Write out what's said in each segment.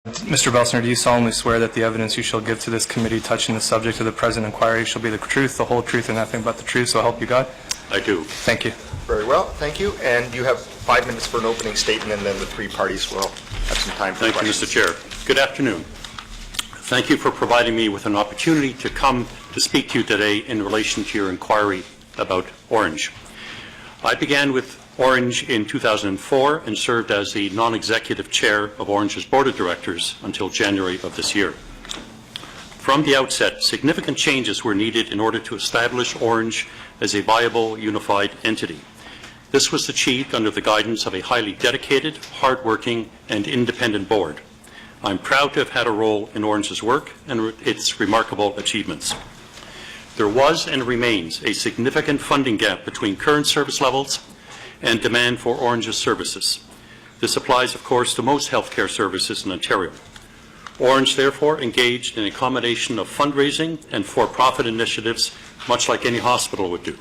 Mr. Belsner, do you solemnly swear that the evidence you shall give to this committee touching the subject of the present inquiry shall be the truth, the whole truth, and nothing but the truth, so help you God? I do. Thank you. Very well, thank you. And you have 5 minutes for an opening statement, and then the three parties will have some time for questions. Thank you, Mr. Chair. Good afternoon. Thank you for providing me with an opportunity to come to speak to you today in relation to your inquiry about Ornge. I began with Ornge in 2004 and served as the non-executive chair of Ornge's board of directors until January of this year. From the outset, significant changes were needed in order to establish Ornge as a viable, unified entity. This was achieved under the guidance of a highly dedicated, hard-working, and independent board. I'm proud to have had a role in Ornge's work and its remarkable achievements. There was and remains a significant funding gap between current service levels and demand for Ornge's services. This applies, of course, to most healthcare services in Ontario. Ornge, therefore, engaged in a combination of fundraising and for-profit initiatives, much like any hospital would do.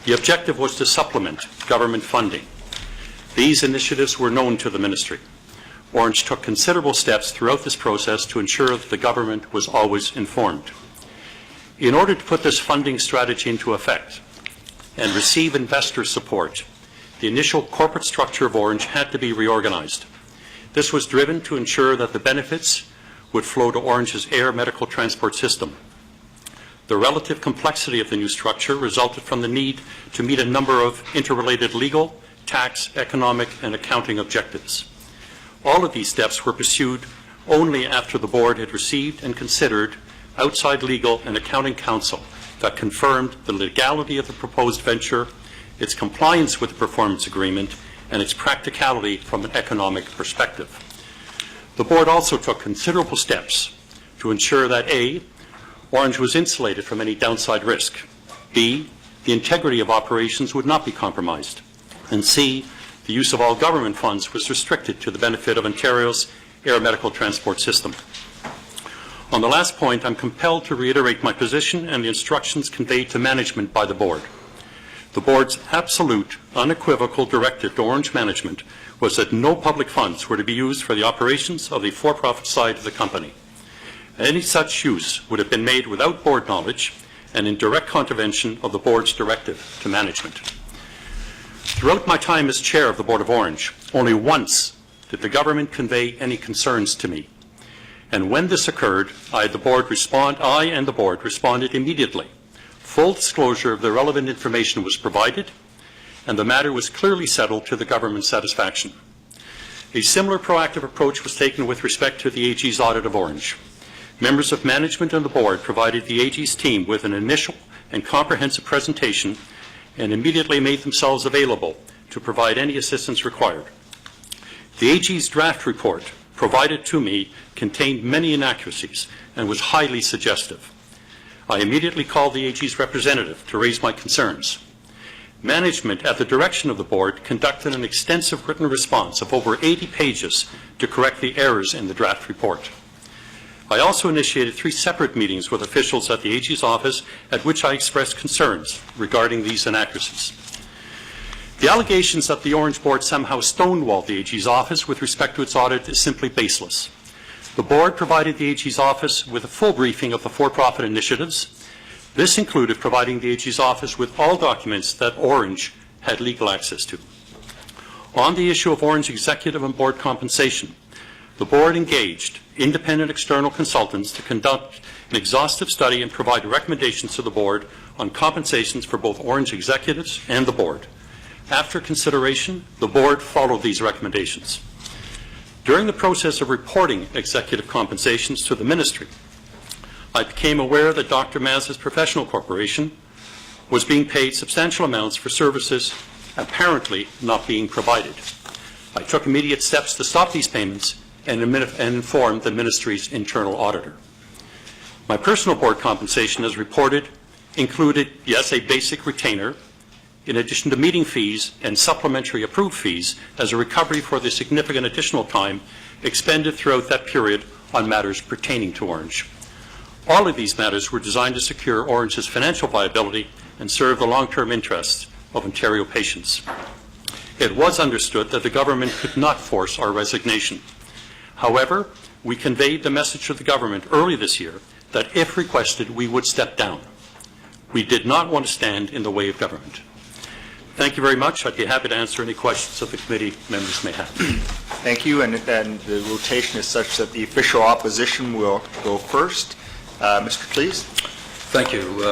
The objective was to supplement government funding. These initiatives were known to the ministry. Ornge took considerable steps throughout this process to ensure that the government was always informed. In order to put this funding strategy into effect and receive investor support, the initial corporate structure of Ornge had to be reorganized. This was driven to ensure that the benefits would flow to Ornge's air medical transport system. The relative complexity of the new structure resulted from the need to meet a number of interrelated legal, tax, economic, and accounting objectives. All of these steps were pursued only after the board had received and considered outside legal and accounting counsel that confirmed the legality of the proposed venture, its compliance with the performance agreement, and its practicality from an economic perspective. The board also took considerable steps to ensure that A, Ornge was insulated from any downside risk, B, the integrity of operations would not be compromised, and C, the use of all government funds was restricted to the benefit of Ontario's air medical transport system. On the last point, I'm compelled to reiterate my position and the instructions conveyed to management by the board. The board's absolute, unequivocal directive to Ornge management was that no public funds were to be used for the operations of the for-profit side of the company. Any such use would have been made without board knowledge and in direct contravention of the board's directive to management. Throughout my time as chair of the board of Ornge, only once did the government convey any concerns to me. And when this occurred, I and the board responded immediately. Full disclosure of the relevant information was provided, and the matter was clearly settled to the government's satisfaction. A similar proactive approach was taken with respect to the AG's audit of Ornge. Members of management and the board provided the AG's team with an initial and comprehensive presentation and immediately made themselves available to provide any assistance required. The AG's draft report provided to me contained many inaccuracies and was highly suggestive. I immediately called the AG's representative to raise my concerns. Management, at the direction of the board, conducted an extensive written response of over 80 pages to correct the errors in the draft report. I also initiated 3 separate meetings with officials at the AG's office at which I expressed concerns regarding these inaccuracies. The allegations that the Ornge board somehow stonewalled the AG's office with respect to its audit is simply baseless. The board provided the AG's office with a full briefing of the for-profit initiatives. This included providing the AG's office with all documents that Ornge had legal access to. On the issue of Ornge executive and board compensation, the board engaged independent external consultants to conduct an exhaustive study and provide recommendations to the board on compensations for both Ornge executives and the board. After consideration, the board followed these recommendations. During the process of reporting executive compensations to the ministry, I became aware that Dr. Maz's professional corporation was being paid substantial amounts for services apparently not being provided. I took immediate steps to stop these payments and informed the ministry's internal auditor. My personal board compensation, as reported, included, yes, a basic retainer, in addition to meeting fees and supplementary approved fees as a recovery for the significant additional time expended throughout that period on matters pertaining to Ornge. All of these matters were designed to secure Ornge's financial viability and serve the long-term interests of Ontario patients. It was understood that the government could not force our resignation. However, we conveyed the message to the government early this year that if requested, we would step down. We did not want to stand in the way of government. Thank you very much. I'd be happy to answer any questions that the committee members may have. Thank you, and the rotation is such that the official opposition will go first. Mr. Cleese? Thank you.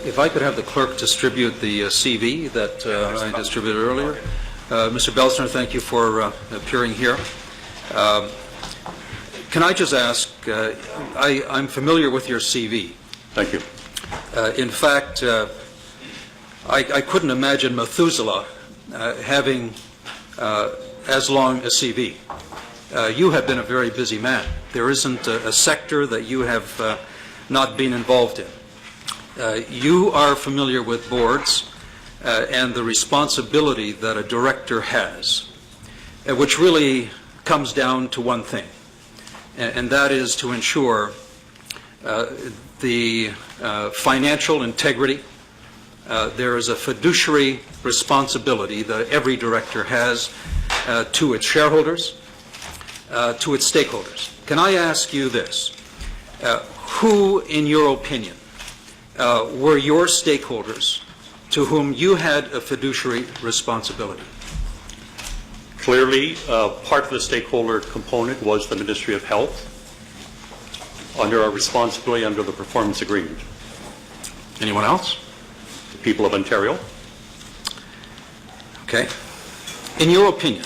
If I could have the clerk distribute the CV that I distributed earlier. Mr. Belsner, thank you for appearing here. Can I just ask, I'm familiar with your CV. Thank you. In fact, I couldn't imagine Methuselah having as long a CV. You have been a very busy man. There isn't a sector that you have not been involved in. You are familiar with boards and the responsibility that a director has, which really comes down to one thing, and that is to ensure the financial integrity. There is a fiduciary responsibility that every director has to its shareholders, to its stakeholders. Can I ask you this? Who, in your opinion, were your stakeholders to whom you had a fiduciary responsibility? Clearly, part of the stakeholder component was the Ministry of Health under our responsibility under the performance agreement. Anyone else? The people of Ontario. Okay. In your opinion,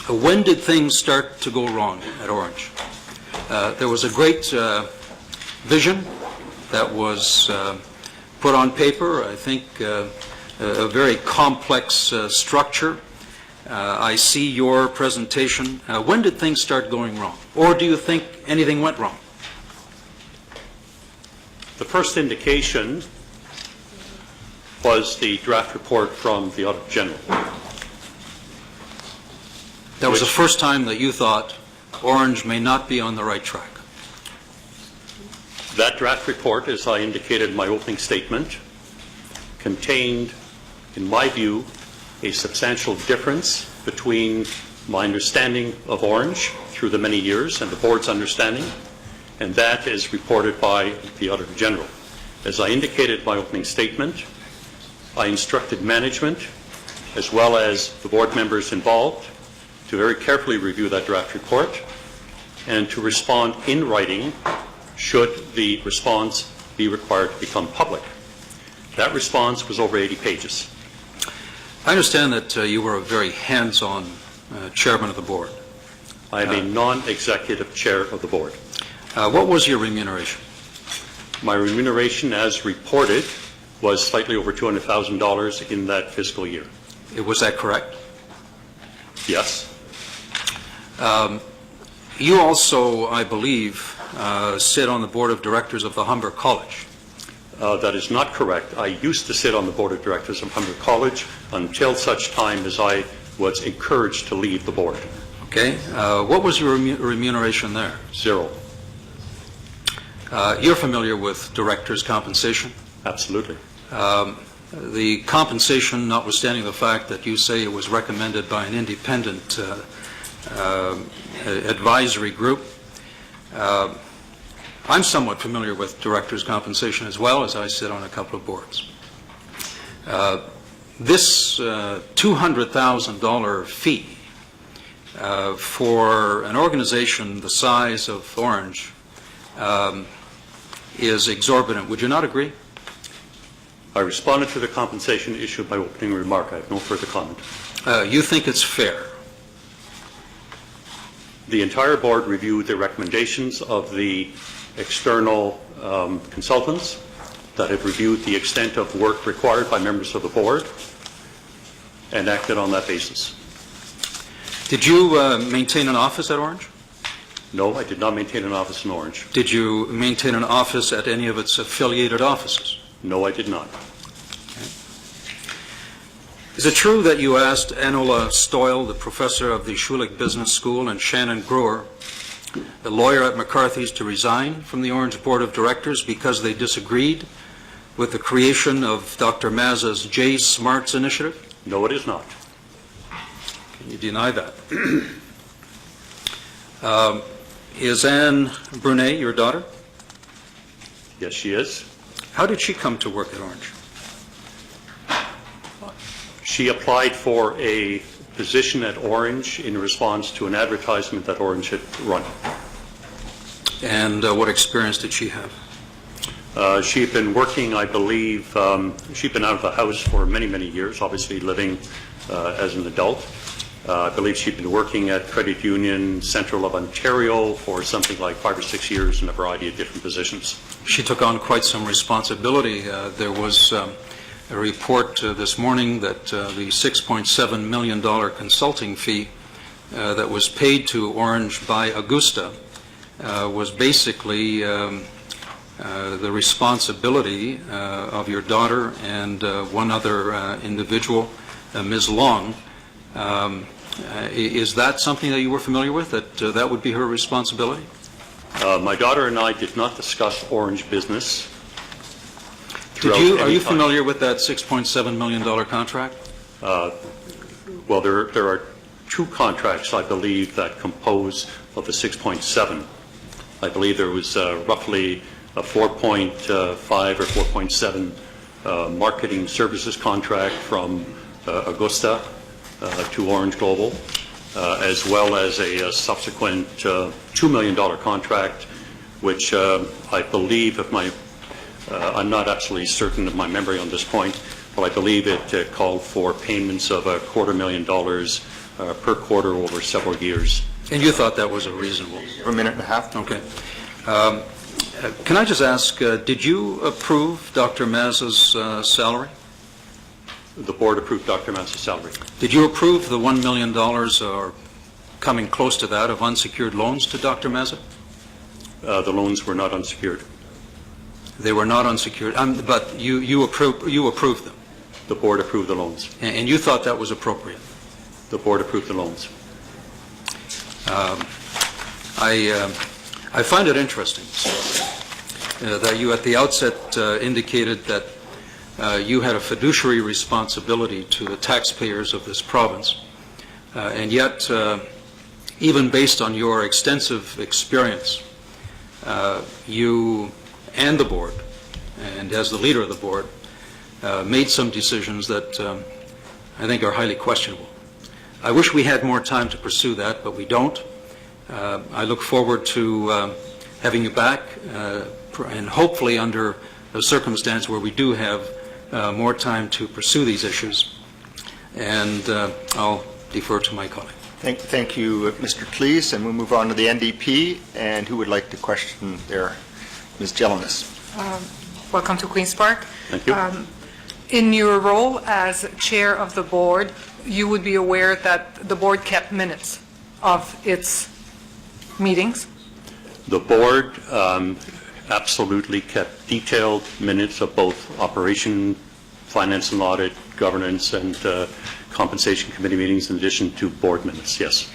when did things start to go wrong at Ornge? There was a great vision that was put on paper, I think a very complex structure. I see your presentation. When did things start going wrong? Or do you think anything went wrong? The first indication was the draft report from the Auditor General. That was the first time that you thought Ornge may not be on the right track. That draft report, as I indicated in my opening statement, contained, in my view, a substantial difference between my understanding of Ornge through the many years and the board's understanding, and that is reported by the Auditor General. As I indicated in my opening statement, I instructed management, as well as the board members involved, to very carefully review that draft report and to respond in writing should the response be required to become public. That response was over 80 pages. I understand that you were a very hands-on chairman of the board. I am a non-executive chair of the board. What was your remuneration? My remuneration, as reported, was slightly over $200,000 in that fiscal year. Was that correct? Yes. You also, I believe, sit on the board of directors of the Humber College. That is not correct. I used to sit on the board of directors of Humber College until such time as I was encouraged to leave the board. Okay. What was your remuneration there? Zero. You're familiar with directors' compensation? Absolutely. The compensation, notwithstanding the fact that you say it was recommended by an independent advisory group, I'm somewhat familiar with directors' compensation as well, as I sit on a couple of boards. This $200,000 fee for an organization the size of Ornge is exorbitant. Would you not agree? I responded to the compensation issue by opening remark. I have no further comment. You think it's fair? The entire board reviewed the recommendations of the external consultants that have reviewed the extent of work required by members of the board and acted on that basis. Did you maintain an office at Ornge? No, I did not maintain an office in Ornge. Did you maintain an office at any of its affiliated offices? No, I did not. Is it true that you asked Anola Stoyle, the professor of the Schulich Business School, and Shannon Brewer, the lawyer at McCarthy's, to resign from the Ornge Board of Directors because they disagreed with the creation of Dr. Mazza's J Smarts initiative? No, it is not. Can you deny that? Is Anne Brunet your daughter? Yes, she is. How did she come to work at Ornge? She applied for a position at Ornge in response to an advertisement that Ornge had run. And what experience did she have? She had been working, I believe, she'd been out of the house for many, many years, obviously living as an adult. I believe she'd been working at Credit Union Central of Ontario for something like 5 or 6 years in a variety of different positions. She took on quite some responsibility. There was a report this morning that the $6.7 million consulting fee that was paid to Ornge by Augusta was basically the responsibility of your daughter and one other individual, Ms. Long. Is that something that you were familiar with, that that would be her responsibility? My daughter and I did not discuss Ornge business. Are you familiar with that $6.7 million contract? Well, there are 2 contracts, I believe, that compose of the 6.7. I believe there was roughly a 4.5 or 4.7 marketing services contract from Augusta to Ornge Global, as well as a subsequent $2 million contract, which I believe, I'm not absolutely certain of my memory on this point, but I believe it called for payments of $250,000 per quarter over several years. And you thought that was a reasonable? For a minute and a half. Okay. Can I just ask, did you approve Dr. Mazza's salary? The board approved Dr. Mazza's salary. Did you approve the $1 million or coming close to that of unsecured loans to Dr. Mazza? The loans were not unsecured. They were not unsecured, but you approved them? The board approved the loans. And you thought that was appropriate? The board approved the loans. I find it interesting that you at the outset indicated that you had a fiduciary responsibility to the taxpayers of this province, and yet, even based on your extensive experience, you and the board, and as the leader of the board, made some decisions that I think are highly questionable. I wish we had more time to pursue that, but we don't. I look forward to having you back, and hopefully under a circumstance where we do have more time to pursue these issues. And I'll defer to my colleague. Thank you, Mr. Cleese, and we'll move on to the NDP. And who would like to question there? Ms. Jelinek. Welcome to Queen's Park. Thank you. In your role as chair of the board, you would be aware that the board kept minutes of its meetings? The board absolutely kept detailed minutes of both operation, finance and audit, governance, and compensation committee meetings, in addition to board minutes, yes.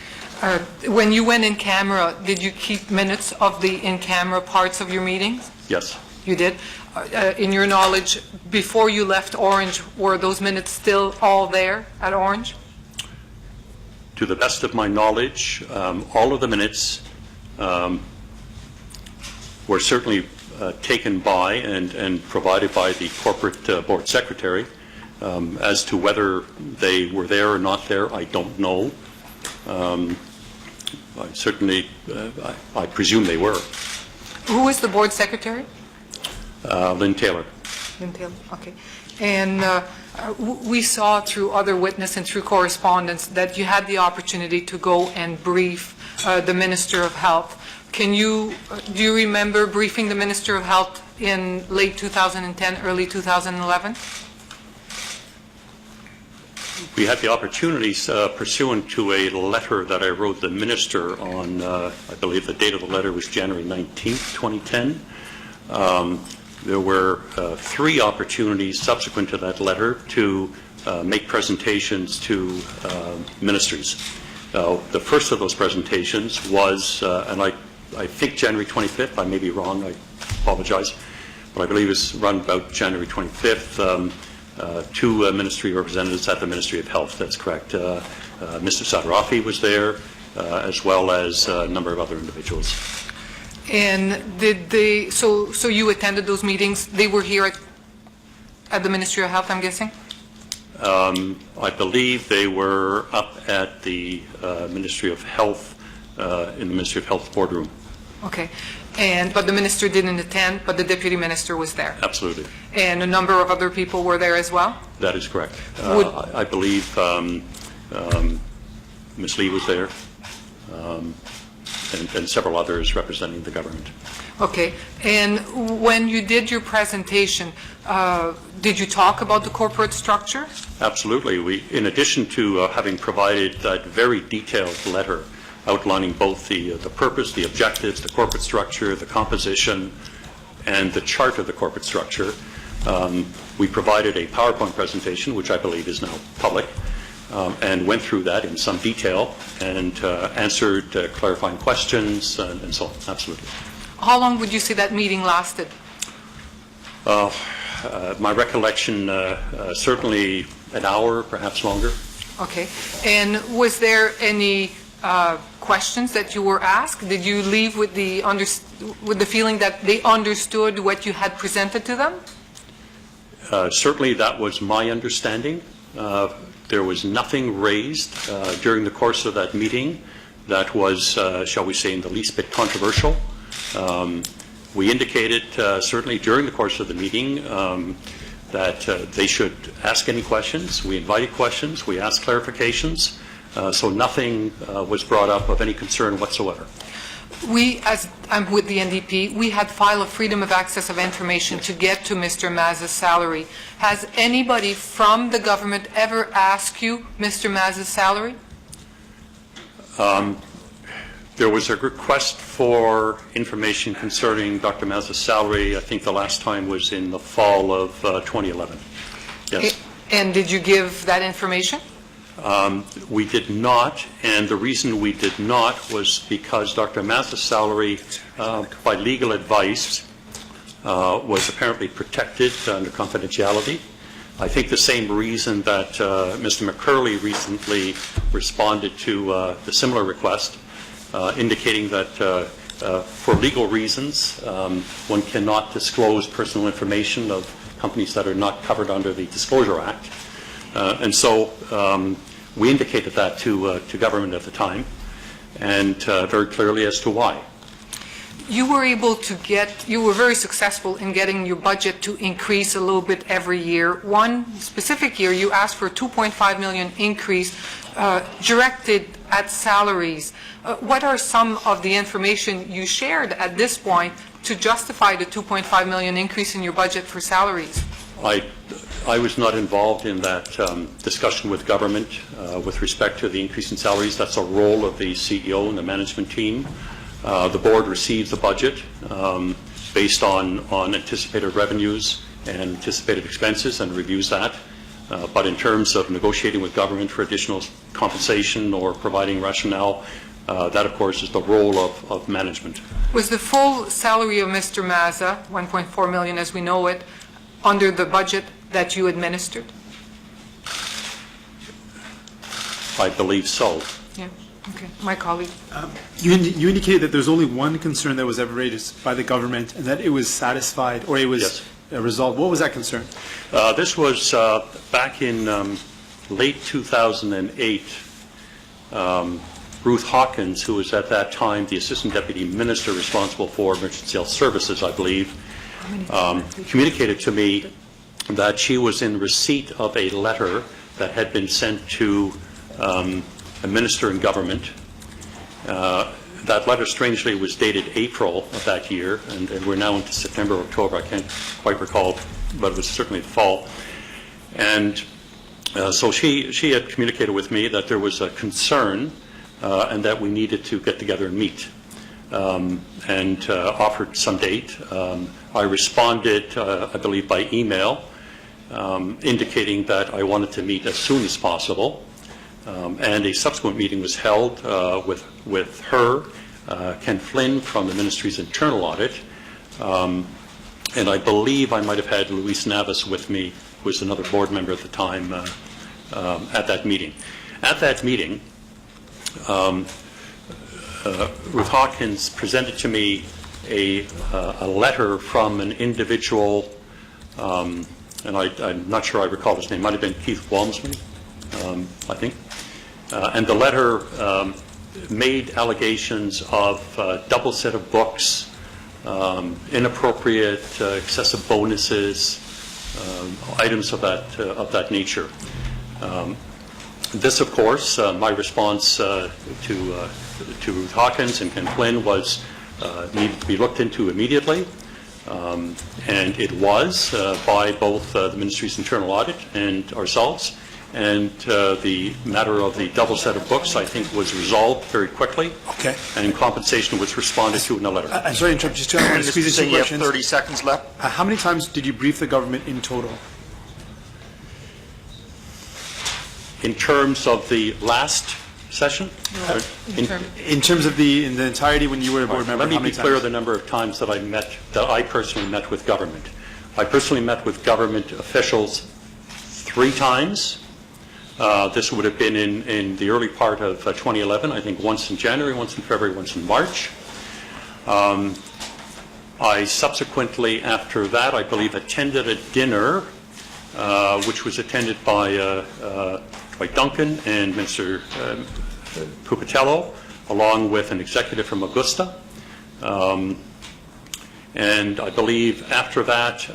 When you went in camera, did you keep minutes of the in-camera parts of your meetings? Yes. You did? In your knowledge, before you left Ornge, were those minutes still all there at Ornge? To the best of my knowledge, all of the minutes were certainly taken by and provided by the corporate board secretary. As to whether they were there or not there, I don't know. I presume they were. Who was the board secretary? Lynn Taylor. Lynn Taylor, okay. And we saw through other witness and through correspondence that you had the opportunity to go and brief the Minister of Health. Do you remember briefing the Minister of Health in late 2010, early 2011? We had the opportunity pursuant to a letter that I wrote the minister on, I believe the date of the letter was January 19th, 2010. There were 3 opportunities subsequent to that letter to make presentations to ministers. The first of those presentations was, and I think January 25th, I may be wrong, I apologize, but I believe it was run about January 25th, 2 ministry representatives at the Ministry of Health, that's correct. Mr. Sadarafi was there, as well as a number of other individuals. And did they, so you attended those meetings? They were here at the Ministry of Health, I'm guessing? I believe they were up at the Ministry of Health, in the Ministry of Health boardroom. Okay. But the minister didn't attend, but the deputy minister was there? Absolutely. And a number of other people were there as well? That is correct. Would- I believe Ms. Lee was there, and several others representing the government. Okay. And when you did your presentation, did you talk about the corporate structure? Absolutely. In addition to having provided that very detailed letter outlining both the purpose, the objectives, the corporate structure, the composition, and the chart of the corporate structure, we provided a PowerPoint presentation, which I believe is now public, and went through that in some detail and answered clarifying questions and so on. Absolutely. How long would you say that meeting lasted? My recollection, certainly an hour, perhaps longer. Okay. And was there any questions that you were asked? Did you leave with the feeling that they understood what you had presented to them? Certainly that was my understanding. There was nothing raised during the course of that meeting that was, shall we say, in the least bit controversial. We indicated certainly during the course of the meeting that they should ask any questions. We invited questions. We asked clarifications. So nothing was brought up of any concern whatsoever. We, as I'm with the NDP, we had filed a freedom of access of information to get to Mr. Mazza's salary. Has anybody from the government ever asked you Mr. Mazza's salary? There was a request for information concerning Dr. Mazza's salary. I think the last time was in the fall of 2011. Yes. And did you give that information? We did not, and the reason we did not was because Dr. Mazza's salary, by legal advice, was apparently protected under confidentiality. I think the same reason that Mr. McCurley recently responded to the similar request, indicating that for legal reasons, one cannot disclose personal information of companies that are not covered under the Disclosure Act. And so we indicated that to government at the time, and very clearly as to why. You were very successful in getting your budget to increase a little bit every year. One specific year, you asked for a 2.5 million increase directed at salaries. What are some of the information you shared at this point to justify the 2.5 million increase in your budget for salaries? I was not involved in that discussion with government with respect to the increase in salaries. That's a role of the CEO and the management team. The board receives the budget based on anticipated revenues and anticipated expenses and reviews that. But in terms of negotiating with government for additional compensation or providing rationale, that, of course, is the role of management. Was the full salary of Mr. Mazza, 1.4 million as we know it, under the budget that you administered? I believe so. Yeah. Okay. My colleague. You indicated that there's only one concern that was ever raised by the government, and that it was satisfied, or it was Yes. resolved. What was that concern? This was back in late 2008. Ruth Hawkins, who was at that time the Assistant Deputy Minister responsible for Emergency Health Services, I believe, communicated to me that she was in receipt of a letter that had been sent to a minister in government. That letter, strangely, was dated April of that year, and we're now into September, October. I can't quite recall, but it was certainly the fall. And so she had communicated with me that there was a concern and that we needed to get together and meet, and offered some date. I responded, I believe, by email, indicating that I wanted to meet as soon as possible. And a subsequent meeting was held with her, Ken Flynn from the Ministry's internal audit, and I believe I might have had Luis Navas with me, who was another board member at the time, at that meeting. At that meeting, Ruth Hawkins presented to me a letter from an individual, and I'm not sure I recall his name. Might have been Keith Walmsley, I think. And the letter made allegations of double set of books, inappropriate, excessive bonuses, items of that nature. This, of course, my response to Ruth Hawkins and Ken Flynn was needed to be looked into immediately, and it was by both the Ministry's internal audit and ourselves. And the matter of the double set of books, I think, was resolved very quickly. Okay. And compensation was responded to in a letter. I'm sorry to interrupt. Just to squeeze in Mr. Singh, two you have questions. 30 seconds left. How many times did you brief the government in total? In terms of the last session? In terms of in the entirety when you were a board member, Let me how many be clear times? the number of times that I personally met with government. I personally met with government officials 3 times. This would have been in the early part of 2011, I think once in January, once in February, once in March. I subsequently, after that, I believe, attended a dinner which was attended by Duncan and Mr. Pupatello, along with an executive from Augusta. And I believe after that,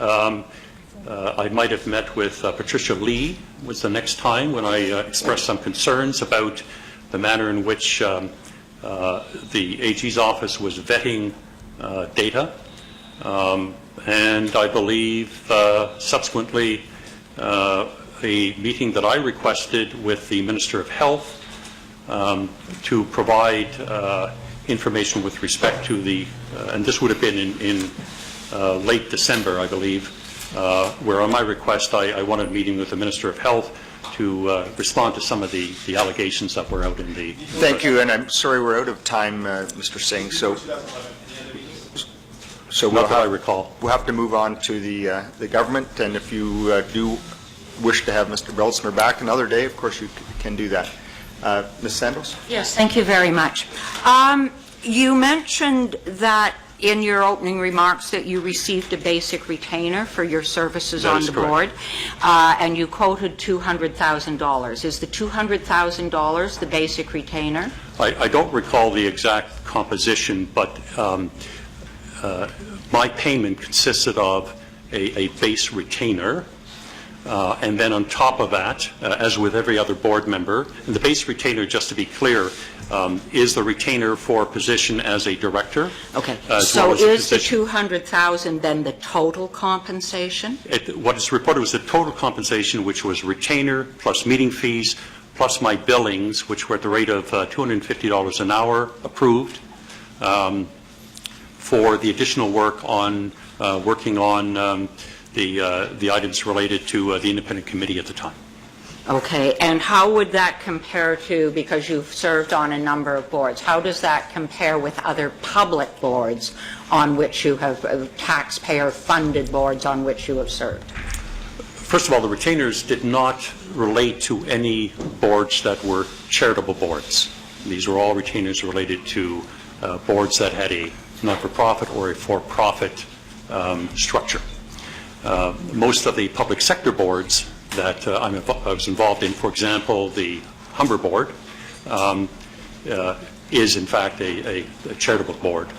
I might have met with Patricia Lee, was the next time when I expressed some concerns about the manner in which the AG's office was vetting data. And I believe subsequently a meeting that I requested with the Minister of Health to provide information with respect to the, and this would have been in late December, I believe, where on my request I wanted a meeting with the Minister of Health to respond to some of the allegations that were out in the... Thank you, and I'm sorry we're out of time, Mr. Singh. So Not that I recall. We'll have to move on to the government, and if you do wish to have Mr. Beltzner back another day, of course you can do that. Ms. Sandos? Yes, thank you very much. You mentioned that in your opening remarks that you received a basic retainer for your services on the board, and you quoted $200,000. Is the $200,000 the basic retainer? I don't recall the exact composition, but my payment consisted of a base retainer, and then on top of that, as with every other board member, and the base retainer, just to be clear, is the retainer for position as a director. Okay. So well is the $200,000 then the total compensation? What is reported was the total compensation, which was retainer plus meeting fees plus my billings, which were at the rate of $250 an hour approved, for the additional work on working on the items related to the independent committee at the time. Okay, and how would that compare to, because you've served on a number of boards, how does that compare with other public boards on which you have, taxpayer-funded boards on which you have served? First of all, the retainers did not relate to any boards that were charitable boards. These were all retainers related to boards that had a not-for-profit or a for-profit structure. Most of the public sector boards that I was involved in, for example, the Humber Board, is in fact a charitable board,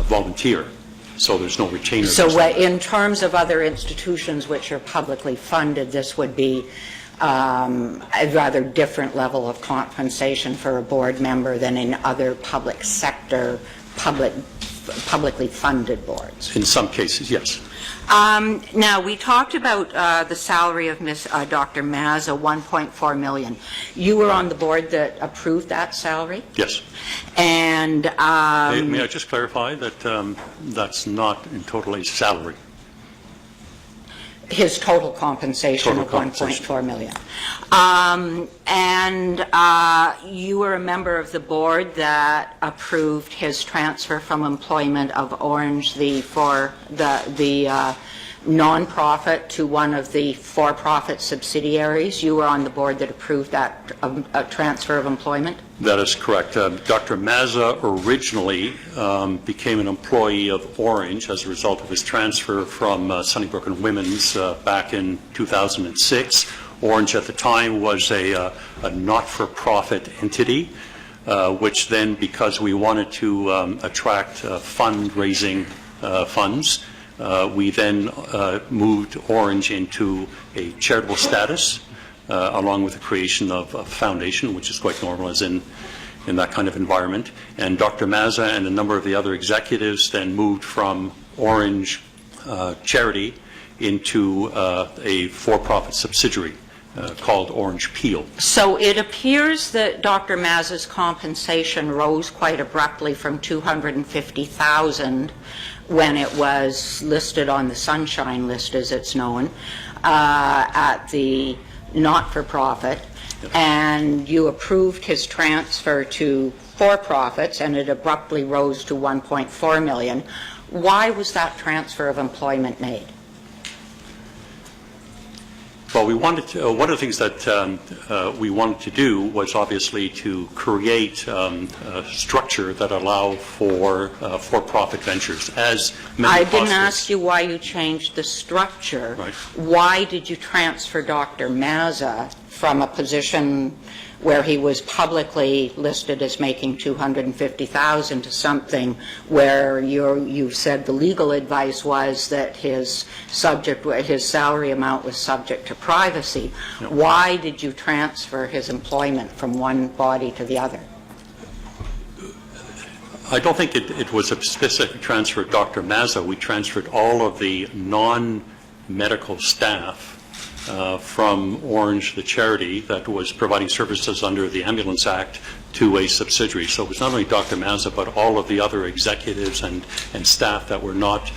volunteer, so there's no retainer. So in terms of other institutions which are publicly funded, this would be a rather different level of compensation for a board member than in other public sector, publicly funded boards? In some cases, yes. Now, we talked about the salary of Dr. Mazza, $1.4 million. You were on the board that approved that salary? Yes. And may I just clarify that that's not in total a salary? his total compensation of $1.4 million. And you were a member of the board that approved his transfer from employment of Ornge, nonprofit to one of the for-profit subsidiaries. You were on the board that approved that transfer of employment? That is correct. Dr. Mazza originally became an employee of Ornge as a result of his transfer from Sunnybrook and Women's back in 2006. Ornge at the time was a not-for-profit entity, which then, because we wanted to attract fundraising funds, we then moved Ornge into a charitable status, along with the creation of a foundation, which is quite normal as in that kind of environment. And Dr. Mazza and a number of the other executives then moved from Ornge charity into a for-profit subsidiary called Ornge Peel. So it appears that Dr. Mazza's compensation rose quite abruptly from $250,000 when it was listed on the Sunshine List, as it's known, at the not-for-profit, and you approved his transfer to for-profits, and it abruptly rose to $1.4 million. Why was that transfer of employment made? Well, we wanted to, one of the things that we wanted to do was obviously to create a structure that allow for-profit ventures. As many I didn't ask you why you changed the structure. Right. Why did you transfer Dr. Mazza from a position where he was publicly listed as making $250,000 to something where you said the legal advice was that his salary amount was subject to privacy? No. Why did you transfer his employment from one body to the other? I don't think it was a specific transfer of Dr. Mazza. We transferred all of the non-medical staff from Ornge, the charity that was providing services under the Ambulance Act, to a subsidiary. So it was not only Dr. Mazza, but all of the other executives and staff that were not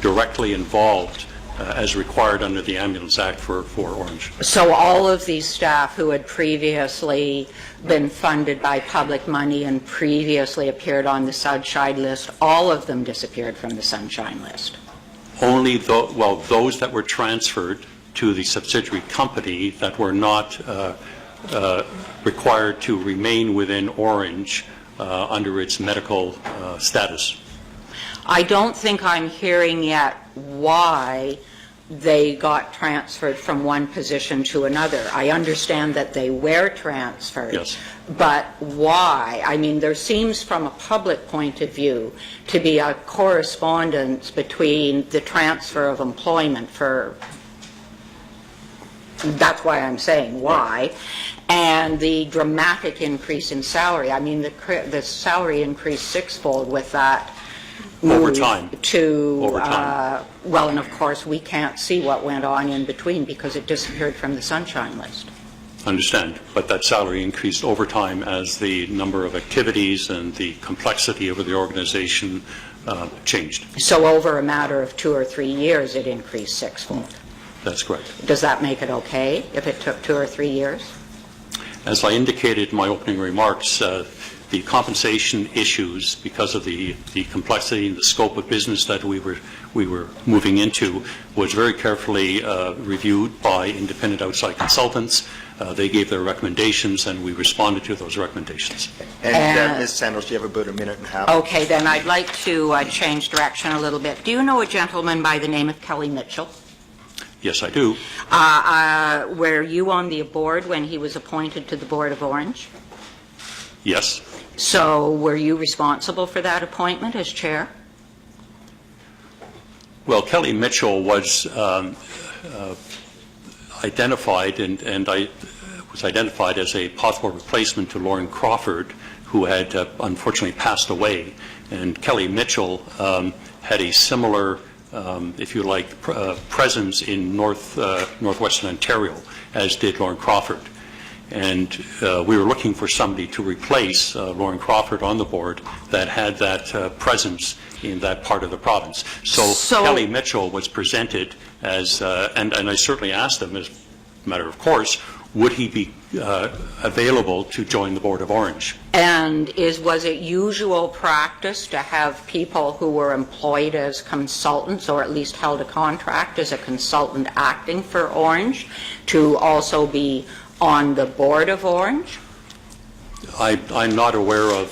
directly involved as required under the Ambulance Act for Ornge. So all of these staff who had previously been funded by public money and previously appeared on the Sunshine List, all of them disappeared from the Sunshine List? Only those that were transferred to the subsidiary company that were not required to remain within Ornge under its medical status. I don't think I'm hearing yet why they got transferred from one position to another. I understand that they were transferred. Yes. But why? I mean, there seems from a public point of view to be a correspondence between the transfer of employment for, that's why I'm saying why, and the dramatic increase in salary. I mean, the salary increased sixfold with that Over move time. to, well, and of course, we can't see what went on in between because it disappeared from the Sunshine List. Understand, but that salary increased over time as the number of activities and the complexity of the organization changed. So over a matter of 2 or 3 years, it increased sixfold. That's correct. Does that make it okay if it took 2 or 3 years? As I indicated in my opening remarks, the compensation issues, because of the complexity and the scope of business that we were moving into, was very carefully reviewed by independent outside consultants. They gave their recommendations, and we responded to those recommendations. And Ms. Sandals, you have about a minute and a half. Okay, then I'd like to change direction a little bit. Do you know a gentleman by the name of Kelly Mitchell? Yes, I do. Were you on the board when he was appointed to the Board of Ornge? Yes. So were you responsible for that appointment as chair? Well, Kelly Mitchell was identified, and I was identified as a possible replacement to Lauren Crawford, who had unfortunately passed away. And Kelly Mitchell had a similar, if you like, presence in northwestern Ontario, as did Lauren Crawford. And we were looking for somebody to replace Lauren Crawford on the board that had that presence in that part of the province. So Kelly Mitchell was presented as, and I certainly asked them, as a matter of course, would he be available to join the board of Ornge? And was it usual practice to have people who were employed as consultants, or at least held a contract as a consultant acting for Ornge, to also be on the board of Ornge? I'm not aware of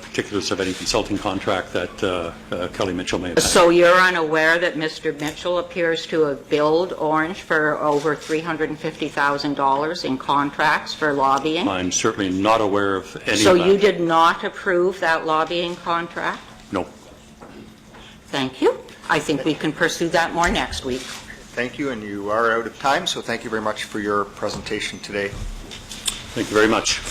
particulars of any consulting contract that Kelly Mitchell may have had. So you're unaware that Mr. Mitchell appears to have billed Ornge for over $350,000 in contracts for lobbying? I'm certainly not aware of any So of that. you did not approve that lobbying contract? No. Thank you. I think we can pursue that more next week. Thank you, and you are out of time, so thank you very much for your presentation today. Thank you very much.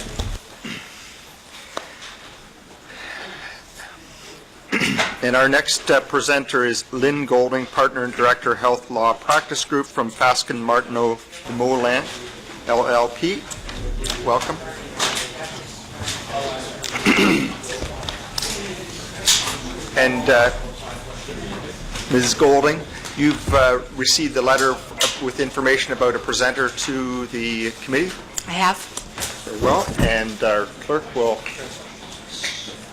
And our next presenter is Lynn Golding, Partner and Director, Health Law Practice Group from Fasken Martineau Dumoulin, LLP. Welcome. And Ms. Golding, you've received the letter with information about a presenter to the committee? I have. Very well, and our clerk will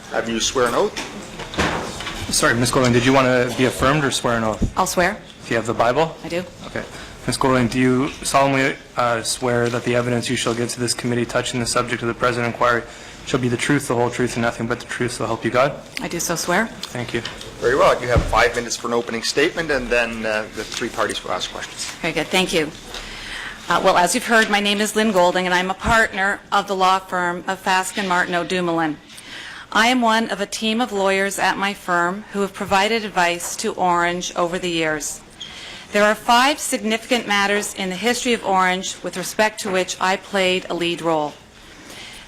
have you swear an oath. Sorry, Ms. Golding, did you want to be affirmed or swear an oath? I'll swear. Do you have the Bible? I do. Okay. Ms. Golding, do you solemnly swear that the evidence you shall give to this committee touching the subject of the present inquiry shall be the truth, the whole truth, and nothing but the truth, so help you God? I do so swear. Thank you. Very well. You have 5 minutes for an opening statement, and then the three parties will ask questions. Very good. Thank you. Well, as you've heard, my name is Lynn Golding, and I'm a partner of the law firm of Fasken Martineau Dumoulin. I am one of a team of lawyers at my firm who have provided advice to Ornge over the years. There are 5 significant matters in the history of Ornge with respect to which I played a lead role.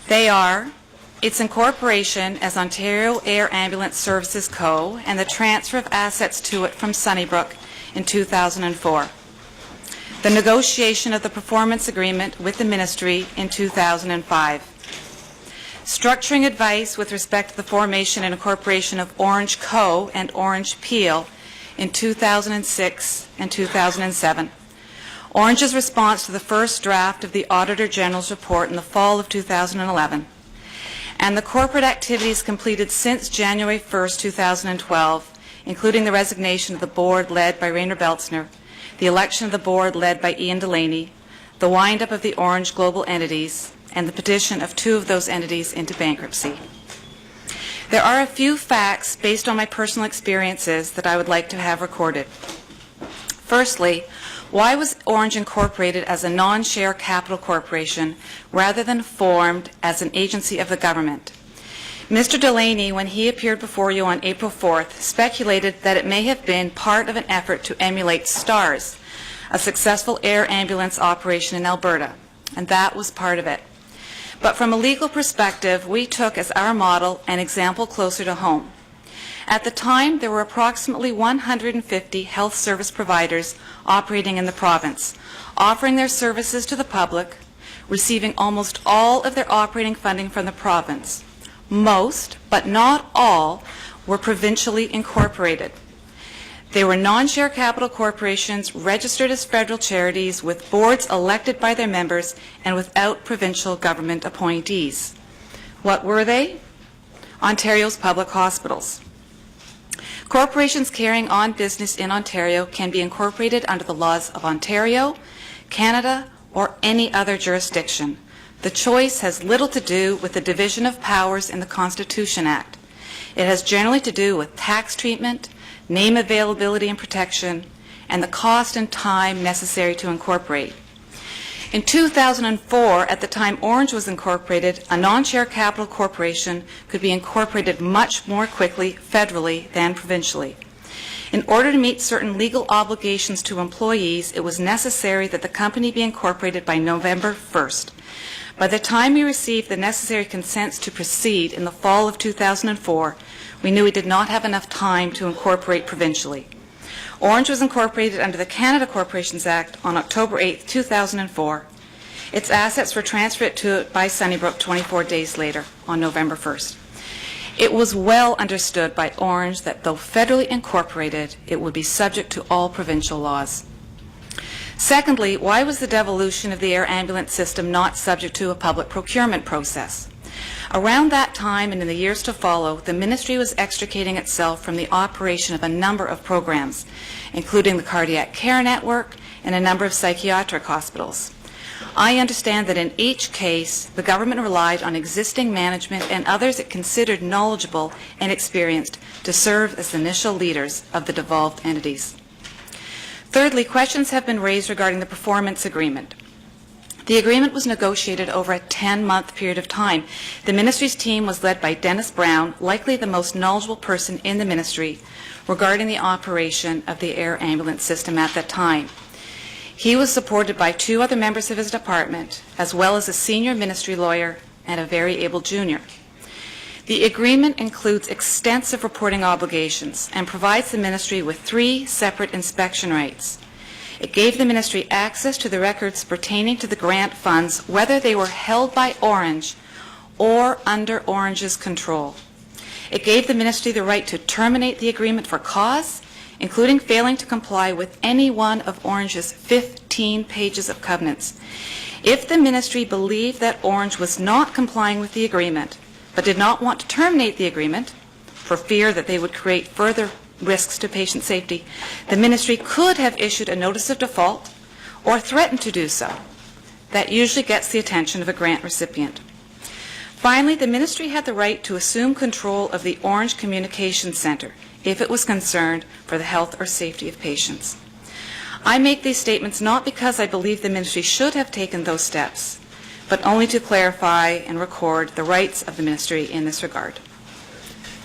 They are its incorporation as Ontario Air Ambulance Services Co. and the transfer of assets to it from Sunnybrook in 2004. The negotiation of the performance agreement with the ministry in 2005. Structuring advice with respect to the formation and incorporation of Ornge Co. and Ornge Peel in 2006 and 2007. Ornge's response to the first draft of the Auditor General's report in the fall of 2011. And the corporate activities completed since January 1st, 2012, including the resignation of the board led by Rainer Beltzner, the election of the board led by Ian Delaney, the wind-up of the Ornge global entities, and the petition of 2 of those entities into bankruptcy. There are a few facts based on my personal experiences that I would like to have recorded. Firstly, why was Ornge incorporated as a non-share capital corporation rather than formed as an agency of the government? Mr. Delaney, when he appeared before you on April 4th, speculated that it may have been part of an effort to emulate STARS, a successful air ambulance operation in Alberta, and that was part of it. But from a legal perspective, we took as our model an example closer to home. At the time, there were approximately 150 health service providers operating in the province, offering their services to the public, receiving almost all of their operating funding from the province. Most, but not all, were provincially incorporated. They were non-share capital corporations registered as federal charities with boards elected by their members and without provincial government appointees. What were they? Ontario's public hospitals. Corporations carrying on business in Ontario can be incorporated under the laws of Ontario, Canada, or any other jurisdiction. The choice has little to do with the division of powers in the Constitution Act. It has generally to do with tax treatment, name availability and protection, and the cost and time necessary to incorporate. In 2004, at the time Ornge was incorporated, a non-share capital corporation could be incorporated much more quickly federally than provincially. In order to meet certain legal obligations to employees, it was necessary that the company be incorporated by November 1st. By the time we received the necessary consents to proceed in the fall of 2004, we knew we did not have enough time to incorporate provincially. Ornge was incorporated under the Canada Corporations Act on October 8, 2004. Its assets were transferred to it by Sunnybrook 24 days later, on November 1st. It was well understood by Ornge that though federally incorporated, it would be subject to all provincial laws. Secondly, why was the devolution of the air ambulance system not subject to a public procurement process? Around that time and in the years to follow, the ministry was extricating itself from the operation of a number of programs, including the Cardiac Care Network and a number of psychiatric hospitals. I understand that in each case, the government relied on existing management and others it considered knowledgeable and experienced to serve as the initial leaders of the devolved entities. Thirdly, questions have been raised regarding the performance agreement. The agreement was negotiated over a 10-month period of time. The ministry's team was led by Dennis Brown, likely the most knowledgeable person in the ministry regarding the operation of the air ambulance system at that time. He was supported by 2 other members of his department, as well as a senior ministry lawyer and a very able junior. The agreement includes extensive reporting obligations and provides the ministry with 3 separate inspection rights. It gave the ministry access to the records pertaining to the grant funds, whether they were held by Ornge or under Ornge's control. It gave the ministry the right to terminate the agreement for cause, including failing to comply with any one of Ornge's 15 pages of covenants. If the ministry believed that Ornge was not complying with the agreement, but did not want to terminate the agreement for fear that they would create further risks to patient safety, the ministry could have issued a notice of default or threatened to do so. That usually gets the attention of a grant recipient. Finally, the ministry had the right to assume control of the Ornge Communications Center if it was concerned for the health or safety of patients. I make these statements not because I believe the ministry should have taken those steps, but only to clarify and record the rights of the ministry in this regard.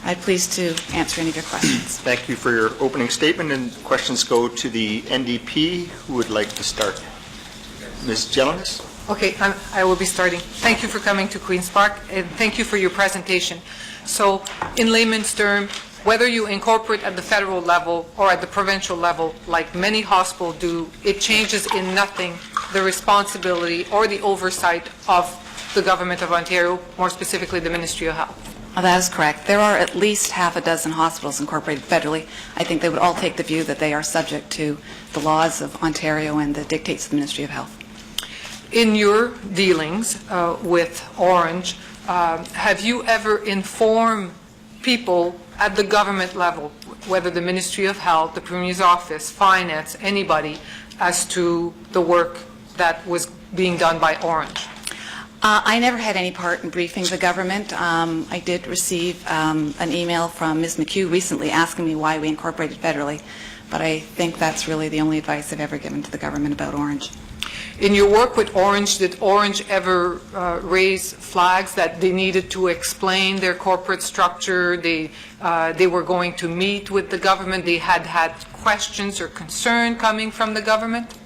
I'm pleased to answer any of your questions. Thank you for your opening statement, and questions go to the NDP. Who would like to start? Ms. Jelinek? Okay, I will be starting. Thank you for coming to Queen's Park, and thank you for your presentation. So, in layman's term, whether you incorporate at the federal level or at the provincial level, like many hospitals do, it changes in nothing the responsibility or the oversight of the Government of Ontario, more specifically the Ministry of Health. That is correct. There are at least half a dozen hospitals incorporated federally. I think they would all take the view that they are subject to the laws of Ontario and the dictates of the Ministry of Health. In your dealings with Ornge, have you ever informed people at the government level, whether the Ministry of Health, the Premier's Office, Finance, anybody, as to the work that was being done by Ornge? I never had any part in briefing the government. I did receive an email from Ms. McHugh recently asking me why we incorporated federally, but I think that's really the only advice I've ever given to the government about Ornge. In your work with Ornge, did Ornge ever raise flags that they needed to explain their corporate structure? They were going to meet with the government. They had questions or concern coming from the government?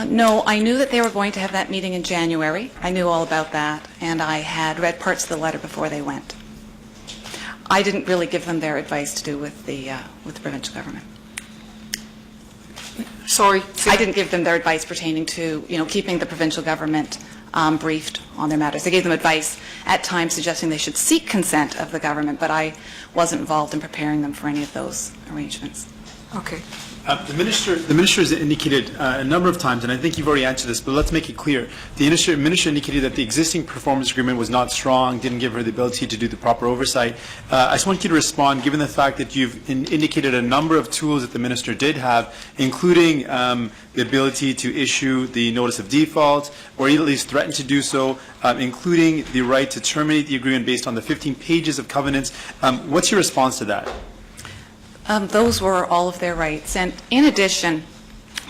No, I knew that they were going to have that meeting in January. I knew all about that, and I had read parts of the letter before they went. I didn't really give them their advice to do with the provincial government. Sorry? I didn't give them their advice pertaining to, keeping the provincial government briefed on their matters. I gave them advice at times suggesting they should seek consent of the government, but I wasn't involved in preparing them for any of those arrangements. Okay. The minister has indicated a number of times, and I think you've already answered this, but let's make it clear. The minister indicated that the existing performance agreement was not strong, didn't give her the ability to do the proper oversight. I just want you to respond, given the fact that you've indicated a number of tools that the minister did have, including the ability to issue the notice of default, or at least threaten to do so, including the right to terminate the agreement based on the 15 pages of covenants. What's your response to that? Those were all of their rights. And in addition,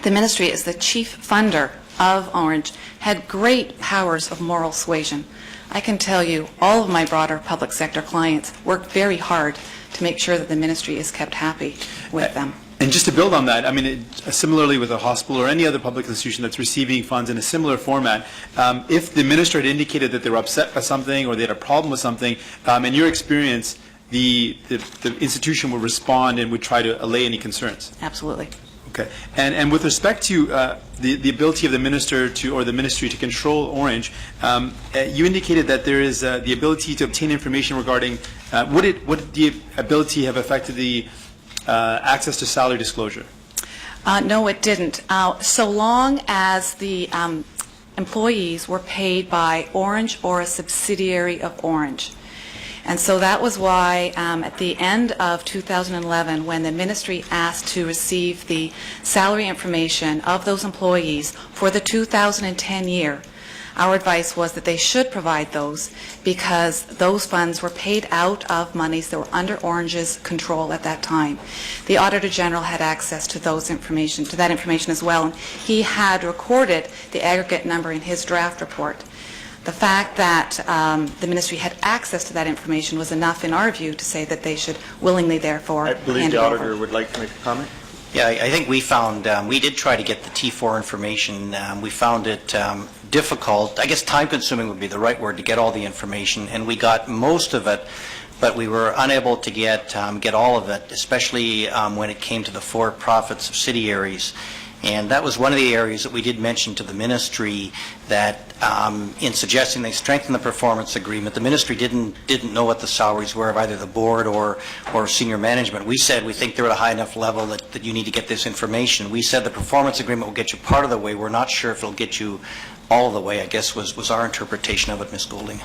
the ministry, as the chief funder of Ornge, had great powers of moral suasion. I can tell you, all of my broader public sector clients work very hard to make sure that the ministry is kept happy with them. And just to build on that, similarly with a hospital or any other public institution that's receiving funds in a similar format, if the minister had indicated that they were upset by something or they had a problem with something, in your experience, the institution would respond and would try to allay any concerns. Absolutely. Okay. And with respect to the ability of the minister or the ministry to control Ornge, you indicated that there is the ability to obtain information regarding would the ability have affected the access to salary disclosure? No, it didn't. So long as the employees were paid by Ornge or a subsidiary of Ornge. And so that was why at the end of 2011, when the ministry asked to receive the salary information of those employees for the 2010 year, our advice was that they should provide those because those funds were paid out of monies that were under Ornge's control at that time. The Auditor General had access to that information as well, and he had recorded the aggregate number in his draft report. The fact that the ministry had access to that information was enough, in our view, to say that they should willingly, therefore, I believe hand the it over. auditor would like to make a comment. Yeah, I think we found, we did try to get the T4 information. We found it difficult, I guess time-consuming would be the right word, to get all the information, and we got most of it, but we were unable to get all of it, especially when it came to the for-profit subsidiaries. And that was one of the areas that we did mention to the ministry, that in suggesting they strengthen the performance agreement, the ministry didn't know what the salaries were of either the board or senior management. We said we think they're at a high enough level that you need to get this information. We said the performance agreement will get you part of the way. We're not sure if it'll get you all of the way, I guess was our interpretation of it, Ms. Goulding.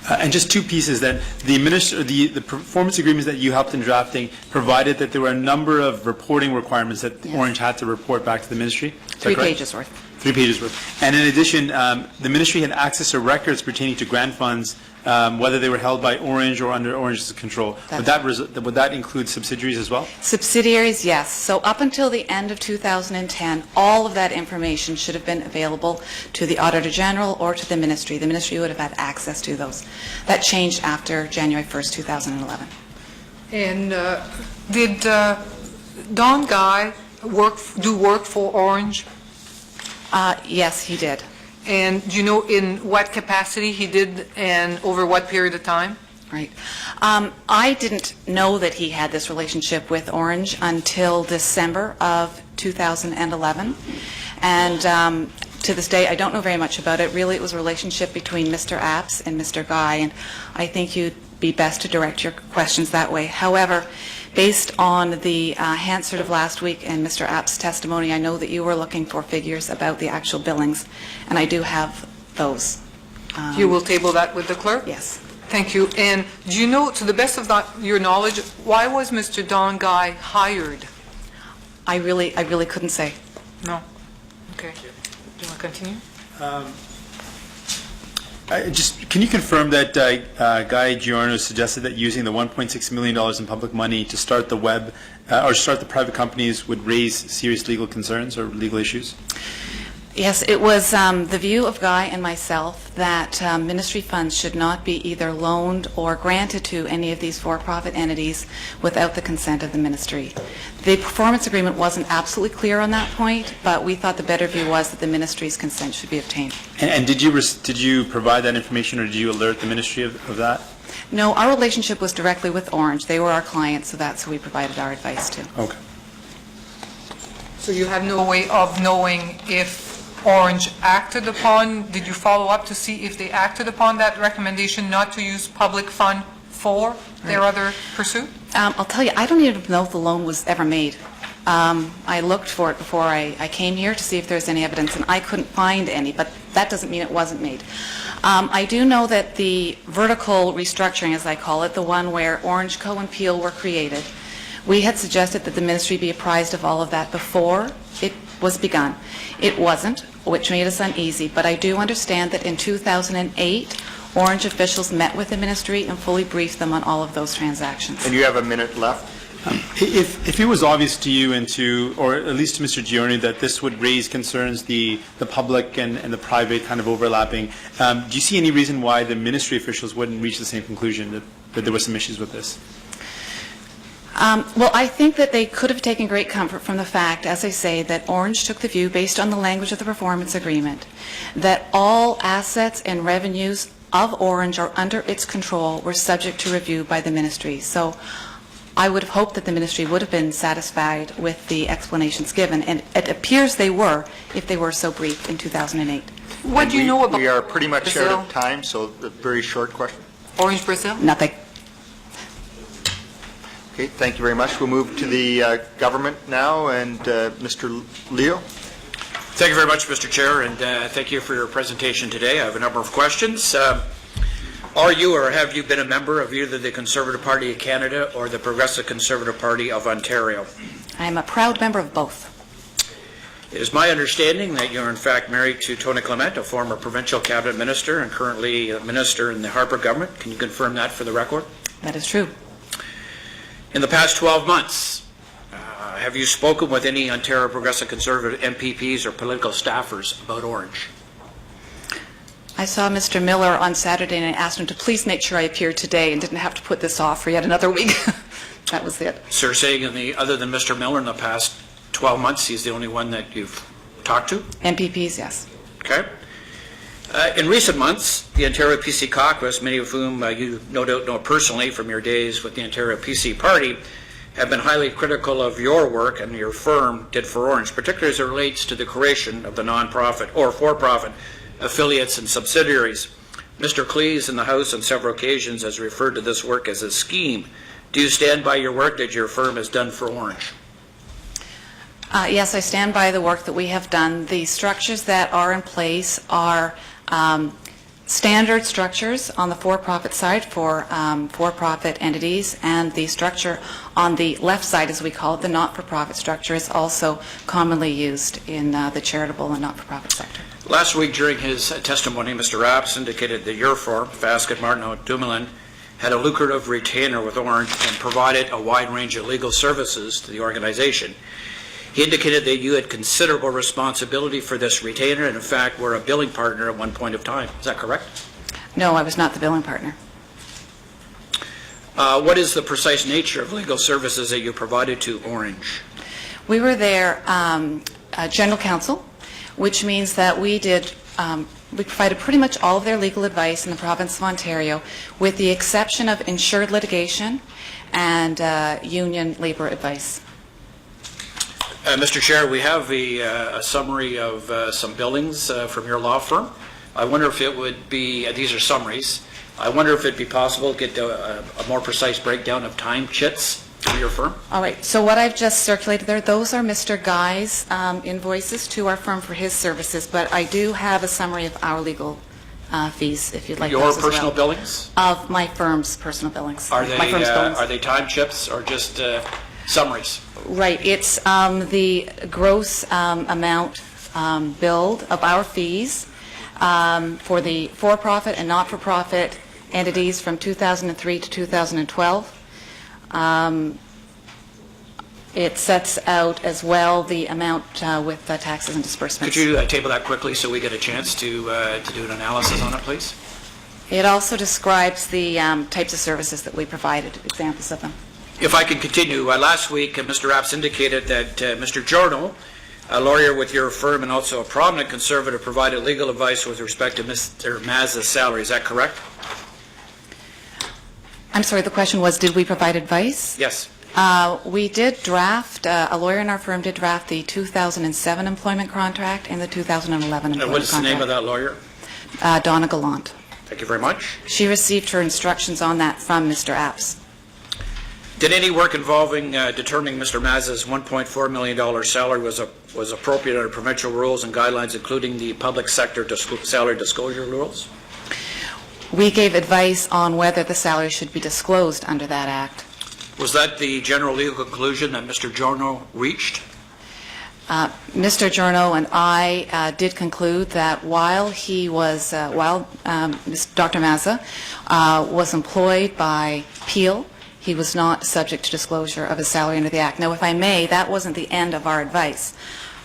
And just two pieces, that the performance agreements that you helped in drafting provided that there were a number of reporting requirements that Ornge had to report back to the ministry. Is that 3 correct? pages worth. 3 pages worth. And in addition, the ministry had access to records pertaining to grant funds, whether they were held by Ornge or under Ornge's control. Would that include subsidiaries as well? Subsidiaries, yes. So up until the end of 2010, all of that information should have been available to the Auditor General or to the ministry. The ministry would have had access to those. That changed after January 1st, 2011. And did Don Guy do work for Ornge? Yes, he did. And do you know in what capacity he did and over what period of time? Right. I didn't know that he had this relationship with Ornge until December of 2011. And to this day, I don't know very much about it. Really, it was a relationship between Mr. Apps and Mr. Guy, and I think you'd be best to direct your questions that way. However, based on the Hansard of last week and Mr. App's testimony, I know that you were looking for figures about the actual billings, and I do have those. You will table that with the clerk? Yes. Thank you. And do you know, to the best of your knowledge, why was Mr. Don Guy hired? I really couldn't say. No. Okay. Do you want to continue? Can you confirm that Guy Giorno suggested that using the $1.6 million in public money to start the web or start the private companies would raise serious legal concerns or legal issues? Yes, it was the view of Guy and myself that ministry funds should not be either loaned or granted to any of these for-profit entities without the consent of the ministry. The performance agreement wasn't absolutely clear on that point, but we thought the better view was that the ministry's consent should be obtained. And did you provide that information, or did you alert the ministry of that? No, our relationship was directly with Ornge. They were our clients, so that's who we provided our advice to. Okay. So you have no way of knowing if Ornge acted upon, did you follow up to see if they acted upon that recommendation not to use public fund for their other pursuit? I'll tell you, I don't even know if the loan was ever made. I looked for it before I came here to see if there was any evidence, and I couldn't find any, but that doesn't mean it wasn't made. I do know that the vertical restructuring, as I call it, the one where Ornge, Co. and Peel were created, we had suggested that the ministry be apprised of all of that before it was begun. It wasn't, which made us uneasy, but I do understand that in 2008, Ornge officials met with the ministry and fully briefed them on all of those transactions. And you have a minute left. If it was obvious to you or at least to Mr. Giorni, that this would raise concerns, the public and the private kind of overlapping, do you see any reason why the ministry officials wouldn't reach the same conclusion, that there were some issues with this? Well, I think that they could have taken great comfort from the fact, as I say, that Ornge took the view, based on the language of the performance agreement, that all assets and revenues of Ornge or under its control were subject to review by the ministry. So I would have hoped that the ministry would have been satisfied with the explanations given, and it appears they were, if they were so brief in 2008. What do you know about We are pretty much Brazil? out of time, so a very short question. Ornge Brazil? Nothing. Okay, thank you very much. We'll move to the government now, and Mr. Leo. Thank you very much, Mr. Chair, and thank you for your presentation today. I have a number of questions. Are you or have you been a member of either the Conservative Party of Canada or the Progressive Conservative Party of Ontario? I am a proud member of both. It is my understanding that you're in fact married to Tony Clement, a former provincial cabinet minister and currently a minister in the Harper government. Can you confirm that for the record? That is true. In the past 12 months, have you spoken with any Ontario Progressive Conservative MPPs or political staffers about Ornge? I saw Mr. Miller on Saturday and I asked him to please make sure I appeared today and didn't have to put this off for yet another week. That was it. So you're saying other than Mr. Miller in the past 12 months, he's the only one that you've talked to? MPPs, yes. Okay. In recent months, the Ontario PC caucus, many of whom you no doubt know personally from your days with the Ontario PC party, have been highly critical of your work and your firm did for Ornge, particularly as it relates to the creation of the non-profit or for-profit affiliates and subsidiaries. Mr. Cleese in the House on several occasions has referred to this work as a scheme. Do you stand by your work that your firm has done for Ornge? Yes, I stand by the work that we have done. The structures that are in place are standard structures on the for-profit side for for-profit entities, and the structure on the left side, as we call it, the not-for-profit structure, is also commonly used in the charitable and not-for-profit sector. Last week during his testimony, Mr. Rapps indicated that your firm, Fasken Martineau Dumoulin, had a lucrative retainer with Ornge and provided a wide range of legal services to the organization. He indicated that you had considerable responsibility for this retainer and in fact were a billing partner at one point of time. Is that correct? No, I was not the billing partner. What is the precise nature of legal services that you provided to Ornge? We were their general counsel, which means that we provided pretty much all of their legal advice in the province of Ontario, with the exception of insured litigation and union labor advice. Mr. Chair, we have a summary of some billings from your law firm. I wonder if it would be, these are summaries, I wonder if it'd be possible to get a more precise breakdown of time chits for your firm? All right, so what I've just circulated there, those are Mr. Guy's invoices to our firm for his services, but I do have a summary of our legal fees, if you'd like your those as personal well. billings? Of my firm's personal billings. Are My firm's billings. they time chips or just summaries? Right, it's the gross amount billed of our fees for the for-profit and not-for-profit entities from 2003 to 2012. It sets out as well the amount with taxes and disbursements. Could you table that quickly so we get a chance to do an analysis on it, please? It also describes the types of services that we provided, examples of them. If I can continue, last week Mr. Rapps indicated that Mr. Giorno, a lawyer with your firm and also a prominent conservative, provided legal advice with respect to Mr. Mazza's salary. Is that correct? I'm sorry, the question was, did we provide advice? Yes. We did draft, a lawyer in our firm did draft the 2007 employment contract and the 2011 employment contract. What is the name of that lawyer? Donna Gallant. Thank you very much. She received her instructions on that from Mr. Apps. Did any work involving determining Mr. Mazza's $1.4 million salary was appropriate under provincial rules and guidelines, including the public sector salary disclosure rules? We gave advice on whether the salary should be disclosed under that act. Was that the general legal conclusion that Mr. Giorno reached? Mr. Giorno and I did conclude that while he was, Dr. Mazza was employed by Peel, he was not subject to disclosure of his salary under the Act. Now, if I may, that wasn't the end of our advice.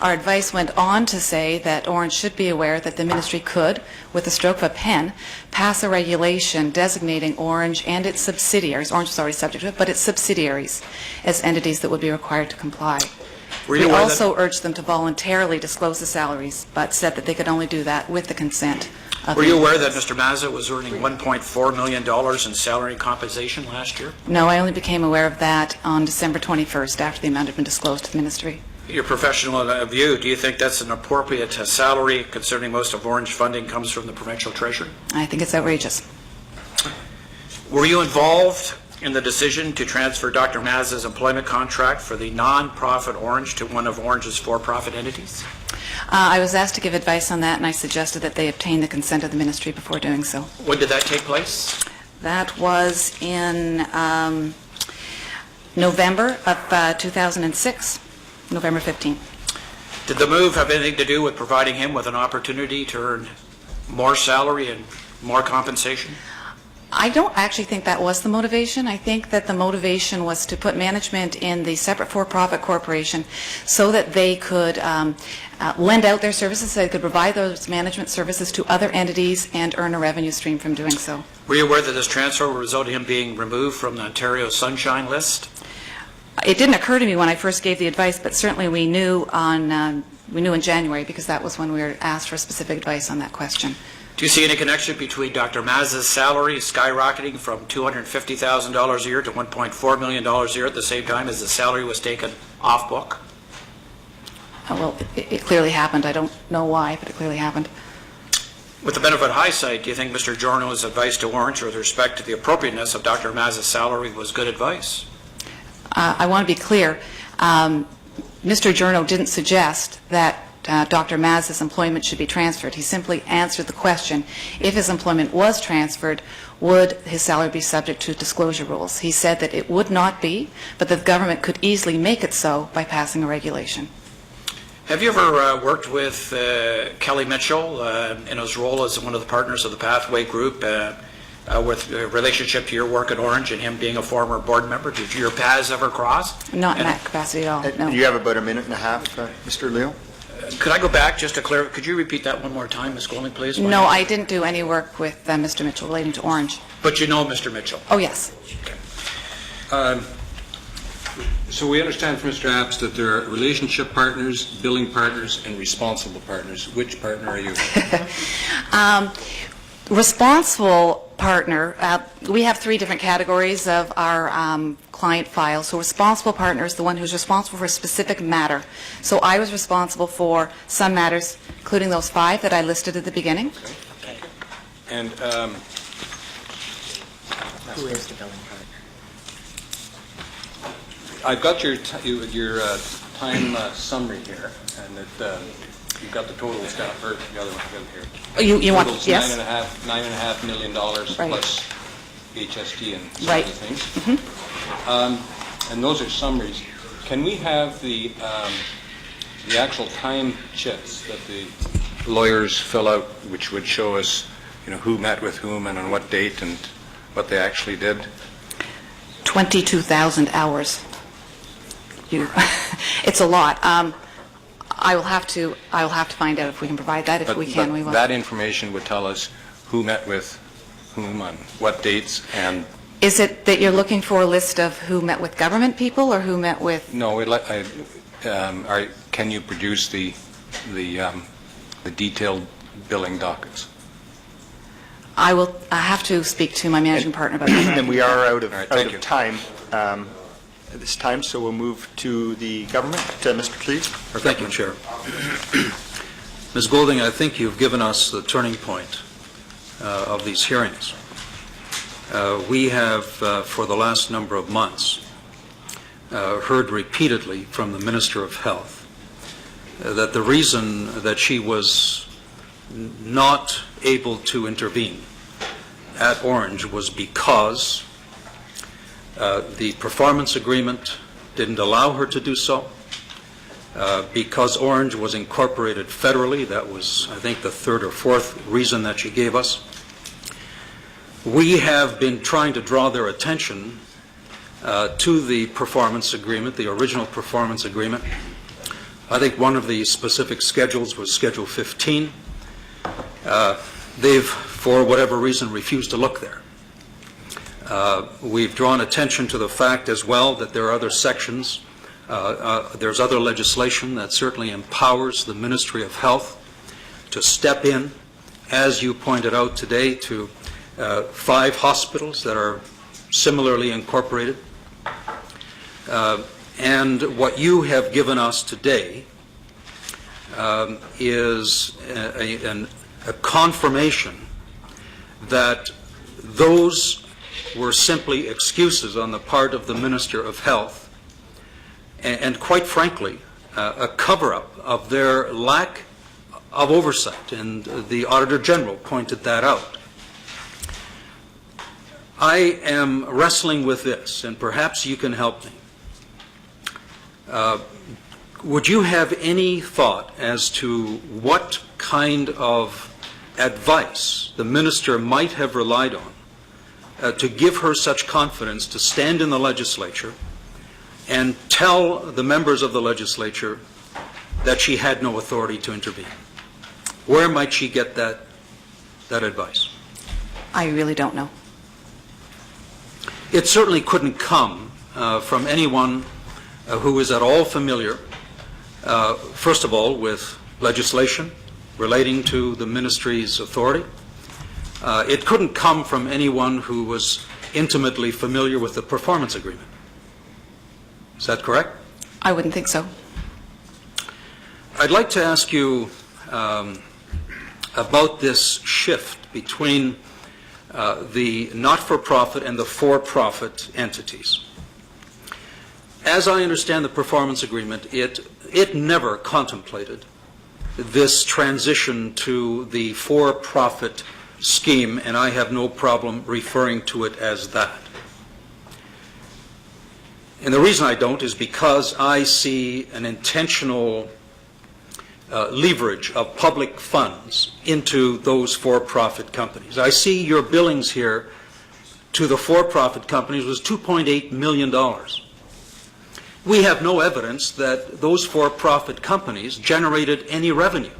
Our advice went on to say that Ornge should be aware that the ministry could, with the stroke of a pen, pass a regulation designating Ornge and its subsidiaries, Ornge is already subject to it, but its subsidiaries, as entities that would be required to comply. We also urged them to voluntarily disclose the salaries, but said that they could only do that with the consent of Were you aware that Mr. Mazza was earning $1.4 million in salary compensation last year? No, I only became aware of that on December 21st, after the amount had been disclosed to the ministry. Your professional view, do you think that's an appropriate salary, considering most of Ornge funding comes from the provincial treasury? I think it's outrageous. Were you involved in the decision to transfer Dr. Maz's employment contract for the non-profit Ornge to one of Ornge's for-profit entities? I was asked to give advice on that, and I suggested that they obtain the consent of the ministry before doing so. When did that take place? That was in November of 2006, November 15th. Did the move have anything to do with providing him with an opportunity to earn more salary and more compensation? I don't actually think that was the motivation. I think that the motivation was to put management in the separate for-profit corporation so that they could lend out their services, so they could provide those management services to other entities and earn a revenue stream from doing so. Were you aware that this transfer would result in him being removed from the Ontario Sunshine List? It didn't occur to me when I first gave the advice, but certainly we knew in January, because that was when we were asked for specific advice on that question. Do you see any connection between Dr. Maz's salary skyrocketing from $250,000 a year to $1.4 million a year at the same time as the salary was taken off book? Well, it clearly happened. I don't know why, but it clearly happened. With the benefit of hindsight, do you think Mr. Giorno's advice to Ornge with respect to the appropriateness of Dr. Maz's salary was good advice? I want to be clear. Mr. Giorno didn't suggest that Dr. Maz's employment should be transferred. He simply answered the question, if his employment was transferred, would his salary be subject to disclosure rules? He said that it would not be, but that the government could easily make it so by passing a regulation. Have you ever worked with Kelly Mitchell in his role as one of the partners of the Pathway Group with relationship to your work at Ornge and him being a former board member? Did your paths ever cross? Not in that capacity at all, no. You have about a minute and a half, Mr. Leo. Could I go back just to clear? Could you repeat that one more time, Ms. Golding, please? No, I didn't do any work with Mr. Mitchell relating to Ornge. But you know Mr. Mitchell? Oh, yes. So we understand from Mr. Apps that there are relationship partners, billing partners, and responsible partners. Which partner are you? Responsible partner, we have three different categories of our client file. So responsible partner is the one who's responsible for a specific matter. So I was responsible for some matters, including those 5 that I listed at the beginning. Okay. And Who is the billing partner? I've got your time summary here, and you've got the totals down, or the other one here. You want, Totals yes? $9.5 million Right. plus HST and some Right. other things. Mm-hmm. And those are summaries. Can we have the actual time sheets that the lawyers fill out, which would show us, who met with whom and on what date and what they actually did? 22,000 hours. It's a lot. I will have to find out if we can provide that. If we can, we will. That information would tell us who met with whom on what dates and... Is it that you're looking for a list of who met with government people or who met with... No, can you produce the detailed billing dockets? I have to speak to my managing partner about that. And we are out of, All right, out thank of you. time at this time, so we'll move to the government. Mr. Cleave. Thank you, Chair. Ms. Golding, I think you've given us the turning point of these hearings. We have, for the last number of months, heard repeatedly from the Minister of Health that the reason that she was not able to intervene at Ornge was because the performance agreement didn't allow her to do so, because Ornge was incorporated federally. That was, I think, the third or fourth reason that she gave us. We have been trying to draw their attention to the performance agreement, the original performance agreement. I think one of the specific schedules was Schedule 15. They've, for whatever reason, refused to look there. We've drawn attention to the fact as well that there are other sections, there's other legislation that certainly empowers the Ministry of Health to step in, as you pointed out today, to 5 hospitals that are similarly incorporated. And what you have given us today is a confirmation that those were simply excuses on the part of the Minister of Health, and quite frankly, a cover-up of their lack of oversight, and the Auditor General pointed that out. I am wrestling with this, and perhaps you can help me. Would you have any thought as to what kind of advice the minister might have relied on to give her such confidence to stand in the legislature and tell the members of the legislature that she had no authority to intervene? Where might she get that advice? I really don't know. It certainly couldn't come from anyone who is at all familiar, first of all, with legislation relating to the ministry's authority. It couldn't come from anyone who was intimately familiar with the performance agreement. Is that correct? I wouldn't think so. I'd like to ask you about this shift between the not-for-profit and the for-profit entities. As I understand the performance agreement, it never contemplated this transition to the for-profit scheme, and I have no problem referring to it as that. And the reason I don't is because I see an intentional leverage of public funds into those for-profit companies. I see your billings here to the for-profit companies was $2.8 million. We have no evidence that those for-profit companies generated any revenue.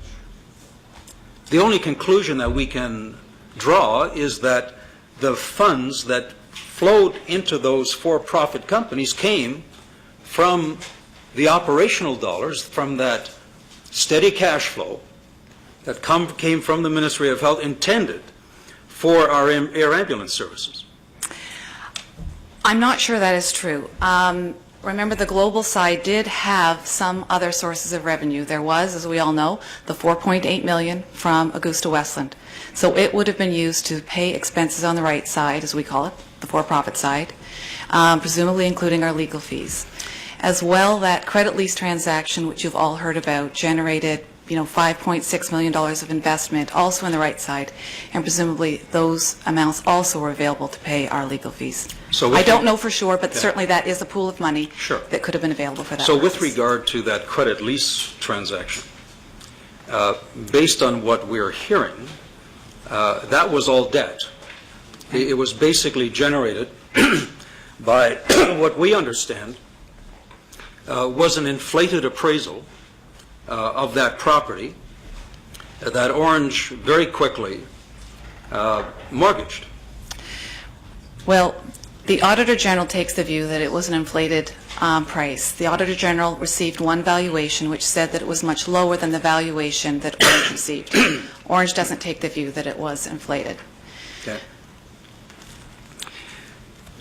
The only conclusion that we can draw is that the funds that flowed into those for-profit companies came from the operational dollars, from that steady cash flow that came from the Ministry of Health intended for our air ambulance services. I'm not sure that is true. Remember, the global side did have some other sources of revenue. There was, as we all know, the $4.8 million from Augusta-Westland. So it would have been used to pay expenses on the right side, as we call it, the for-profit side, presumably including our legal fees. As well, that credit lease transaction, which you've all heard about, generated $5.6 million of investment, also on the right side, and presumably those amounts also were available to pay our legal fees. So I don't know for sure, but certainly that is a pool of money Sure. that could have been available for that So purpose. with regard to that credit lease transaction, based on what we're hearing, that was all debt. It was basically generated by what we understand was an inflated appraisal of that property that Ornge very quickly mortgaged. Well, the Auditor General takes the view that it was an inflated price. The Auditor General received one valuation which said that it was much lower than the valuation that Ornge received. Ornge doesn't take the view that it was inflated. Okay.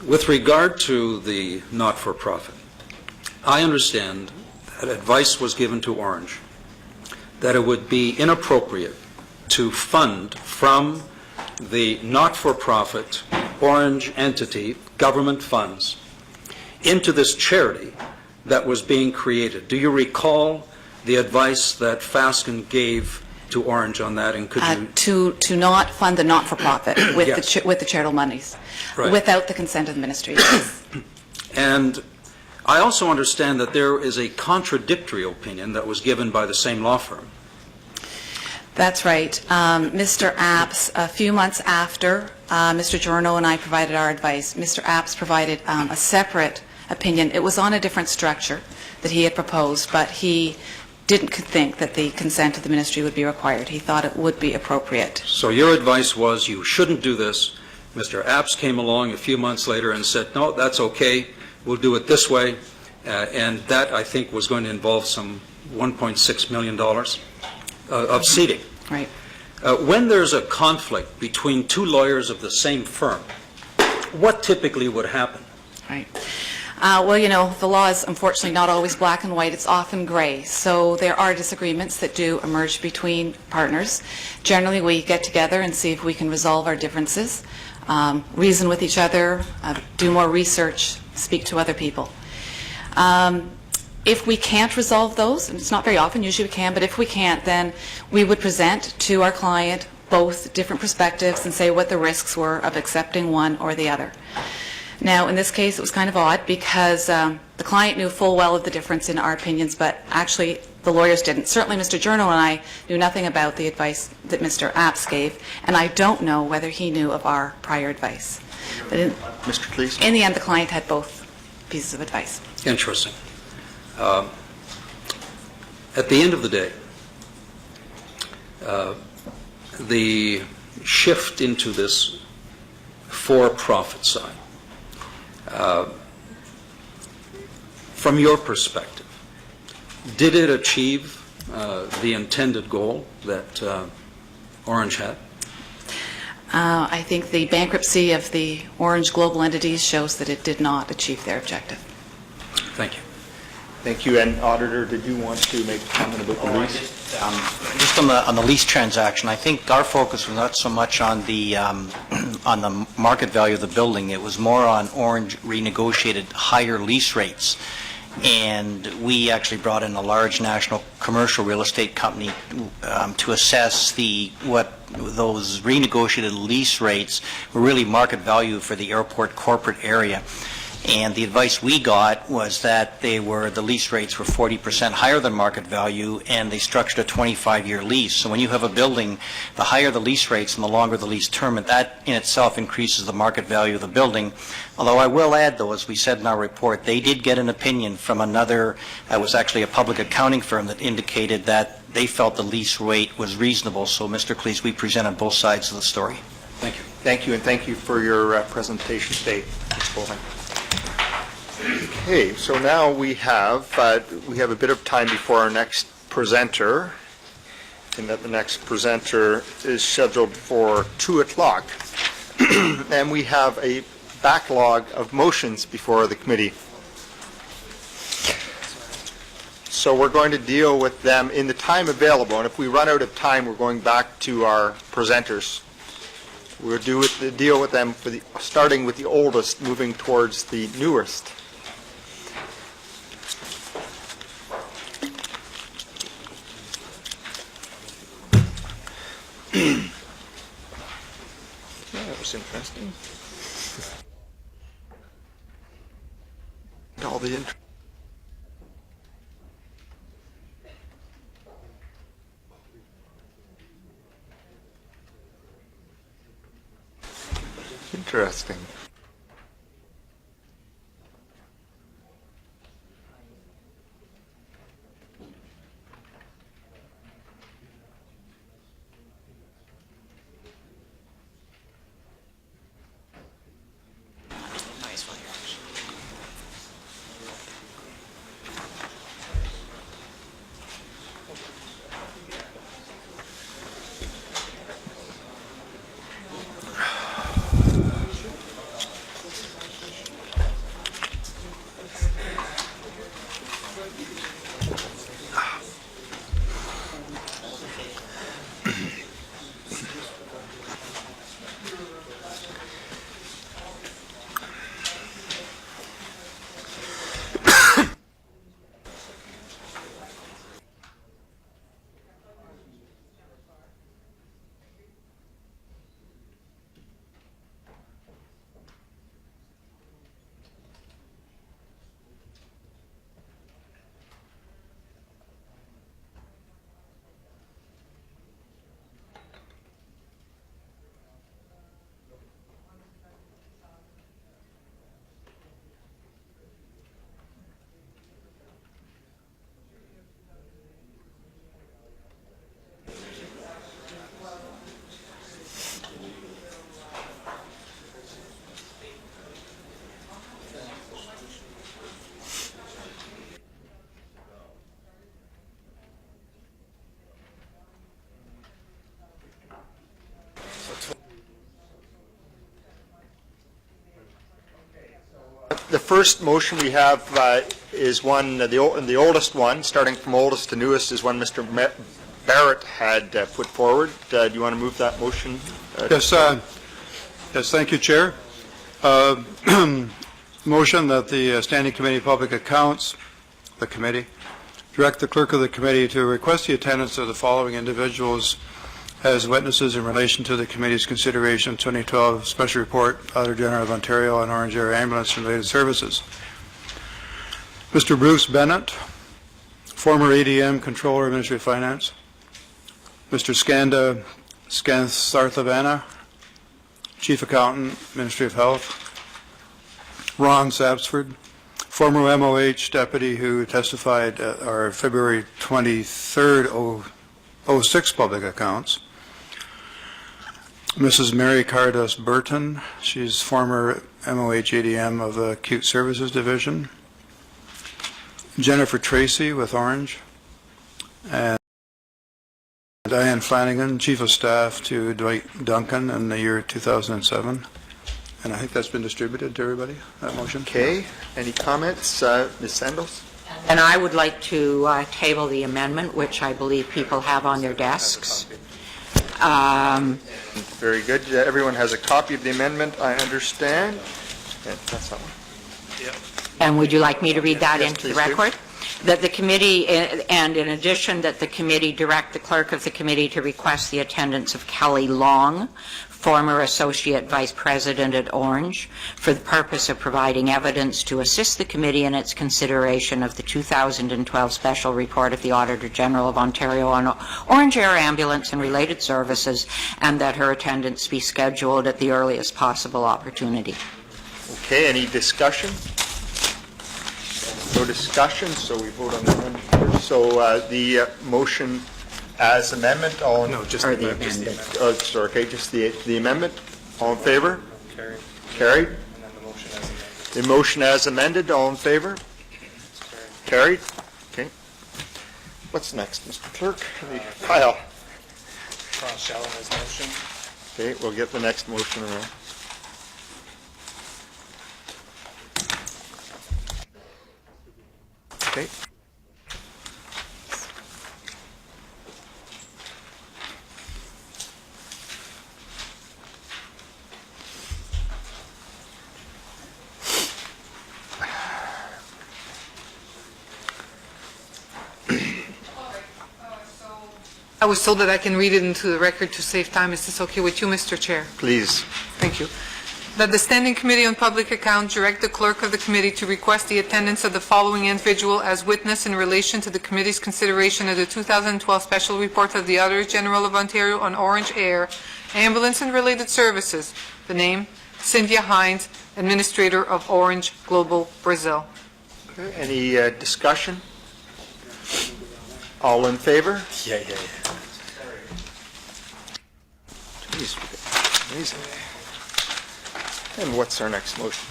With regard to the not-for-profit, I understand that advice was given to Ornge that it would be inappropriate to fund from the not-for-profit Ornge entity, government funds, into this charity that was being created. Do you recall the advice that Fasken gave to Ornge on that? And could you To not fund the not-for-profit with, Yes. with the charitable monies, Right. without the consent of the ministry. Yes. And I also understand that there is a contradictory opinion that was given by the same law firm. That's right. Mr. Apps, a few months after Mr. Giorno and I provided our advice, Mr. Apps provided a separate opinion. It was on a different structure that he had proposed, but he didn't think that the consent of the ministry would be required. He thought it would be appropriate. So your advice was you shouldn't do this. Mr. Apps came along a few months later and said, no, that's okay, we'll do it this way. And that, I think, was going to involve some $1.6 million of seating. Right. When there's a conflict between two lawyers of the same firm, what typically would happen? Right. Well, the law is unfortunately not always black and white. It's often gray. So there are disagreements that do emerge between partners. Generally, we get together and see if we can resolve our differences. reason with each other, do more research, speak to other people. If we can't resolve those, and it's not very often, usually we can, but if we can't, then we would present to our client both different perspectives and say what the risks were of accepting one or the other. Now, in this case, it was kind of odd because the client knew full well of the difference in our opinions, but actually the lawyers didn't. Certainly Mr. Journo and I knew nothing about the advice that Mr. Apps gave, and I don't know whether he knew of our prior advice. But Mr. Cleese? in the end, the client had both pieces of advice. Interesting. At the end of the day, the shift into this for-profit side, from your perspective, did it achieve the intended goal that Ornge had? I think the bankruptcy of the Ornge global entities shows that it did not achieve their objective. Thank you. Thank you. And Auditor, did you want to make a comment about the lease? Just on the lease transaction, I think our focus was not so much on the market value of the building. It was more on Ornge renegotiated higher lease rates. And we actually brought in a large national commercial real estate company to assess what those renegotiated lease rates were really market value for the airport corporate area. And the advice we got was that the lease rates were 40% higher than market value, and they structured a 25-year lease. So when you have a building, the higher the lease rates and the longer the lease term, and that in itself increases the market value of the building. Although I will add, though, as we said in our report, they did get an opinion from another, it was actually a public accounting firm that indicated that they felt the lease rate was reasonable. So, Mr. Cleese, we presented both sides of the story. Thank you. Thank you, and thank you for your presentation today, Ms. Golding. Okay, so now we have a bit of time before our next presenter, and that the next presenter is scheduled for 2 o'clock. And we have a backlog of motions before the committee. So we're going to deal with them in the time available, and if we run out of time, we're going back to our presenters. We'll deal with them starting with the oldest, moving towards the newest. That was interesting. All the interesting. The first motion we have is one, the oldest one, starting from oldest to newest, is one Mr. Barrett had put forward. Do you want to move that motion? Yes, Yes, thank you, Chair. Motion that the Standing Committee of Public Accounts, the committee, direct the clerk of the committee to request the attendance of the following individuals as witnesses in relation to the committee's consideration of 2012 Special Report, Auditor General of Ontario on Ornge Area Ambulance and Related Services. Mr. Bruce Bennett, former ADM Controller of Ministry of Finance. Mr. Skanda Skanthsarthavana, Chief Accountant, Ministry of Health. Ron Sapsford, former MOH deputy who testified at our February 23rd 06 public accounts. Mrs. Mary Cardos Burton, she's former MOH ADM of the Acute Services Division. Jennifer Tracy with Ornge. And Diane Flanagan, Chief of Staff to Dwight Duncan in the year 2007. And I think that's been distributed to everybody, that motion. Okay. Any comments? Ms. Sandals? And I would like to table the amendment, which I believe people have on their desks. Very good. Everyone has a copy of the amendment, I understand. Yeah, that's that one. And would you like me to read that Yes, into the please do. record? That the committee, and in addition, that the committee direct the clerk of the committee to request the attendance of Kelly Long, former Associate Vice President at Ornge, for the purpose of providing evidence to assist the committee in its consideration of the 2012 Special Report of the Auditor General of Ontario on Ornge Air Ambulance and Related Services, and that her attendance be scheduled at the earliest possible opportunity. Okay, any discussion? No discussion, so we vote on the amendment first. So the motion as amendment, all in... No, just Or the the amendment. amendment. Oh, sorry, okay, just the amendment. All in favor? Carried. And then the motion as amended. The motion as amended, all in favor? Carried. Okay. What's next, Mr. Clerk? The file. Shall in his motion. Okay, we'll get the next motion around. Okay. I was told that I can read it into the record to save time. Is this okay with you, Mr. Chair? Please. Thank you. That the Standing Committee on Public Accounts direct the clerk of the committee to request the attendance of the following individual as witness in relation to the committee's consideration of the 2012 Special Report of the Auditor General of Ontario on Ornge Air, Ambulance and Related Services. The name, Cynthia Hines, Administrator of Ornge Global Brazil. Okay, any discussion? All in favor? Yeah. Jeez, amazing. And what's our next motion?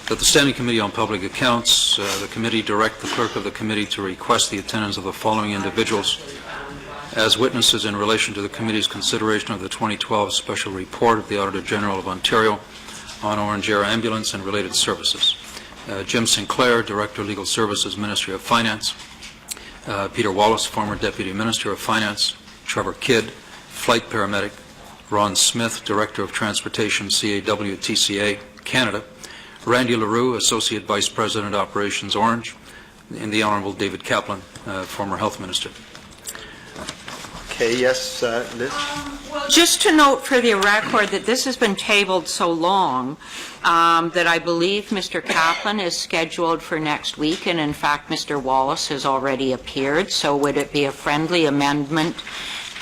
That the Standing Committee on Public Accounts, the committee direct the clerk of the committee to request the attendance of the following individuals as witnesses in relation to the committee's consideration of the 2012 Special Report of the Auditor General of Ontario on Ornge Air Ambulance and Related Services. Jim Sinclair, Director, Legal Services, Ministry of Finance. Peter Wallace, former Deputy Minister of Finance. Trevor Kidd, Flight Paramedic. Ron Smith, Director of Transportation, CAW, TCA, Canada. Randy LaRue, Associate Vice President, Operations, Ornge, and the Honourable David Kaplan, former Health Minister. Okay, yes, Liz? Just to note for the record that this has been tabled so long that I believe Mr. Kaplan is scheduled for next week, and in fact, Mr. Wallace has already appeared. So would it be a friendly amendment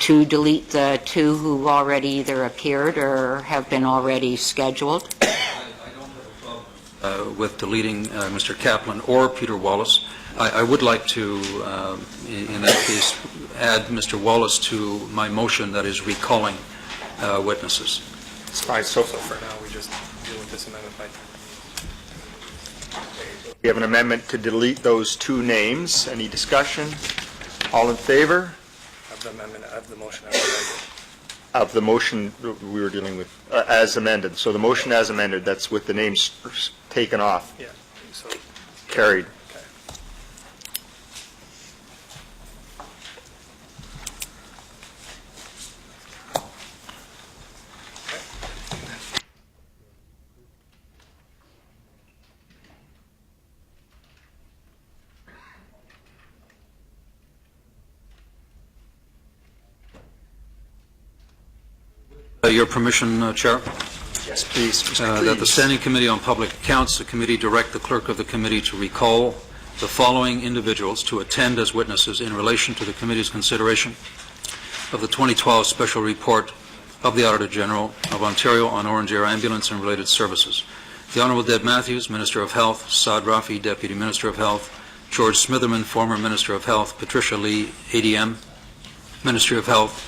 to delete the two who've already either appeared or have been already scheduled? with deleting Mr. Kaplan or Peter Wallace. I would like to, in that case, add Mr. Wallace to my motion that is recalling witnesses. It's fine, so For now, we just deal with this amendment by we have an amendment to delete those two names. Any discussion? All in favor of the amendment, of the motion as amended. of the motion we were dealing with as amended? So the motion as amended, that's with the names taken off, Yeah, so, carried. okay. Your permission, Chair? Yes, please, Mr. That the Cleese. Standing Committee on Public Accounts, the committee direct the clerk of the committee to recall the following individuals to attend as witnesses in relation to the committee's consideration of the 2012 Special Report of the Auditor General of Ontario on Ornge Air Ambulance and related services. The Honourable Deb Matthews, Minister of Health; Saad Rafi, Deputy Minister of Health; George Smitherman, former Minister of Health; Patricia Lee, ADM, Ministry of Health;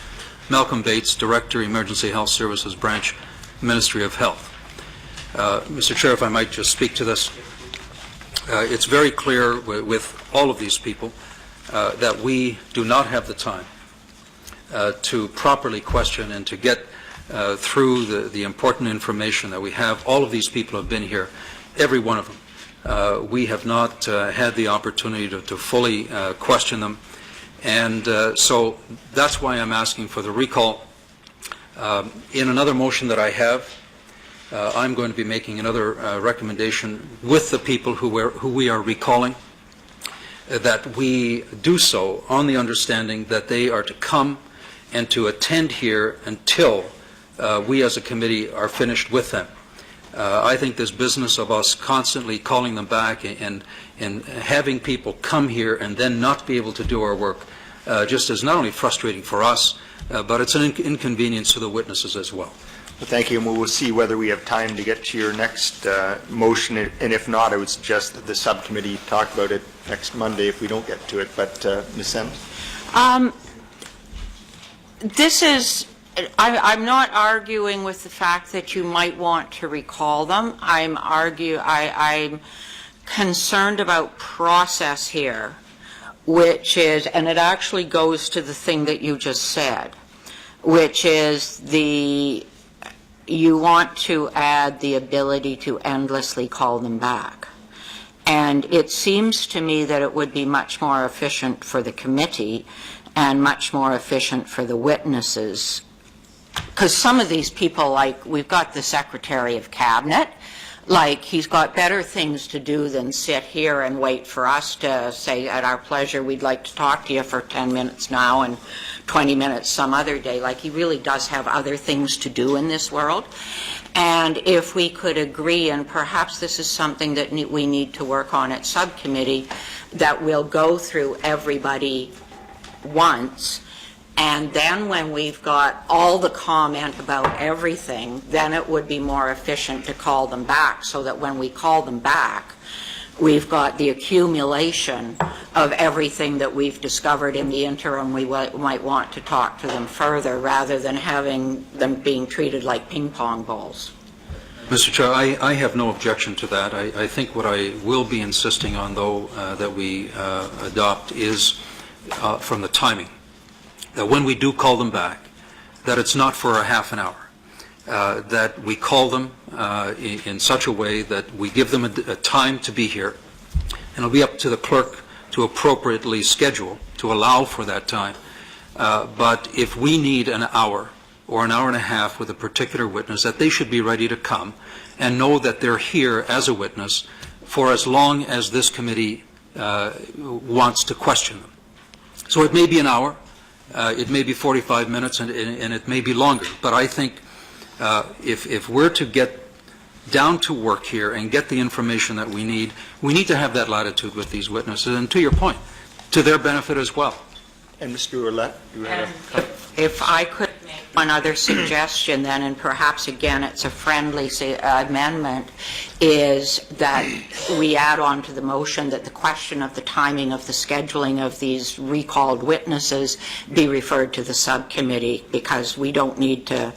Malcolm Bates, Director, Emergency Health Services Branch, Ministry of Health. Mr. Chair, if I might just speak to this. It's very clear with all of these people that we do not have the time to properly question and to get through the important information that we have. All of these people have been here, every one of them. We have not had the opportunity to fully question them. And so that's why I'm asking for the recall. In another motion that I have, I'm going to be making another recommendation with the people who we are recalling, that we do so on the understanding that they are to come and to attend here until we as a committee are finished with them. I think this business of us constantly calling them back and having people come here and then not be able to do our work just is not only frustrating for us, but it's an inconvenience to the witnesses as well. Well, thank you, and we'll see whether we have time to get to your next motion, and if not, I would suggest that the subcommittee talk about it next Monday if we don't get to it. But Ms. Sims? This is, I'm not arguing with the fact that you might want to recall them. I'm concerned about process here, which is, and it actually goes to the thing that you just said, which is you want to add the ability to endlessly call them back. And it seems to me that it would be much more efficient for the committee and much more efficient for the witnesses. Because some of these people, like we've got the Secretary of Cabinet, like he's got better things to do than sit here and wait for us to say at our pleasure we'd like to talk to you for 10 minutes now and 20 minutes some other day. Like he really does have other things to do in this world. And if we could agree, and perhaps this is something that we need to work on at subcommittee, that we'll go through everybody once, and then when we've got all the comment about everything, then it would be more efficient to call them back, so that when we call them back, we've got the accumulation of everything that we've discovered in the interim. We might want to talk to them further rather than having them being treated like ping pong balls. Mr. Chair, I have no objection to that. I think what I will be insisting on, though, that we adopt is from the timing. That when we do call them back, that it's not for a half an hour. That we call them in such a way that we give them a time to be here, and it'll be up to the clerk to appropriately schedule to allow for that time. But if we need an hour or an hour and a half with a particular witness, that they should be ready to come and know that they're here as a witness for as long as this committee wants to question them. So it may be an hour, it may be 45 minutes, and it may be longer. But I think if we're to get down to work here and get the information that we need to have that latitude with these witnesses, and to your point, to their benefit as well. And Mr. Ouellette, you have a comment? If I could make one other suggestion then, and perhaps again it's a friendly amendment, is that we add on to the motion that the question of the timing of the scheduling of these recalled witnesses be referred to the subcommittee, because we don't need to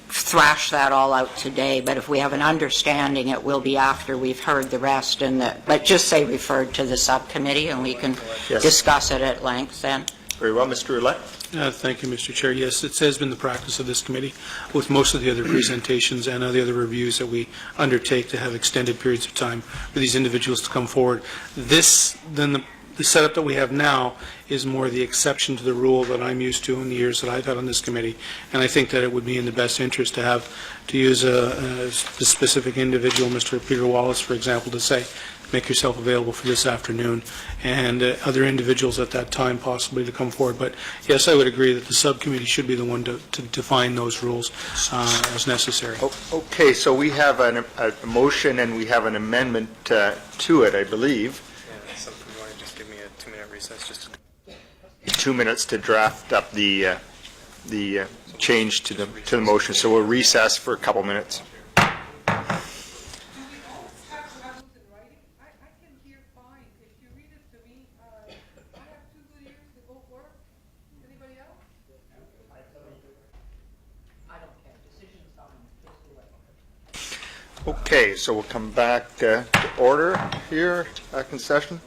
thrash that all out today, but if we have an understanding, it will be after we've heard the rest, but just say referred to the subcommittee, and we can discuss it at length then. Very well, Mr. Ouellette. Thank you, Mr. Chair. Yes, it has been the practice of this committee with most of the other presentations and the other reviews that we undertake to have extended periods of time for these individuals to come forward. The setup that we have now is more the exception to the rule that I'm used to in the years that I've had on this committee, and I think that it would be in the best interest to use a specific individual, Mr. Peter Wallace, for example, to say, make yourself available for this afternoon, and other individuals at that time possibly to come forward. But yes, I would agree that the subcommittee should be the one to define those rules as necessary. Okay, so we have a motion and we have an amendment to it, I believe. Something, you want to just give me a 2-minute recess? Just 2 minutes to draft up the change to the motion, so we'll recess for a couple minutes. Okay, so we'll come back to order here, back in session.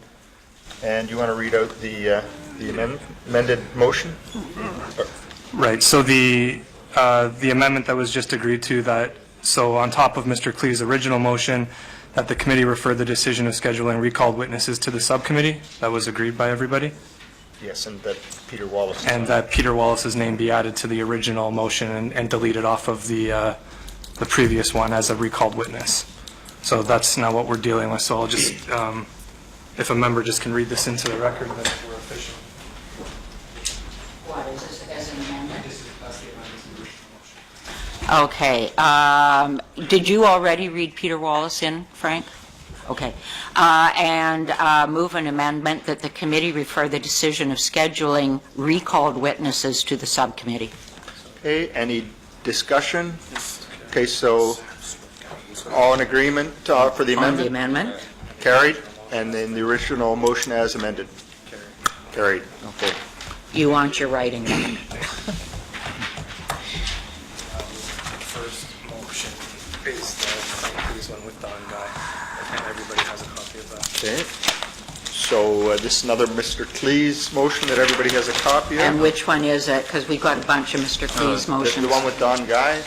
And you want to read out the amended motion? Right, so the amendment that was just agreed to, so on top of Mr. Klee's original motion, that the committee refer the decision of scheduling recalled witnesses to the subcommittee, that was agreed by everybody? Yes, and that Peter Wallace. And that Peter Wallace's name be added to the original motion and deleted off of the previous one as a recalled witness. So that's now what we're dealing with, so I'll just, if a member just can read this into the record, then we're official. What, is this as an amendment? Okay. Did you already read Peter Wallace in, Frank? Okay. And move an amendment that the committee refer the decision of scheduling recalled witnesses to the subcommittee. Okay, any discussion? Okay, so all in agreement for the amendment? On the amendment? Carried, and then the original motion as amended? Carried, okay. You want your writing down. First motion is the one with Don Guy, and everybody has a copy of that. Okay, so this is another Mr. Klee's motion that everybody has a copy of? And which one is it? Because we've got a bunch of Mr. Klee's motions. The one with Don Guy?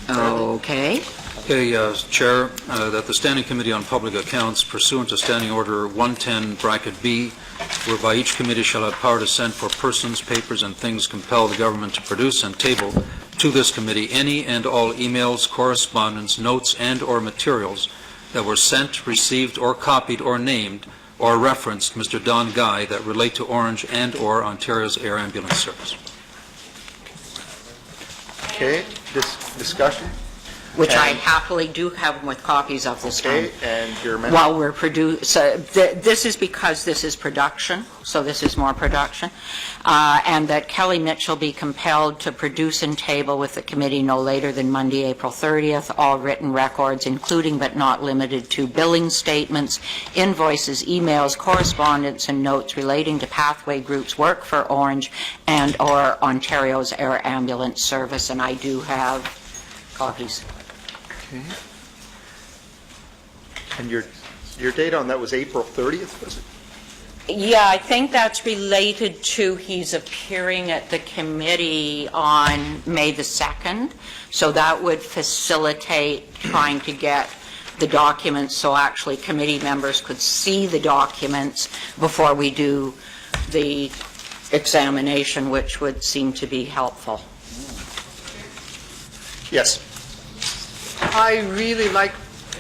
Okay. Okay, Chair, that the Standing Committee on Public Accounts pursuant to Standing Order 110(b), whereby each committee shall have power to send for persons, papers, and things compel the government to produce and table to this committee any and all emails, correspondence, notes, and/or materials that were sent, received, or copied, or named, or referenced Mr. Don Guy that relate to Ornge and/or Ontario's air ambulance service. Okay, discussion? Which I happily do have with copies of this time. Okay, and your amendment? While we're this is because this is production, so this is more production, and that Kelly Mitchell be compelled to produce and table with the committee no later than Monday, April 30th, all written records, including but not limited to billing statements, invoices, emails, correspondence, and notes relating to Pathway Group's work for Ornge and/or Ontario's air ambulance service, and I do have copies. Okay. And your date on that was April 30th, was it? Yeah, I think that's related to he's appearing at the committee on May the 2nd, so that would facilitate trying to get the documents so actually committee members could see the documents before we do the examination, which would seem to be helpful. Yes. I really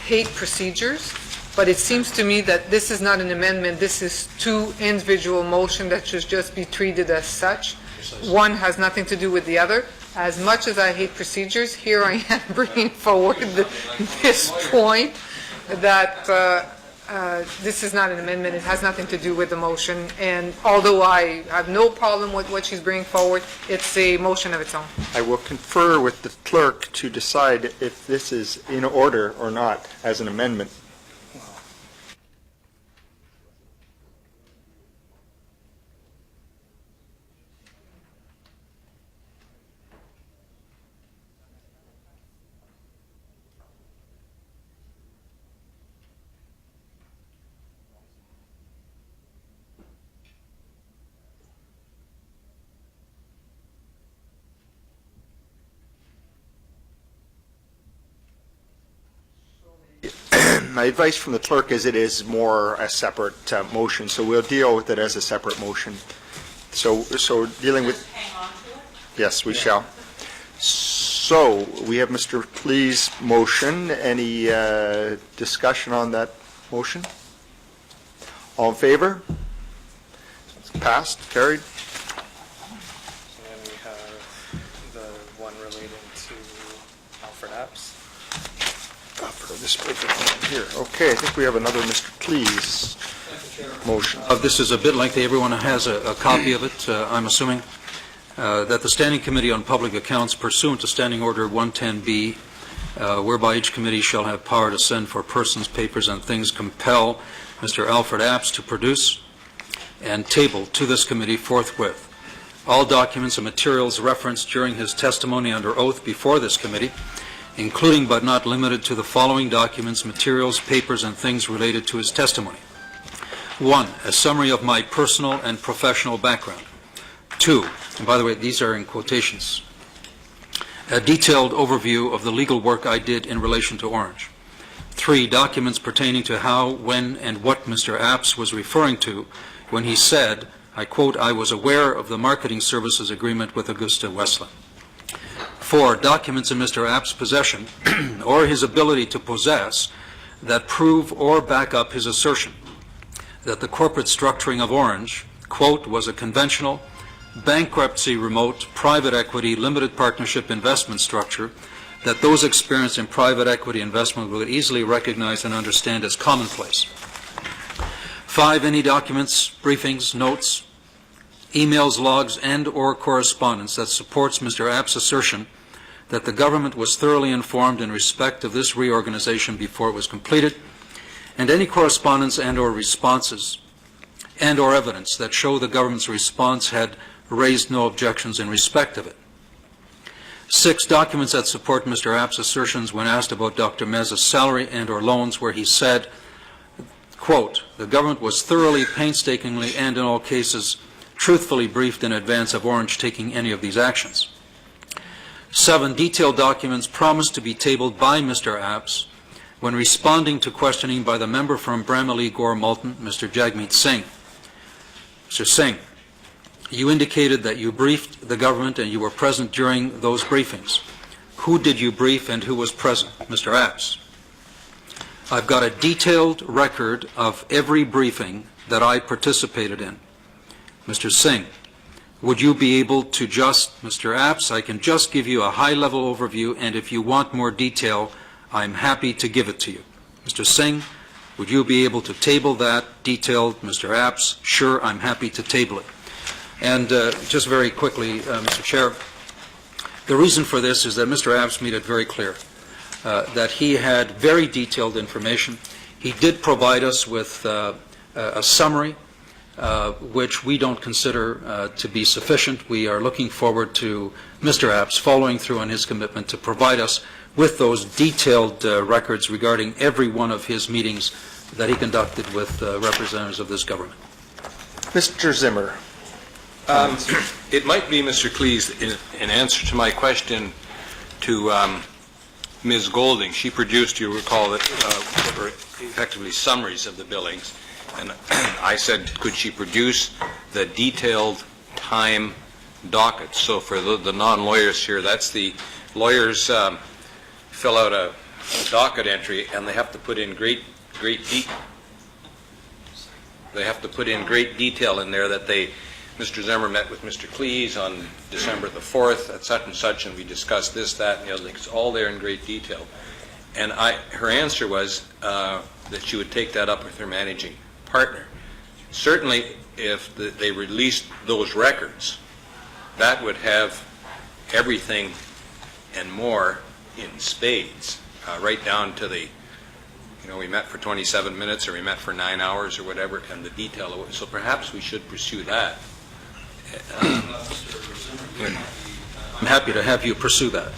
hate procedures, but it seems to me that this is not an amendment, this is two individual motions that should just be treated as such. One has nothing to do with the other. As much as I hate procedures, here I am bringing forward this point that this is not an amendment, it has nothing to do with the motion, and although I have no problem with what she's bringing forward, it's a motion of its own. I will confer with the clerk to decide if this is in order or not as an amendment. My advice from the clerk is it is more a separate motion, so we'll deal with it as a separate motion. So dealing with... Yes, we shall. So we have Mr. Klee's motion. Any discussion on that motion? All in favor? Passed, carried. And we have the one relating to Alfred Apps. This paper here. Okay, I think we have another Mr. Klee's motion. This is a bit lengthy. Everyone has a copy of it, I'm assuming. That the Standing Committee on Public Accounts pursuant to Standing Order 110B, whereby each committee shall have power to send for persons, papers, and things, compel Mr. Alfred Apps to produce and table to this committee forthwith all documents and materials referenced during his testimony under oath before this committee, including but not limited to the following documents, materials, papers, and things related to his testimony. 1, a summary of my personal and professional background. 2, and by the way, these are in quotations, a detailed overview of the legal work I did in relation to Ornge. 3, documents pertaining to how, when, and what Mr. Apps was referring to when he said, I quote, I was aware of the marketing services agreement with Augusta Westland. 4, documents in Mr. Apps' possession or his ability to possess that prove or back up his assertion that the corporate structuring of Ornge, quote, was a conventional, bankruptcy remote, private equity, limited partnership investment structure that those experienced in private equity investment would easily recognize and understand as commonplace. 5, any documents, briefings, notes, emails, logs, and or correspondence that supports Mr. Apps' assertion that the government was thoroughly informed in respect of this reorganization before it was completed, and any correspondence and or responses and or evidence that show the government's response had raised no objections in respect of it. 6, documents that support Mr. Apps' assertions when asked about Dr. Mez's salary and or loans where he said, quote, the government was thoroughly, painstakingly, and in all cases, truthfully briefed in advance of Ornge taking any of these actions. 7, detailed documents promised to be tabled by Mr. Apps when responding to questioning by the member from Bramalea Gore Malton, Mr. Jagmeet Singh. Mr. Singh, you indicated that you briefed the government and you were present during those briefings. Who did you brief and who was present? Mr. Apps. I've got a detailed record of every briefing that I participated in. Mr. Singh, would you be able to just, Mr. Apps, I can just give you a high-level overview, and if you want more detail, I'm happy to give it to you. Mr. Singh, would you be able to table that detailed, Mr. Apps? Sure, I'm happy to table it. And just very quickly, Mr. Chair, the reason for this is that Mr. Apps made it very clear that he had very detailed information. He did provide us with a summary which we don't consider to be sufficient. We are looking forward to Mr. Apps following through on his commitment to provide us with those detailed records regarding every one of his meetings that he conducted with representatives of this government. Mr. Zimmer. It might be, Mr. Klees, in answer to my question to Ms. Golding. She produced, you recall, that were effectively summaries of the billings. And I said, could she produce the detailed time docket? So for the non-lawyers here, that's the lawyers fill out a docket entry, and they have to put in great detail in there that Mr. Zimmer met with Mr. Klees on December the 4th at such and such, and we discussed this, that, and the other. It's all there in great detail. And her answer was that she would take that up with her managing partner. Certainly, if they released those records, that would have everything and more in spades, right down to the, we met for 27 minutes or we met for 9 hours or whatever, and the detail of it. So perhaps we should pursue that. I'm happy to have you pursue that.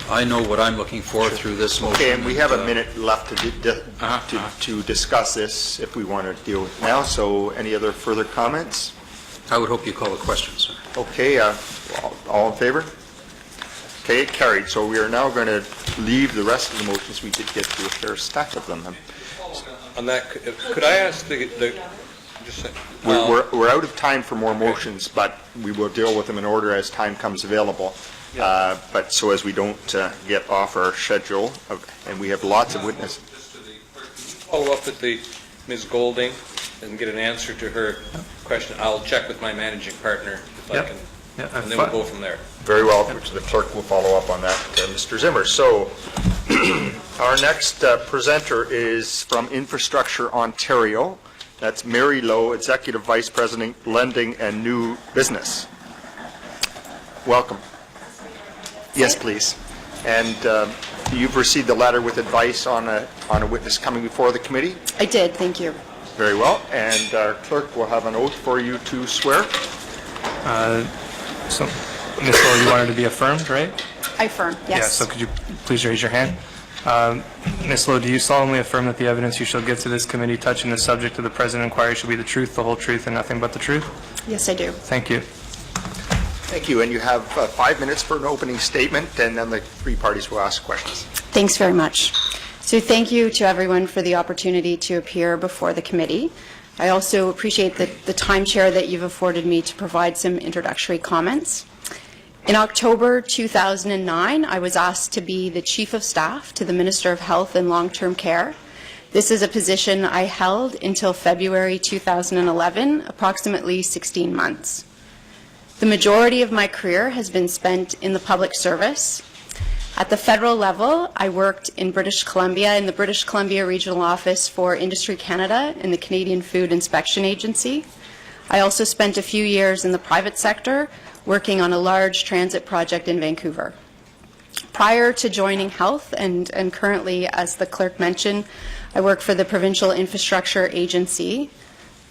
I know what I'm looking for through this motion. Okay, and we have a minute left to discuss this if we want to deal with it now. So any other further comments? I would hope you call a question, sir. Okay, all in favor? Okay, carried. So we are now going to leave the rest of the motions. We did get to a fair stack of them. On that, could I ask We're out of time for more motions, but we will deal with them in order as time comes available. But so as we don't get off our schedule, and we have lots of witnesses. follow up with Ms. Golding and get an answer to her question? I'll check with my managing partner if I can, and then we'll go from there. Very well, which the clerk will follow up on that, Mr. Zimmer. So our next presenter is from Infrastructure Ontario. That's Mary Lowe, Executive Vice President, Lending and New Business. Welcome. Yes, please. And you've received a letter with advice on a witness coming before the committee? I did, thank you. Very well. And our clerk will have an oath for you to swear. So, Ms. Lowe, you wanted to be affirmed, right? I affirm, yes. Yeah, so could you please raise your hand? Ms. Lowe, do you solemnly affirm that the evidence you shall give to this committee touching the subject of the present inquiry shall be the truth, the whole truth, and nothing but the truth? Yes, I do. Thank you. Thank you. And you have 5 minutes for an opening statement, and then the three parties will ask questions. Thanks very much. So thank you to everyone for the opportunity to appear before the committee. I also appreciate the time, Chair, that you've afforded me to provide some introductory comments. In October 2009, I was asked to be the Chief of Staff to the Minister of Health and Long-Term Care. This is a position I held until February 2011, approximately 16 months. The majority of my career has been spent in the public service. At the federal level, I worked in British Columbia, in the British Columbia Regional Office for Industry Canada and the Canadian Food Inspection Agency. I also spent a few years in the private sector, working on a large transit project in Vancouver. Prior to joining Health, and currently, as the clerk mentioned, I work for the Provincial Infrastructure Agency.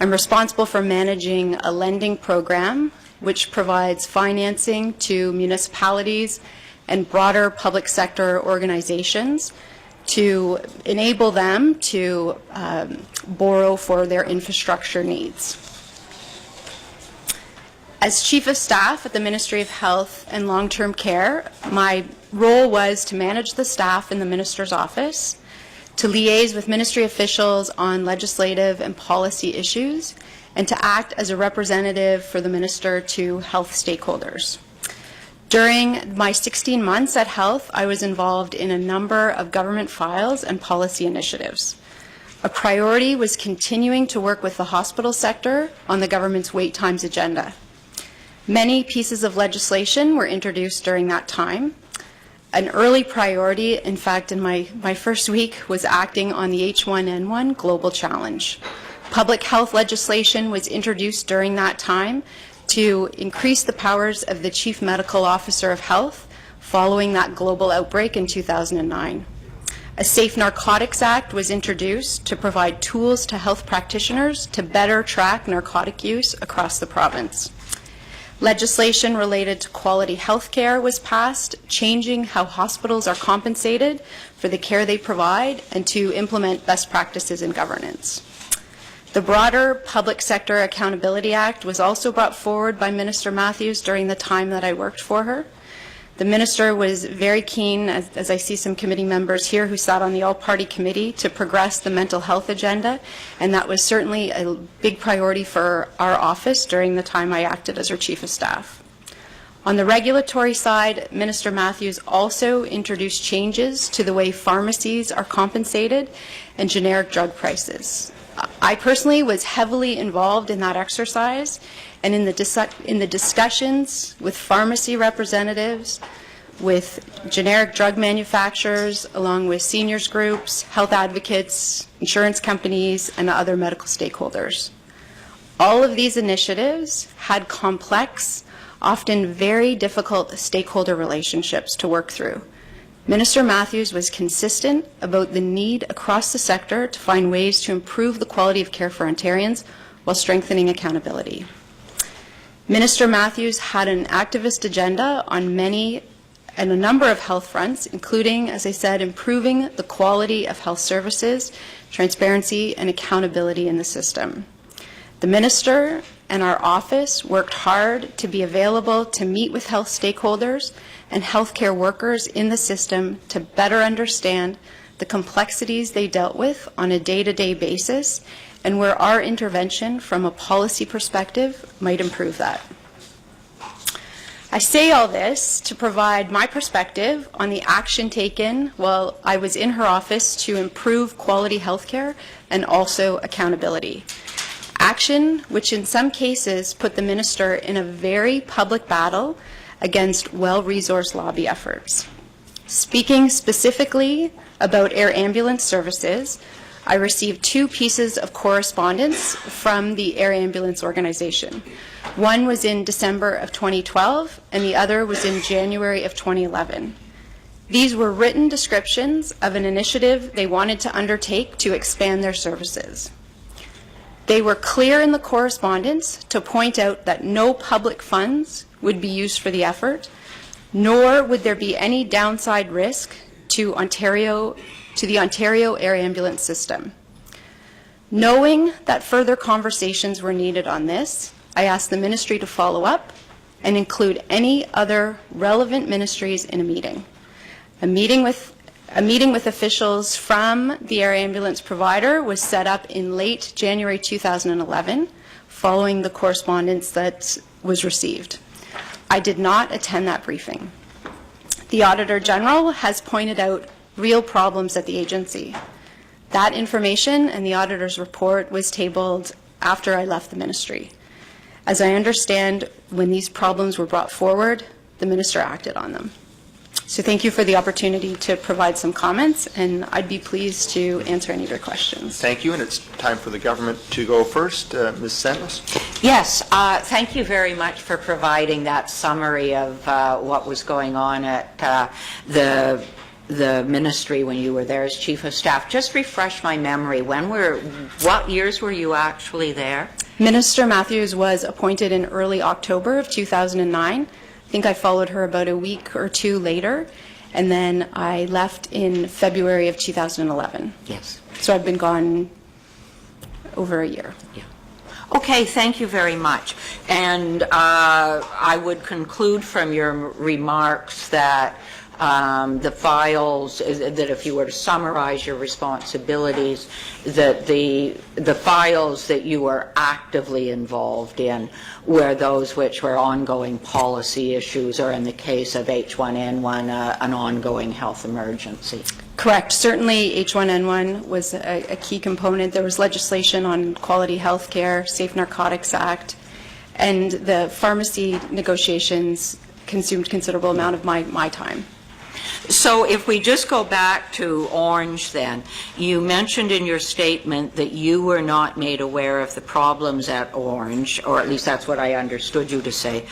I'm responsible for managing a lending program which provides financing to municipalities and broader public sector organizations to enable them to borrow for their infrastructure needs. As Chief of Staff at the Ministry of Health and Long-Term Care, my role was to manage the staff in the Minister's office, to liaise with ministry officials on legislative and policy issues, and to act as a representative for the Minister to health stakeholders. During my 16 months at Health, I was involved in a number of government files and policy initiatives. A priority was continuing to work with the hospital sector on the government's wait times agenda. Many pieces of legislation were introduced during that time. An early priority, in fact, in my first week, was acting on the H1N1 global challenge. Public health legislation was introduced during that time to increase the powers of the Chief Medical Officer of Health following that global outbreak in 2009. A Safe Narcotics Act was introduced to provide tools to health practitioners to better track narcotic use across the province. Legislation related to quality health care was passed, changing how hospitals are compensated for the care they provide and to implement best practices in governance. The broader Public Sector Accountability Act was also brought forward by Minister Matthews during the time that I worked for her. The Minister was very keen, as I see some committee members here who sat on the all-party committee, to progress the mental health agenda, and that was certainly a big priority for our office during the time I acted as her Chief of Staff. On the regulatory side, Minister Matthews also introduced changes to the way pharmacies are compensated and generic drug prices. I personally was heavily involved in that exercise and in the discussions with pharmacy representatives, with generic drug manufacturers, along with seniors groups, health advocates, insurance companies, and other medical stakeholders. All of these initiatives had complex, often very difficult stakeholder relationships to work through. Minister Matthews was consistent about the need across the sector to find ways to improve the quality of care for Ontarians while strengthening accountability. Minister Matthews had an activist agenda on a number of health fronts, including, as I said, improving the quality of health services, transparency, and accountability in the system. The minister and our office worked hard to be available to meet with health stakeholders and healthcare workers in the system to better understand the complexities they dealt with on a day-to-day basis and where our intervention from a policy perspective might improve that. I say all this to provide my perspective on the action taken while I was in her office to improve quality healthcare and also accountability. Action which in some cases put the minister in a very public battle against well-resourced lobby efforts. Speaking specifically about air ambulance services, I received 2 pieces of correspondence from the Air Ambulance Organization. One was in December of 2012, and the other was in January of 2011. These were written descriptions of an initiative they wanted to undertake to expand their services. They were clear in the correspondence to point out that no public funds would be used for the effort, nor would there be any downside risk to the Ontario Air Ambulance system. Knowing that further conversations were needed on this, I asked the ministry to follow up and include any other relevant ministries in a meeting. A meeting with officials from the air ambulance provider was set up in late January 2011, following the correspondence that was received. I did not attend that briefing. The Auditor General has pointed out real problems at the agency. That information and the auditor's report was tabled after I left the ministry. As I understand, when these problems were brought forward, the minister acted on them. So thank you for the opportunity to provide some comments, and I'd be pleased to answer any of your questions. Thank you, and it's time for the government to go first. Ms. Sandlis? Yes, thank you very much for providing that summary of what was going on at the ministry when you were there as Chief of Staff. Just refresh my memory. What years were you actually there? Minister Matthews was appointed in early October of 2009. I think I followed her about a week or 2 later, and then I left in February of 2011. Yes. So I've been gone over a year. Yeah. Okay, thank you very much. And I would conclude from your remarks that the files, that if you were to summarize your responsibilities, that the files that you were actively involved in were those which were ongoing policy issues, or in the case of H1N1, an ongoing health emergency. Correct. Certainly H1N1 was a key component. There was legislation on quality health care, Safe Narcotics Act, and the pharmacy negotiations consumed considerable amount of my time. So if we just go back to Ornge then, you mentioned in your statement that you were not made aware of the problems at Ornge, or at least that's what I understood you to say,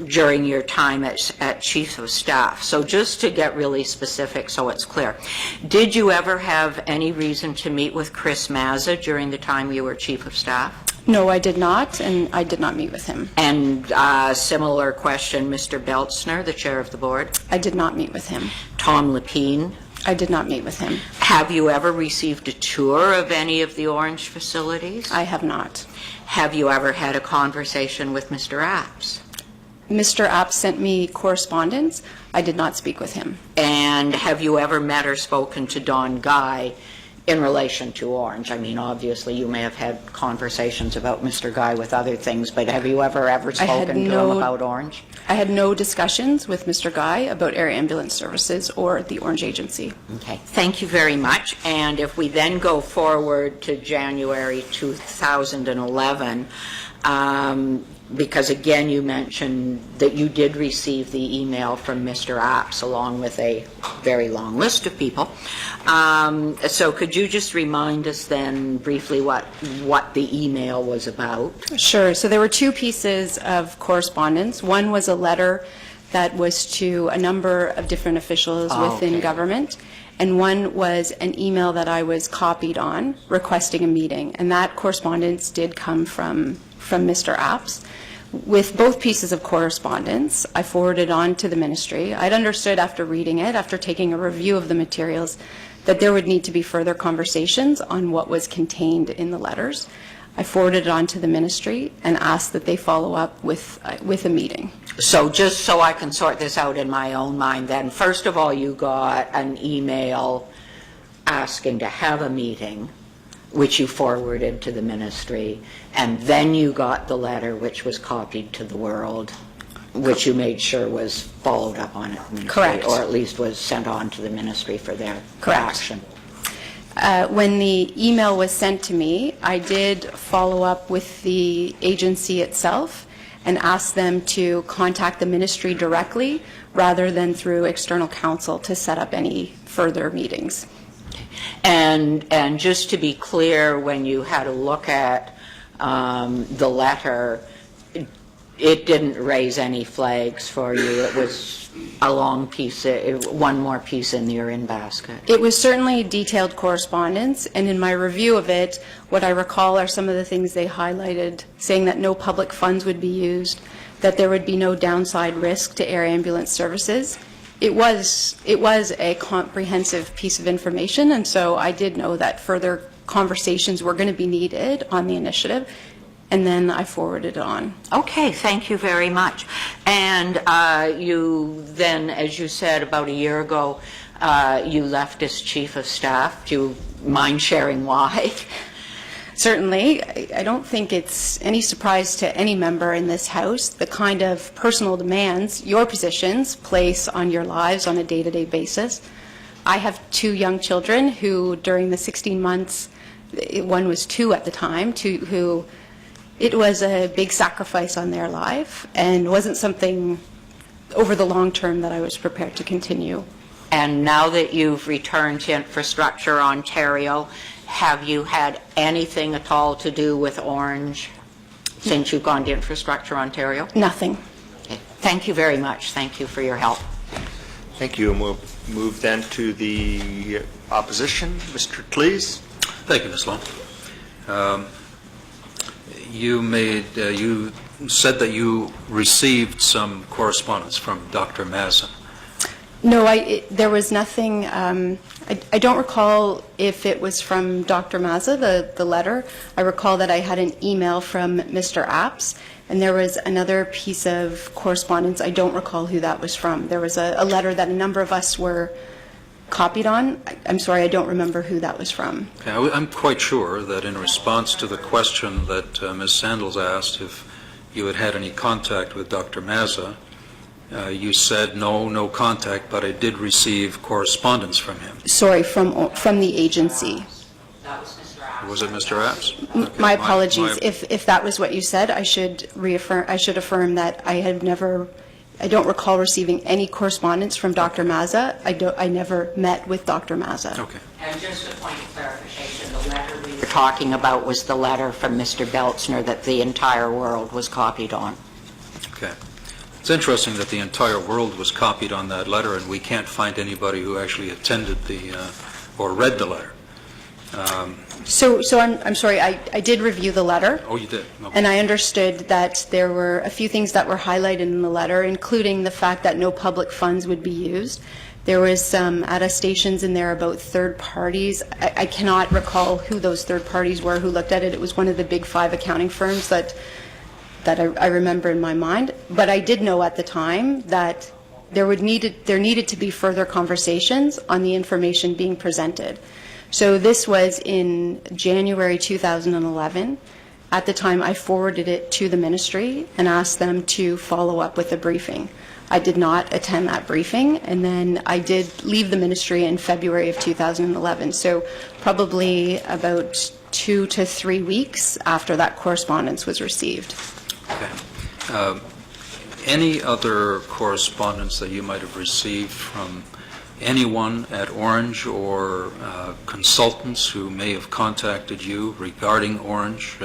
during your time at Chief of Staff. So just to get really specific so it's clear, did you ever have any reason to meet with Chris Mazza during the time you were Chief of Staff? No, I did not, and I did not meet with him. And similar question, Mr. Beltzner, the chair of the board? I did not meet with him. Tom Lepine? I did not meet with him. Have you ever received a tour of any of the Ornge facilities? I have not. Have you ever had a conversation with Mr. Apps? Mr. Apps sent me correspondence. I did not speak with him. And have you ever met or spoken to Don Guy in relation to Ornge? I mean, obviously, you may have had conversations about Mr. Guy with other things, but have you ever spoken to him about Ornge? I had no discussions with Mr. Guy about air ambulance services or the Ornge agency. Okay, thank you very much. And if we then go forward to January 2011, because again, you mentioned that you did receive the email from Mr. Apps along with a very long list of people. So could you just remind us then briefly what the email was about? Sure. So there were two pieces of correspondence. One was a letter that was to a number of different officials within government, and one was an email that I was copied on requesting a meeting, and that correspondence did come from Mr. Apps. With both pieces of correspondence, I forwarded on to the ministry. I'd understood after reading it, after taking a review of the materials, that there would need to be further conversations on what was contained in the letters. I forwarded it on to the ministry and asked that they follow up with a meeting. So just so I can sort this out in my own mind then, first of all, you got an email asking to have a meeting, which you forwarded to the ministry, and then you got the letter which was copied to the world, which you made sure was followed up on at the ministry. Correct. Or at least was sent on to the ministry for their Correct. action. When the email was sent to me, I did follow up with the agency itself and asked them to contact the ministry directly rather than through external counsel to set up any further meetings. And just to be clear, when you had a look at the letter, it didn't raise any flags for you. It was a long piece, one more piece in your in basket. It was certainly detailed correspondence, and in my review of it, what I recall are some of the things they highlighted, saying that no public funds would be used, that there would be no downside risk to air ambulance services. It was a comprehensive piece of information, and so I did know that further conversations were going to be needed on the initiative, and then I forwarded it on. Okay, thank you very much. And you then, as you said, about a year ago, you left as chief of staff. Do you mind sharing why? Certainly. I don't think it's any surprise to any member in this House the kind of personal demands your positions place on your lives on a day-to-day basis. I have two young children who, during the 16 months, one was 2 at the time, who it was a big sacrifice on their life and wasn't something over the long term that I was prepared to continue. And now that you've returned to Infrastructure Ontario, have you had anything at all to do with Ornge since you've gone to Infrastructure Ontario? Nothing. Okay. Thank you very much. Thank you for your help. Thank you, and we'll move then to the opposition. Mr. Cleese. Thank you, Ms. Long. You said that you received some correspondence from Dr. Mazza. No, there was nothing. I don't recall if it was from Dr. Mazza, the letter. I recall that I had an email from Mr. Apps, and there was another piece of correspondence. I don't recall who that was from. There was a letter that a number of us were copied on. I'm sorry, I don't remember who that was from. Okay, I'm quite sure that in response to the question that Ms. Sandals asked if you had had any contact with Dr. Mazza, you said no contact, but I did receive correspondence from him. Sorry, from the agency. Was it Mr. Apps? Okay, My apologies. If that was what you said, I should affirm that I don't recall receiving any correspondence from Dr. Mazza. I never met with Dr. Mazza. Okay. And just a point of clarification, the letter we were talking about was the letter from Mr. Beltzner that the entire world was copied on. Okay. It's interesting that the entire world was copied on that letter, and we can't find anybody who actually attended or read the letter. So I'm sorry, I did review the letter. Oh, you did? Okay. And I understood that there were a few things that were highlighted in the letter, including the fact that no public funds would be used. There was some attestations in there about third parties. I cannot recall who those third parties were who looked at it. It was one of the big 5 accounting firms that I remember in my mind. But I did know at the time that there needed to be further conversations on the information being presented. So this was in January 2011. At the time, I forwarded it to the ministry and asked them to follow up with a briefing. I did not attend that briefing, and then I did leave the ministry in February of 2011. So probably about 2 to 3 weeks after that correspondence was received. Okay. Any other correspondence that you might have received from anyone at Ornge or consultants who may have contacted you regarding Ornge?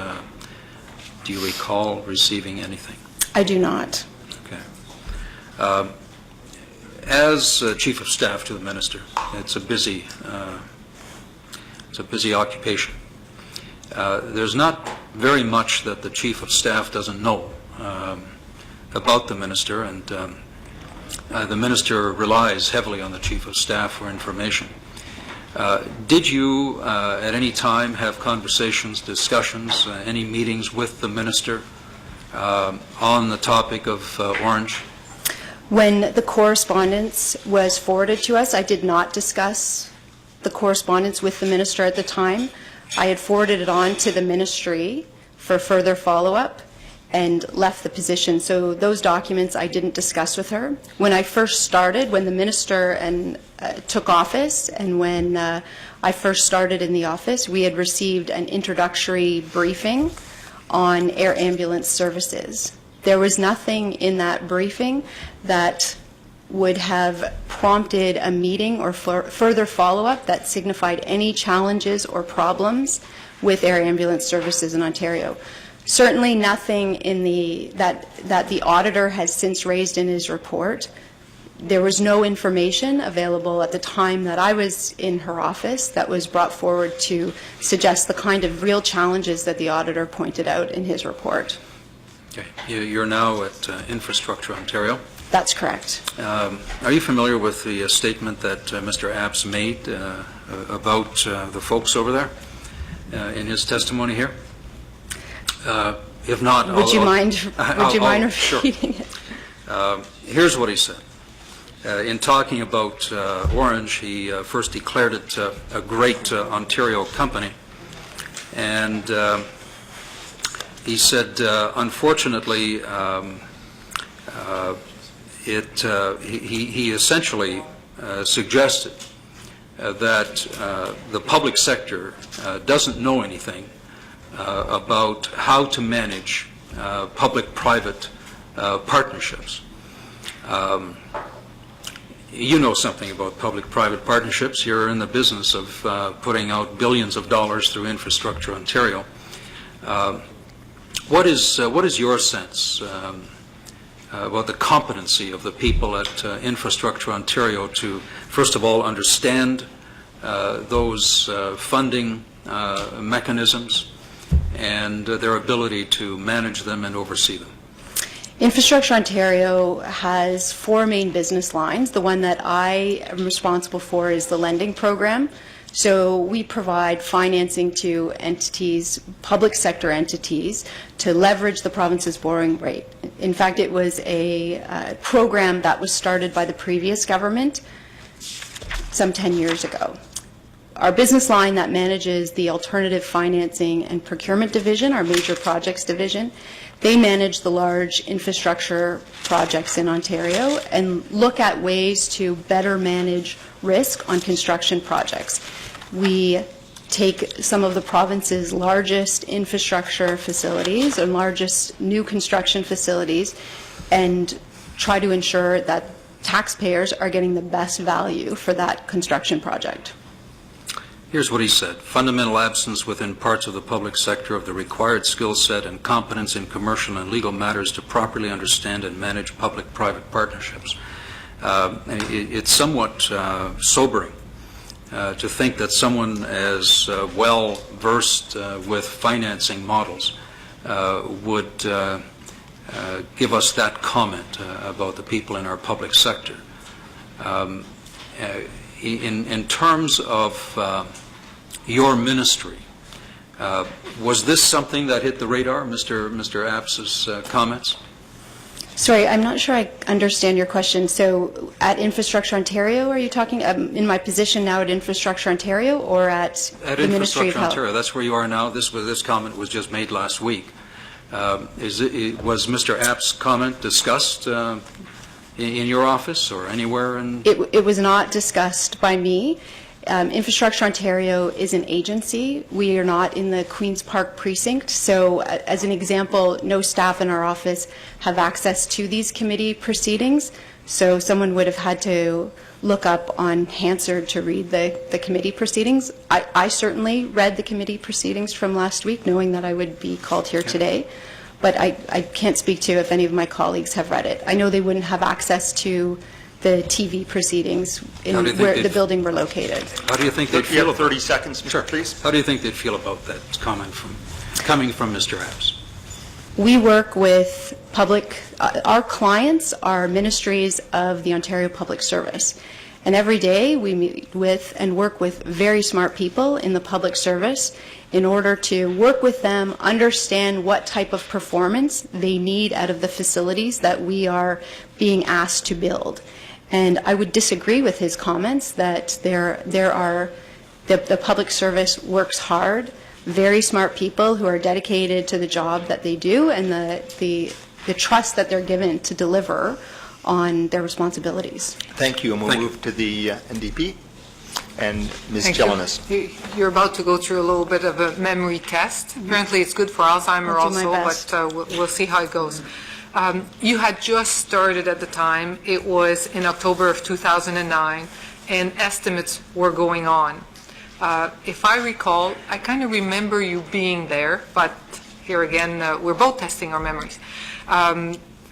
Do you recall receiving anything? I do not. Okay. As Chief of Staff to the Minister, it's a busy occupation. There's not very much that the Chief of Staff doesn't know about the Minister, and the Minister relies heavily on the Chief of Staff for information. Did you at any time have conversations, discussions, any meetings with the Minister on the topic of Ornge? When the correspondence was forwarded to us, I did not discuss the correspondence with the minister at the time. I had forwarded it on to the ministry for further follow-up and left the position. So those documents I didn't discuss with her. When I first started, when the minister took office, and when I first started in the office, we had received an introductory briefing on air ambulance services. There was nothing in that briefing that would have prompted a meeting or further follow-up that signified any challenges or problems with air ambulance services in Ontario. Certainly nothing in that the auditor has since raised in his report. There was no information available at the time that I was in her office that was brought forward to suggest the kind of real challenges that the auditor pointed out in his report. Okay. You're now at Infrastructure Ontario. That's correct. Are you familiar with the statement that Mr. Apps made about the folks over there in his testimony here? If not, would you mind repeating sure. it? Here's what he said. In talking about Ornge, he first declared it a great Ontario company, and he said, unfortunately, he essentially suggested that the public sector doesn't know anything about how to manage public-private partnerships. You know something about public-private partnerships. You're in the business of putting out billions of dollars through Infrastructure Ontario. What is your sense about the competency of the people at Infrastructure Ontario to, first of all, understand those funding mechanisms and their ability to manage them and oversee them? Infrastructure Ontario has four main business lines. The one that I am responsible for is the lending program. So we provide financing to entities, public sector entities, to leverage the province's borrowing rate. In fact, it was a program that was started by the previous government some 10 years ago. Our business line that manages the alternative financing and procurement division, our major projects division, they manage the large infrastructure projects in Ontario and look at ways to better manage risk on construction projects. We take some of the province's largest infrastructure facilities and largest new construction facilities and try to ensure that taxpayers are getting the best value for that construction project. Here's what he said. Fundamental absence within parts of the public sector of the required skill set and competence in commercial and legal matters to properly understand and manage public-private partnerships. It's somewhat sobering to think that someone as well-versed with financing models would give us that comment about the people in our public sector. In terms of your ministry, was this something that hit the radar, Mr. Apps's comments? Sorry, I'm not sure I understand your question. So at Infrastructure Ontario, are you talking in my position now at Infrastructure Ontario or at the Ministry of Health? Ontario, that's where you are now. This comment was just made last week. Was Mr. App's comment discussed in your office or anywhere? It was not discussed by me. Infrastructure Ontario is an agency. We are not in the Queen's Park precinct. So as an example, no staff in our office have access to these committee proceedings. So someone would have had to look up on Hansard to read the committee proceedings. I certainly read the committee proceedings from last week, knowing that I would be called here today. But I can't speak to if any of my colleagues have read it. I know they wouldn't have access to the TV proceedings in where the building were located. How do you think they'd You feel have 30 about seconds, Mr. Please. How do you think they'd feel about that comment coming from Mr. Apps? We work with our clients are ministries of the Ontario Public Service. And every day we meet with and work with very smart people in the public service in order to work with them, understand what type of performance they need out of the facilities that we are being asked to build. And I would disagree with his comments that the public service works hard, very smart people who are dedicated to the job that they do and the trust that they're given to deliver on their responsibilities. Thank you, and we'll move to the NDP and Ms. Jelinek. You're about to go through a little bit of a memory test. Apparently, it's good for Alzheimer I'll do my also, best. but we'll see how it goes. You had just started at the time. It was in October of 2009, and estimates were going on. If I recall, I kind of remember you being there, but here again, we're both testing our memories.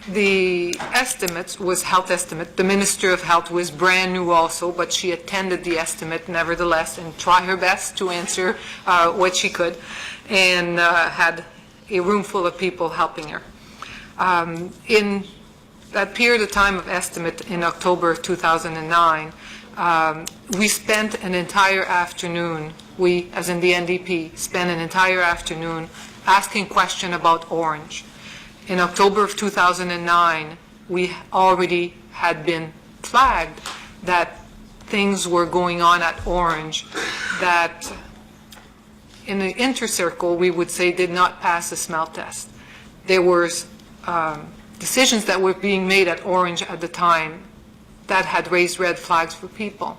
The estimates was health estimate. The Minister of Health was brand new also, but she attended the estimate nevertheless and tried her best to answer what she could, and had a room full of people helping her. In that period of time of estimate in October of 2009, we spent an entire afternoon, we, as in the NDP, spent an entire afternoon asking questions about Ornge. In October of 2009, we already had been flagged that things were going on at Ornge that, in the intercircle, we would say did not pass the smell test. There were decisions that were being made at Ornge at the time that had raised red flags for people.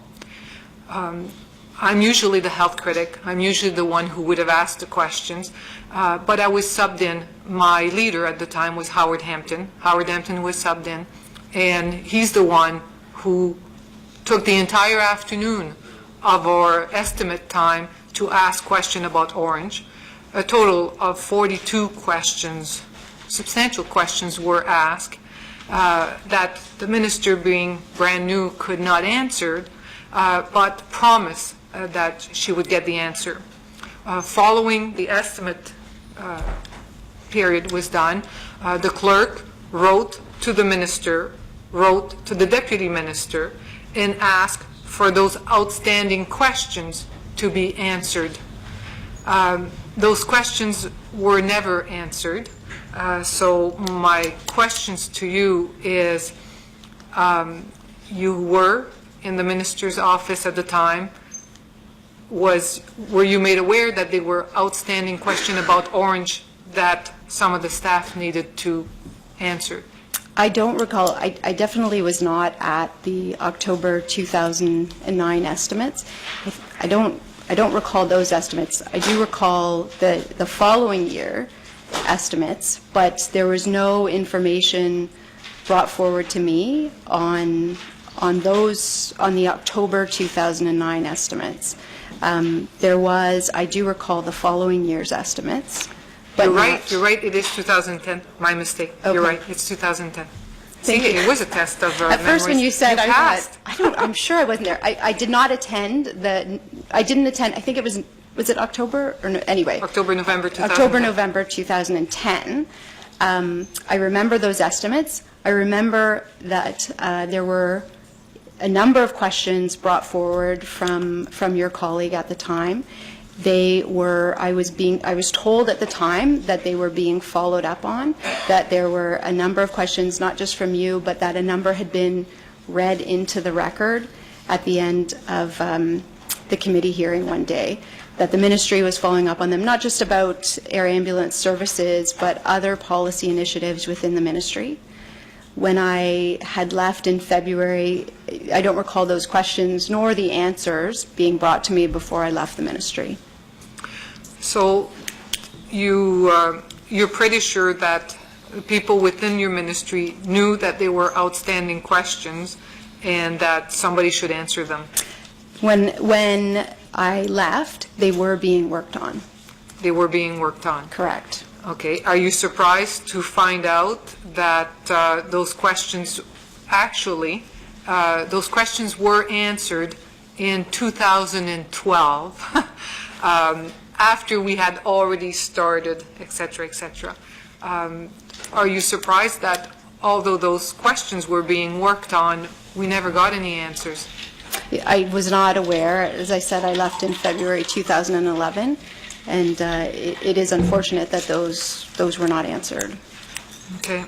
I'm usually the health critic. I'm usually the one who would have asked the questions, but I was subbed in. My leader at the time was Howard Hampton. Howard Hampton was subbed in, and he's the one who took the entire afternoon of our estimate time to ask questions about Ornge. A total of 42 questions, substantial questions were asked that the minister, being brand new, could not answer, but promised that she would get the answer. Following the estimate period was done, the clerk wrote to the minister, wrote to the deputy minister, and asked for those outstanding questions to be answered. Those questions were never answered. So my questions to you is, you were in the minister's office at the time. Were you made aware that there were outstanding questions about Ornge that some of the staff needed to answer? I don't recall. I definitely was not at the October 2009 estimates. I don't recall those estimates. I do recall the following year estimates, but there was no information brought forward to me on the October 2009 estimates. There was, I do recall the following year's estimates. You're right, it is 2010, my mistake. Okay. You're right, it's 2010. Thank See, you. it was a test of At first, when you said, passed. I'm sure I wasn't there. I did not attend I think it was it October or no, anyway? October, November 2010. October, November 2010. I remember those estimates. I remember that there were a number of questions brought forward from your colleague at the time. I was told at the time that they were being followed up on, that there were a number of questions, not just from you, but that a number had been read into the record at the end of the committee hearing one day, that the ministry was following up on them, not just about air ambulance services, but other policy initiatives within the ministry. When I had left in February, I don't recall those questions nor the answers being brought to me before I left the ministry. So you're pretty sure that the people within your ministry knew that there were outstanding questions and that somebody should answer them? When I left, they were being worked on. They were being worked on? Correct. Okay. Are you surprised to find out that those questions those questions were answered in 2012 after we had already started, et cetera, et cetera? Are you surprised that although those questions were being worked on, we never got any answers? I was not aware. As I said, I left in February 2011, and it is unfortunate that those were not answered. Okay.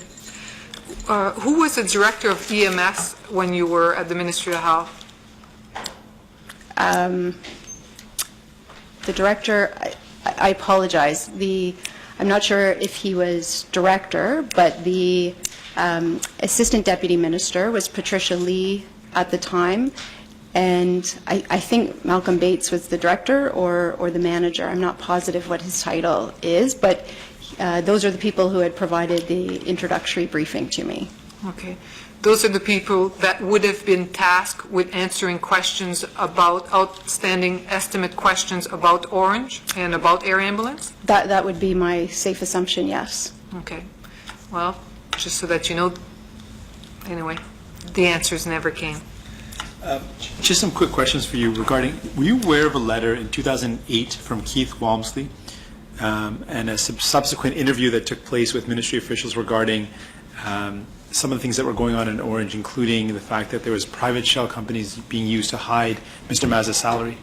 Who was the director of EMS when you were at the Ministry of Health? The director, I apologize. I'm not sure if he was director, but the assistant deputy minister was Patricia Lee at the time, and I think Malcolm Bates was the director or the manager. I'm not positive what his title is, but those are the people who had provided the introductory briefing to me. Okay. Those are the people that would have been tasked with answering questions about outstanding estimate questions about Ornge and about air ambulance? That would be my safe assumption, yes. Okay. Well, just so that you know, anyway, the answers never came. Just some quick questions for you regarding, were you aware of a letter in 2008 from Keith Walmsley and a subsequent interview that took place with ministry officials regarding some of the things that were going on in Ornge, including the fact that there was private shell companies being used to hide Mr. Mazza's salary?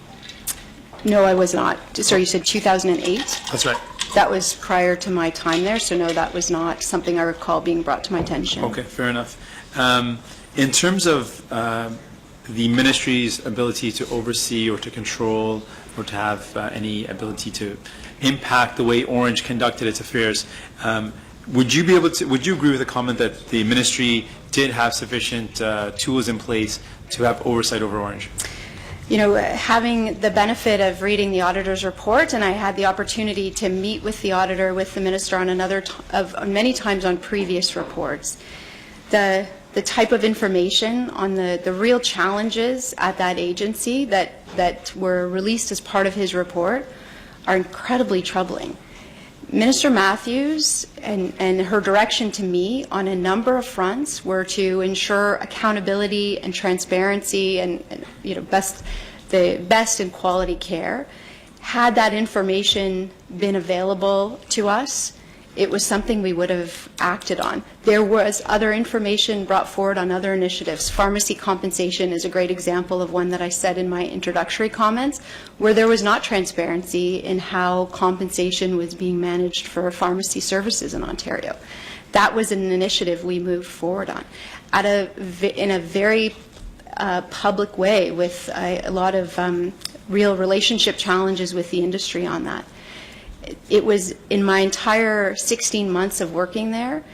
No, I was not. Sorry, you said 2008? That's right. That was prior to my time there, so no, that was not something I recall being brought to my attention. Okay, fair enough. In terms of the ministry's ability to oversee or to control or to have any ability to impact the way Ornge conducted its affairs, would you agree with the comment that the ministry did have sufficient tools in place to have oversight over Ornge? You know, having the benefit of reading the auditor's report, and I had the opportunity to meet with the auditor, with the minister on many times on previous reports, the type of information on the real challenges at that agency that were released as part of his report are incredibly troubling. Minister Matthews and her direction to me on a number of fronts were to ensure accountability and transparency and the best in quality care. Had that information been available to us, it was something we would have acted on. There was other information brought forward on other initiatives. Pharmacy compensation is a great example of one that I said in my introductory comments, where there was not transparency in how compensation was being managed for pharmacy services in Ontario. That was an initiative we moved forward on in a very public way, with a lot of real relationship challenges with the industry on that. It was, in my entire 16 months of working there,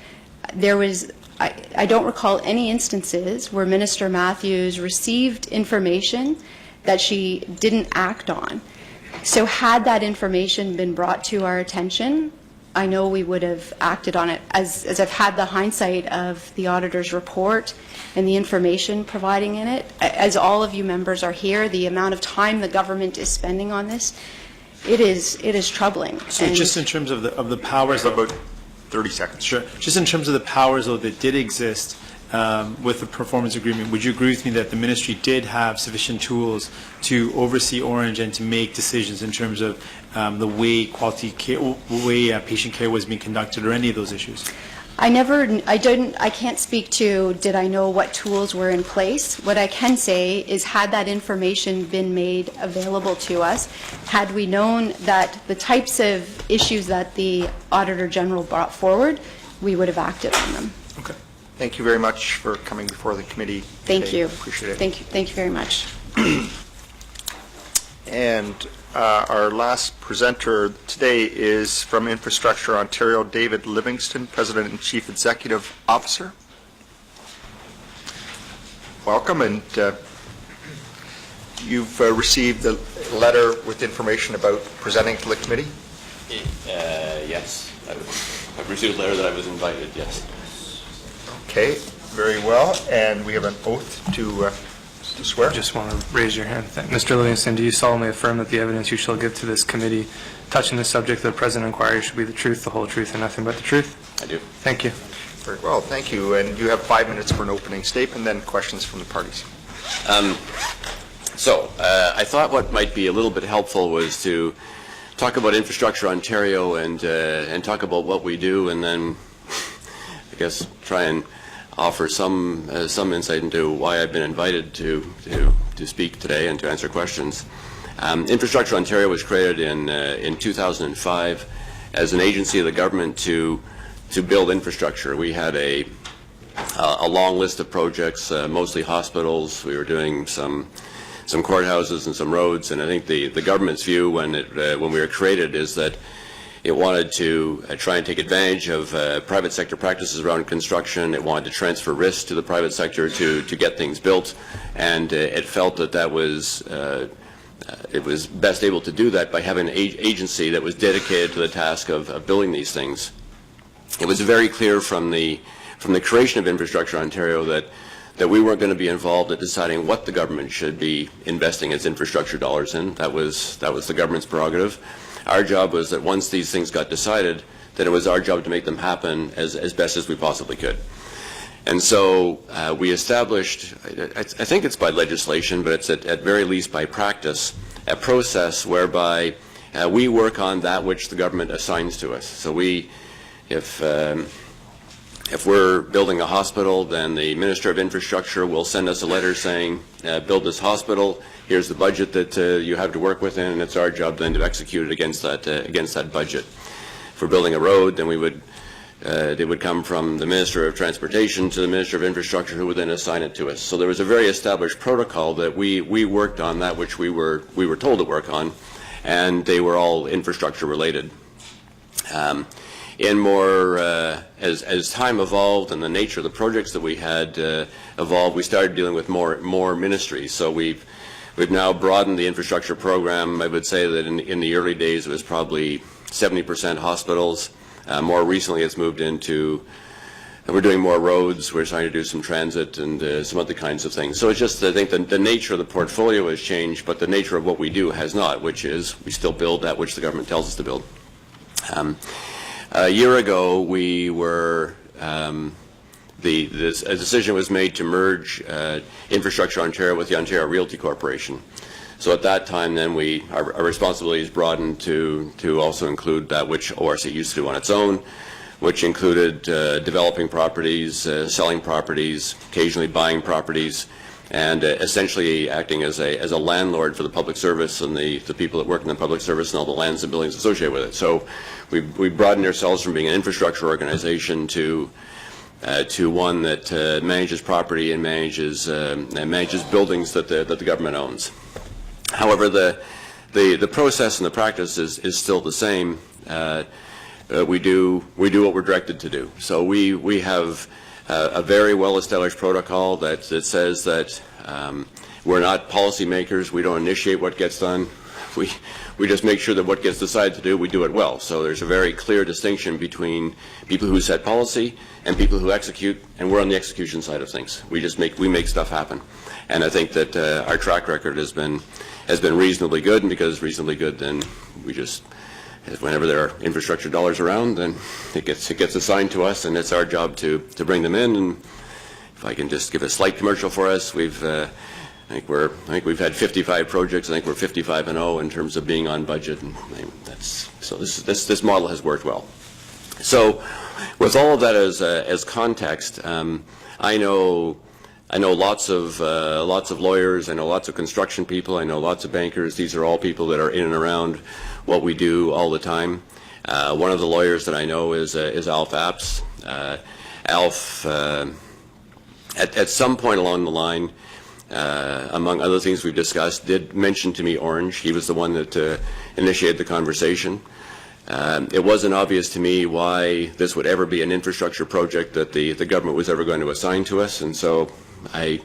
I don't recall any instances where Minister Matthews received information that she didn't act on. So had that information been brought to our attention, I know we would have acted on it. As I've had the hindsight of the auditor's report and the information providing in it, as all of you members are here, the amount of time the government is spending on this, it is troubling. So just in terms of the powers, About 30 seconds. sure. Just in terms of the powers, though, that did exist with the performance agreement, would you agree with me that the ministry did have sufficient tools to oversee Ornge and to make decisions in terms of the way quality care, way patient care was being conducted, or any of those issues? I can't speak to did I know what tools were in place. What I can say is, had that information been made available to us, had we known that the types of issues that the Auditor General brought forward, we would have acted on them. Okay. Thank you very much for coming before the committee Thank today. you. Appreciate it. Thank you very much. And our last presenter today is from Infrastructure Ontario, David Livingston, President and Chief Executive Officer. welcome, and you've received a letter with information about presenting to the committee? Yes. I've received a letter that I was invited, yes. Okay, very well, and we have an oath to swear. Just want to raise your hand. Mr. Livingston, do you solemnly affirm that the evidence you shall give to this committee touching the subject of the present inquiry should be the truth, the whole truth, and nothing but the truth? I do. Thank you. Very well, thank you. And you have 5 minutes for an opening statement, then questions from the parties. I thought what might be a little bit helpful was to talk about Infrastructure Ontario and talk about what we do, and then I guess try and offer some insight into why I've been invited to speak today and to answer questions. Infrastructure Ontario was created in 2005 as an agency of the government to build infrastructure. We had a long list of projects, mostly hospitals. We were doing some courthouses and some roads, and I think the government's view when we were created is that it wanted to try and take advantage of private sector practices around construction. It wanted to transfer risk to the private sector to get things built, and it felt that was it was best able to do that by having an agency that was dedicated to the task of building these things. It was very clear from the creation of Infrastructure Ontario that we weren't going to be involved in deciding what the government should be investing its infrastructure dollars in. That was the government's prerogative. Our job was that once these things got decided, that it was our job to make them happen as best as we possibly could. And so we established, I think it's by legislation, but it's at very least by practice, a process whereby we work on that which the government assigns to us. So if we're building a hospital, then the Minister of Infrastructure will send us a letter saying, build this hospital, here's the budget that you have to work within, and it's our job then to execute it against that budget. If we're building a road, then it would come from the Minister of Transportation to the Minister of Infrastructure, who would then assign it to us. So there was a very established protocol that we worked on that which we were told to work on, and they were all infrastructure related. As time evolved and the nature of the projects that we had evolved, we started dealing with more ministries. So we've now broadened the infrastructure program. I would say that in the early days it was probably 70% hospitals. More recently it's moved into, we're doing more roads, we're trying to do some transit and some other kinds of things. So it's just, I think the nature of the portfolio has changed, but the nature of what we do has not, which is we still build that which the government tells us to build. A year ago, we were a decision was made to merge Infrastructure Ontario with the Ontario Realty Corporation. So at that time, then our responsibilities broadened to also include that which ORC used to do on its own, which included developing properties, selling properties, occasionally buying properties, and essentially acting as a landlord for the public service and the people that work in the public service and all the lands and buildings associated with it. So we broadened ourselves from being an infrastructure organization to one that manages property and manages buildings that the government owns. However, the process and the practice is still the same. We do what we're directed to do. So we have a very well-established protocol that says that we're not policymakers. We don't initiate what gets done. We just make sure that what gets decided to do, we do it well. So there's a very clear distinction between people who set policy and people who execute, and we're on the execution side of things. We make stuff happen. And I think that our track record has been reasonably good, and because it's reasonably good, then we just, whenever there are infrastructure dollars around, then it gets assigned to us, and it's our job to bring them in. And if I can just give a slight commercial for us, I think we've had 55 projects. I think we're 55-0 in terms of being on budget, and so this model has worked well. So, with all of that as context, I know lots of lawyers. I know lots of construction people. I know lots of bankers. These are all people that are in and around what we do all the time. One of the lawyers that I know is Alf Apps. Alf, at some point along the line, among other things we've discussed, did mention to me Ornge. He was the one that initiated the conversation. It wasn't obvious to me why this would ever be an infrastructure project that the government was ever going to assign to us, and so I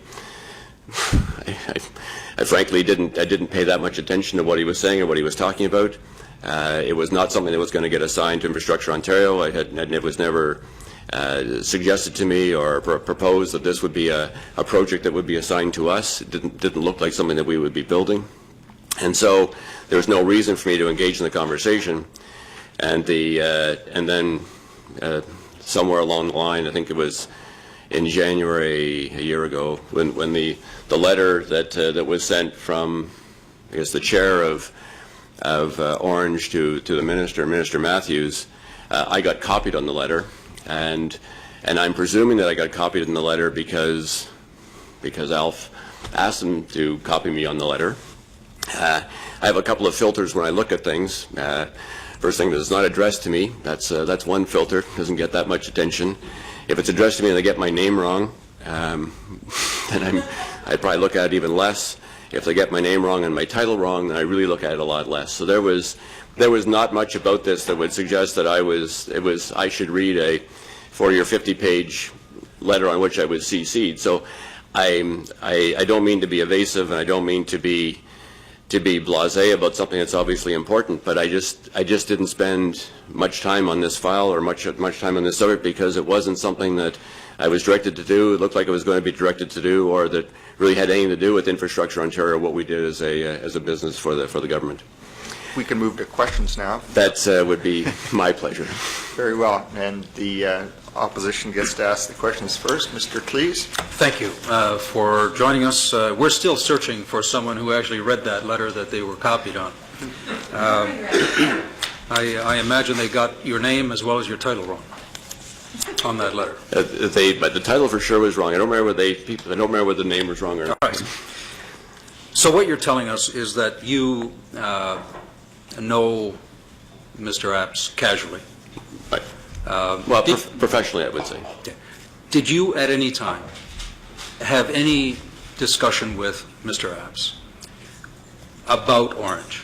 I frankly didn't pay that much attention to what he was saying or what he was talking about. It was not something that was going to get assigned to Infrastructure Ontario. It was never suggested to me or proposed that this would be a project that would be assigned to us. It didn't look like something that we would be building. And so there was no reason for me to engage in the conversation. And then somewhere along the line, I think it was in January a year ago, when the letter that was sent from, I guess, the chair of Ornge to the Minister Matthews, I got copied on the letter, and I'm presuming that I got copied in the letter because Alf asked him to copy me on the letter. I have a couple of filters when I look at things. First thing, that it's not addressed to me. That's one filter. Doesn't get that much attention. If it's addressed to me and they get my name wrong, then I'd probably look at it even less. If they get my name wrong and my title wrong, then I really look at it a lot less. So there was not much about this that would suggest that I should read a 40 or 50 page letter on which I was CC'd. So I don't mean to be evasive, and I don't mean to be blasé about something that's obviously important, but I just didn't spend much time on this file or much time on this subject because it wasn't something that I was directed to do. It looked like it was going to be directed to do, or that really had anything to do with Infrastructure Ontario, what we did as a business for the government. We can move to questions now. That would be my pleasure. Very well. And the opposition gets to ask the questions first. Mr. Cleese. Thank you for joining us. We're still searching for someone who actually read that letter that they were copied on. I imagine they got your name as well as your title wrong on that letter. But the title for sure was wrong. I don't remember whether the name was wrong or not. All right. So what you're telling us is that you know Mr. Apps casually. Right. Well, professionally, I would say. Did you at any time have any discussion with Mr. Apps about Ornge?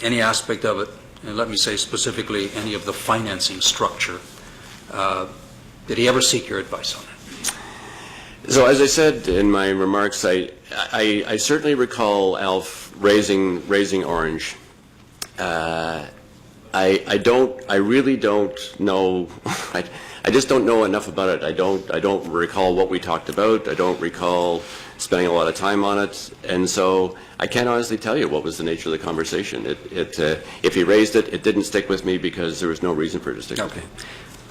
Any aspect of it, and let me say specifically any of the financing structure? Did he ever seek your advice on it? So as I said in my remarks, I certainly recall Alf raising Ornge. I really don't know. I just don't know enough about it. I don't recall what we talked about. I don't recall spending a lot of time on it, and so I can't honestly tell you what was the nature of the conversation. If he raised it, it didn't stick with me because there was no reason for it to stick with me.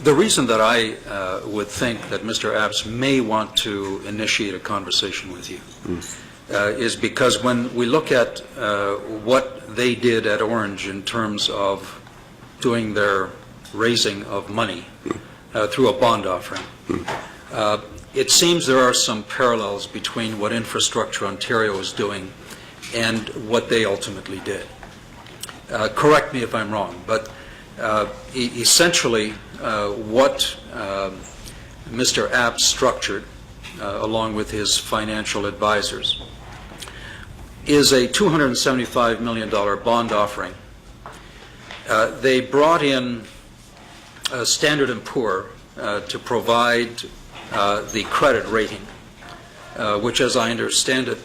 The reason that I would think that Mr. Apps may want to initiate a conversation with you is because when we look at what they did at Ornge in terms of doing their raising of money through a bond offering, it seems there are some parallels between what Infrastructure Ontario is doing and what they ultimately did. Correct me if I'm wrong, but essentially what Mr. Apps structured, along with his financial advisors, is a $275 million bond offering. They brought in Standard & Poor to provide the credit rating, which, as I understand it,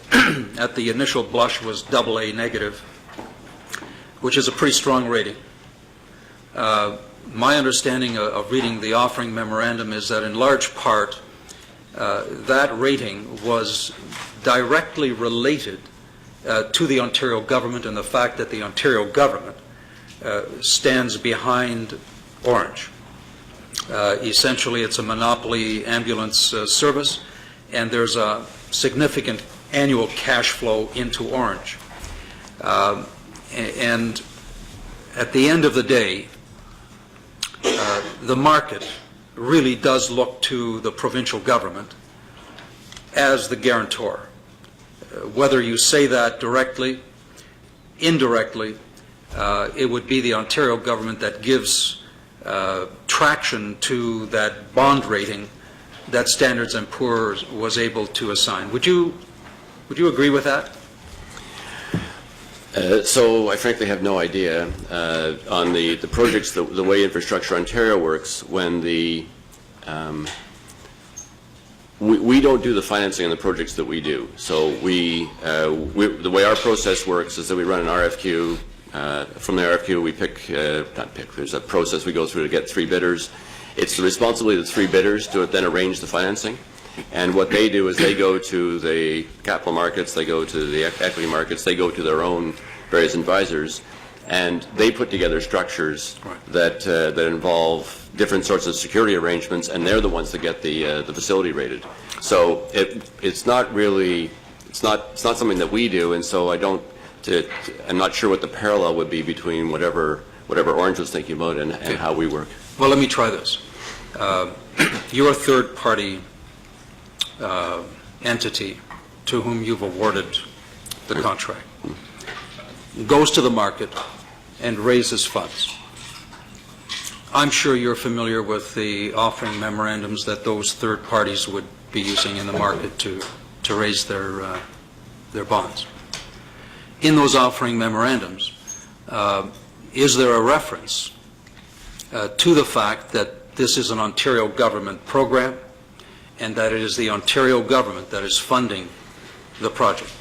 at the initial blush was AA negative, which is a pretty strong rating. My understanding of reading the offering memorandum is that in large part that rating was directly related to the Ontario government and the fact that the Ontario government stands behind Ornge. Essentially, it's a monopoly ambulance service, and there's a significant annual cash flow into Ornge. And at the end of the day, the market really does look to the provincial government as the guarantor. Whether you say that directly, indirectly, it would be the Ontario government that gives traction to that bond rating that Standards & Poor's was able to assign. Would you agree with that? So I frankly have no idea on the projects, the way Infrastructure Ontario works. When we don't do the financing on the projects that we do. So the way our process works is that we run an RFQ. From the RFQ, we there's a process we go through to get 3 bidders. It's the responsibility of the 3 bidders to then arrange the financing. And what they do is they go to the capital markets, they go to the equity markets, they go to their own various advisors, and they put together structures that involve different sorts of security arrangements, and they're the ones that get the facility rated. So it's not really, it's not something that we do, and so I'm not sure what the parallel would be between whatever Ornge was thinking about and how we work. Well, let me try this. You're a third-party entity to whom you've awarded the contract. Goes to the market and raises funds. I'm sure you're familiar with the offering memorandums that those third parties would be using in the market to raise their bonds. In those offering memorandums, is there a reference to the fact that this is an Ontario government program and that it is the Ontario government that is funding the project?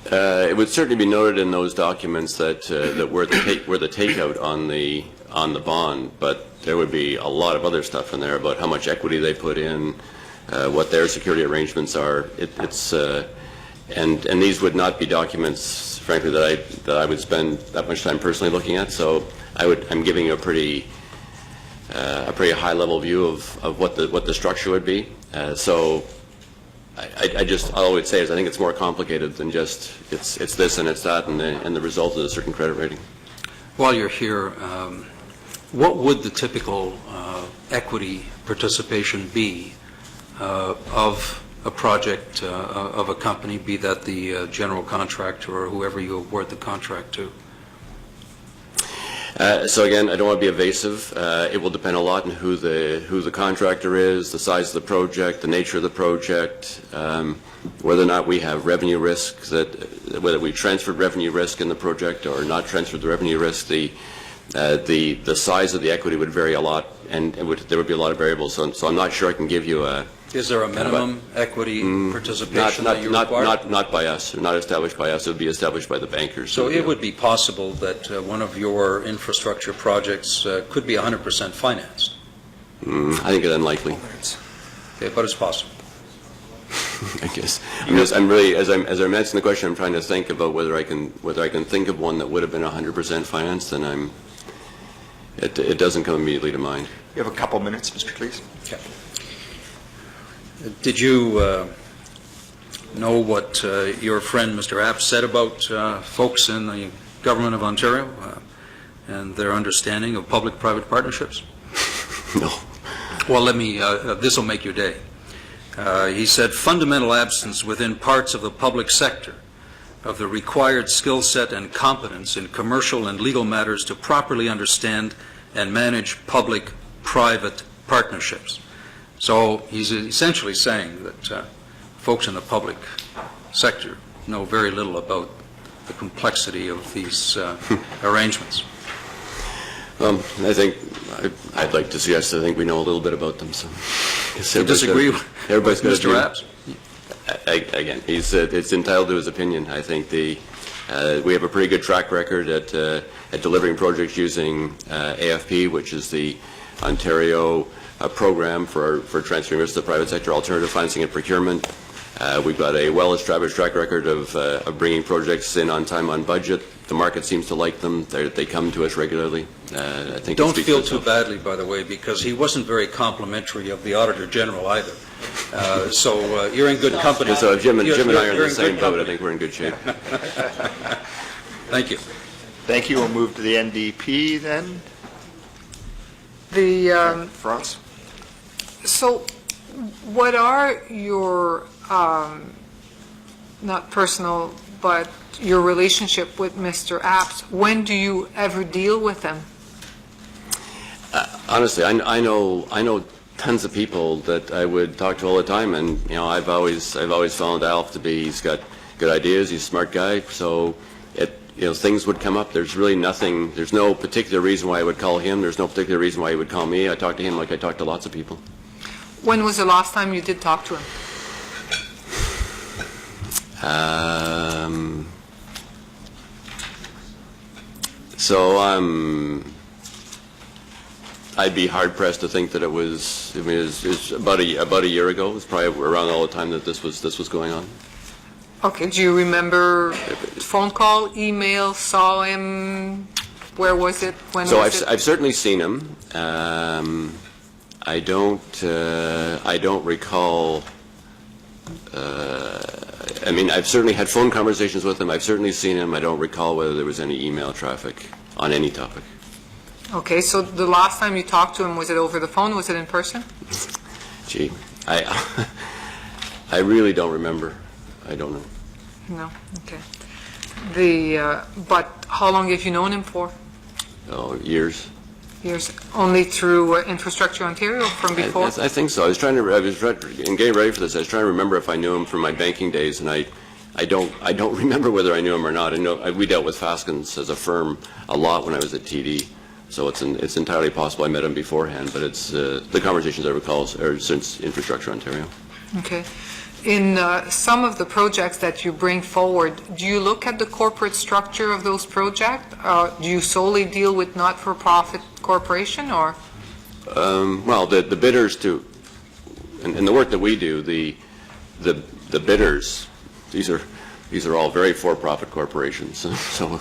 It would certainly be noted in those documents that we're the takeout on the bond, but there would be a lot of other stuff in there about how much equity they put in, what their security arrangements are. And these would not be documents, frankly, that I would spend that much time personally looking at. So I'm giving you a pretty high level view of what the structure would be. So all I would say is I think it's more complicated than just it's this and it's that and the result is a certain credit rating. While you're here, what would the typical equity participation be of a project of a company, be that the general contractor or whoever you award the contract to? So again, I don't want to be evasive. It will depend a lot on who the contractor is, the size of the project, the nature of the project, whether or not we have revenue risk, whether we transferred revenue risk in the project or not transferred the revenue risk. The size of the equity would vary a lot, and there would be a lot of variables. So I'm not sure I can give you a. Is there a minimum equity participation that you require? Not by us, or not established by us. It would be established by the bankers. So it would be possible that one of your infrastructure projects could be 100% financed? I think it's unlikely. Okay, but it's possible. I guess. I'm really, as I'm answering the question, I'm trying to think about whether I can think of one that would have been 100% financed, and it doesn't come immediately to mind. You have a couple minutes, Mr. Cleese. Okay. Did you know what your friend Mr. Apps said about folks in the Government of Ontario and their understanding of public-private partnerships? No. Well, this will make your day. He said, fundamental absence within parts of the public sector of the required skill set and competence in commercial and legal matters to properly understand and manage public-private partnerships. So he's essentially saying that folks in the public sector know very little about the complexity of these arrangements. I think I'd like to suggest I think we know a little bit about them. So you disagree with Mr. Apps? Again, it's entitled to his opinion. I think we have a pretty good track record at delivering projects using AFP, which is the Ontario program for transferring risk to the private sector, alternative financing and procurement. We've got a well-established track record of bringing projects in on time, on budget. The market seems to like them. They come to us regularly. I think don't feel too badly, by the way, because he wasn't very complimentary of the Auditor General either. So you're in good company. So if Jim and I are in the same boat, I think we're in good shape. Thank you. Thank you. We'll move to the NDP then. France. So what are your, not personal, but your relationship with Mr. Apps? When do you ever deal with him? Honestly, I know tons of people that I would talk to all the time, and I've always found Alf to be, he's got good ideas, he's a smart guy, so things would come up. There's really nothing, there's no particular reason why I would call him, there's no particular reason why he would call me. I talk to him like I talk to lots of people. When was the last time you did talk to him? So I'd be hard pressed to think that it was. I mean, it's about a year ago. It was probably around all the time that this was going on. Okay, do you remember phone call, email, saw him? Where was it? When So was it? I've certainly seen him. I don't recall. I mean, I've certainly had phone conversations with him. I've certainly seen him. I don't recall whether there was any email traffic on any topic. Okay, so the last time you talked to him, was it over the phone? Was it in person? Gee, I really don't remember. I don't know. No, okay. But how long have you known him for? Oh, years. Years? Only through Infrastructure Ontario from before? I think so. In getting ready for this, I was trying to remember if I knew him from my banking days, and I don't remember whether I knew him or not. I know we dealt with Faskins as a firm a lot when I was at TD, so it's entirely possible I met him beforehand. But it's the conversations I recall are since Infrastructure Ontario. Okay. In some of the projects that you bring forward, do you look at the corporate structure of those projects? Do you solely deal with not-for-profit corporation, or? Well, the bidders do, and the work that we do, the bidders, these are all very for-profit corporations, so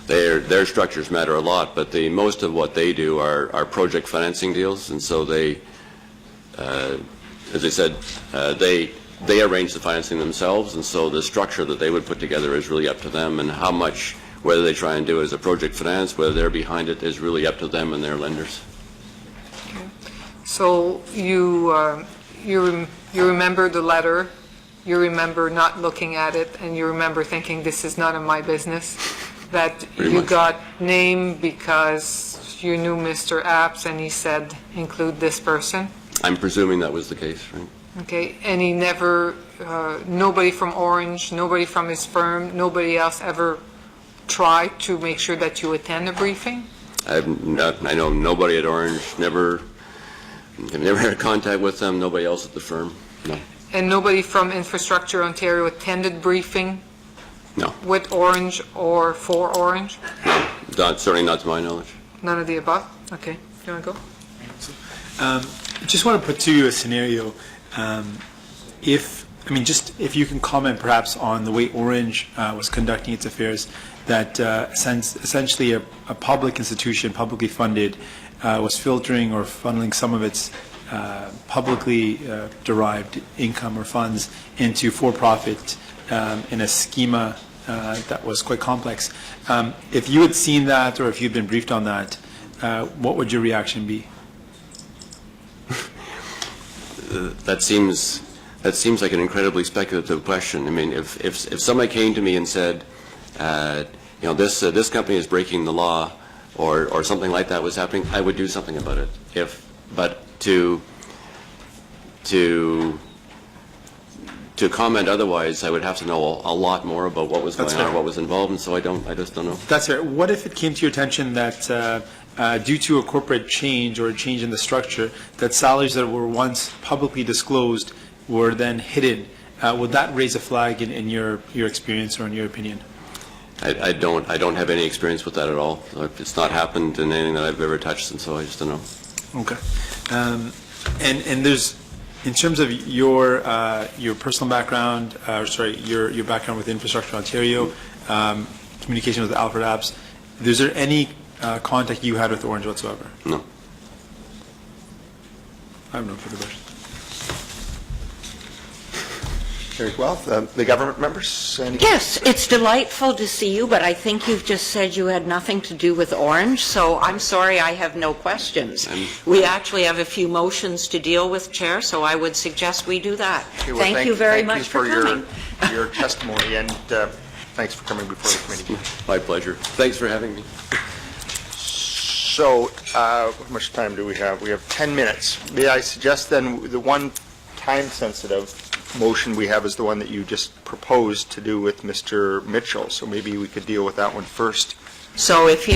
their structures matter a lot. But most of what they do are project financing deals, and so they, as I said, they arrange the financing themselves, and so the structure that they would put together is really up to them, and how much, whether they try and do it as a project finance, whether they're behind it, is really up to them and their lenders. Okay. So you remember the letter, you remember not looking at it, and you remember thinking, this is none of my business, that Pretty you much. got named because you knew Mr. Apps and he said, include this person? I'm presuming that was the case, right? Okay, and he never, nobody from Ornge, nobody from his firm, nobody else ever tried to make sure that you attend a briefing? I know nobody at Ornge, I've never had contact with them, nobody else at the firm, no. And nobody from Infrastructure Ontario attended briefing? No. With Ornge or for Ornge? Certainly not to my knowledge. None of the above? Okay, you want to go? Just want to put to you a scenario. If you can comment perhaps on the way Ornge was conducting its affairs, that essentially a public institution, publicly funded, was filtering or funneling some of its publicly derived income or funds into for-profit in a schema that was quite complex. If you had seen that, or if you'd been briefed on that, what would your reaction be? That seems like an incredibly speculative question. I mean, if somebody came to me and said, this company is breaking the law, or something like that was happening, I would do something about it. But to comment otherwise, I would have to know a lot more about what was going on, or what was involved, and so I just don't know. That's fair. What if it came to your attention that due to a corporate change or a change in the structure, that salaries that were once publicly disclosed were then hidden? Would that raise a flag in your experience or in your opinion? I don't have any experience with that at all. It's not happened in anything that I've ever touched, and so I just don't know. Okay. And there's, in terms of your personal background, your background with Infrastructure Ontario, communication with Alfred Apps, is there any contact you had with Ornge whatsoever? No. I have no further questions. Very well. The government members? Yes, it's delightful to see you, but I think you've just said you had nothing to do with Ornge, so I'm sorry, I have no questions. We actually have a few motions to deal with, Chair, so I would suggest we do that. Okay, well, Thank you very much for coming. your testimony, and thanks for coming before the committee. My pleasure. Thanks for having me. So, how much time do we have? We have 10 minutes. May I suggest then the one time-sensitive motion we have is the one that you just proposed to do with Mr. Mitchell, so maybe we could deal with that one first. So if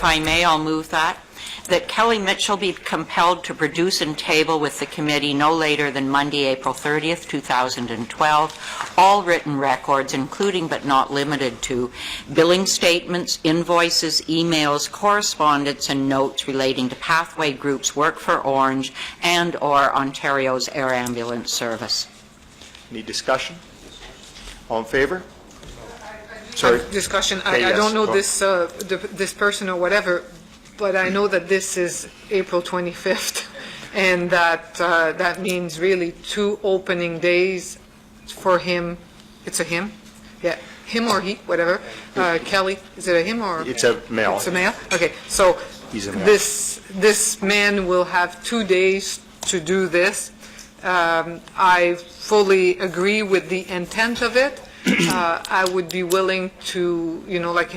I may, I'll move that. that Kelly Mitchell be compelled to produce and table with the committee no later than Monday, April 30th, 2012, all written records, including but not limited to billing statements, invoices, emails, correspondence, and notes relating to Pathway Group's work for Ornge and/or Ontario's air ambulance service. Any discussion? All in favor? Sorry. Discussion, Okay, I yes, don't know go on. this person or whatever, but I know that this is April 25th, and that means really 2 opening days for him. It's a him? Yeah, him or he, whatever. Kelly, is it a him or? It's a male. It's a male? Okay, so He's a male. this man will have 2 days to do this. I fully agree with the intent of it. I would be willing to, like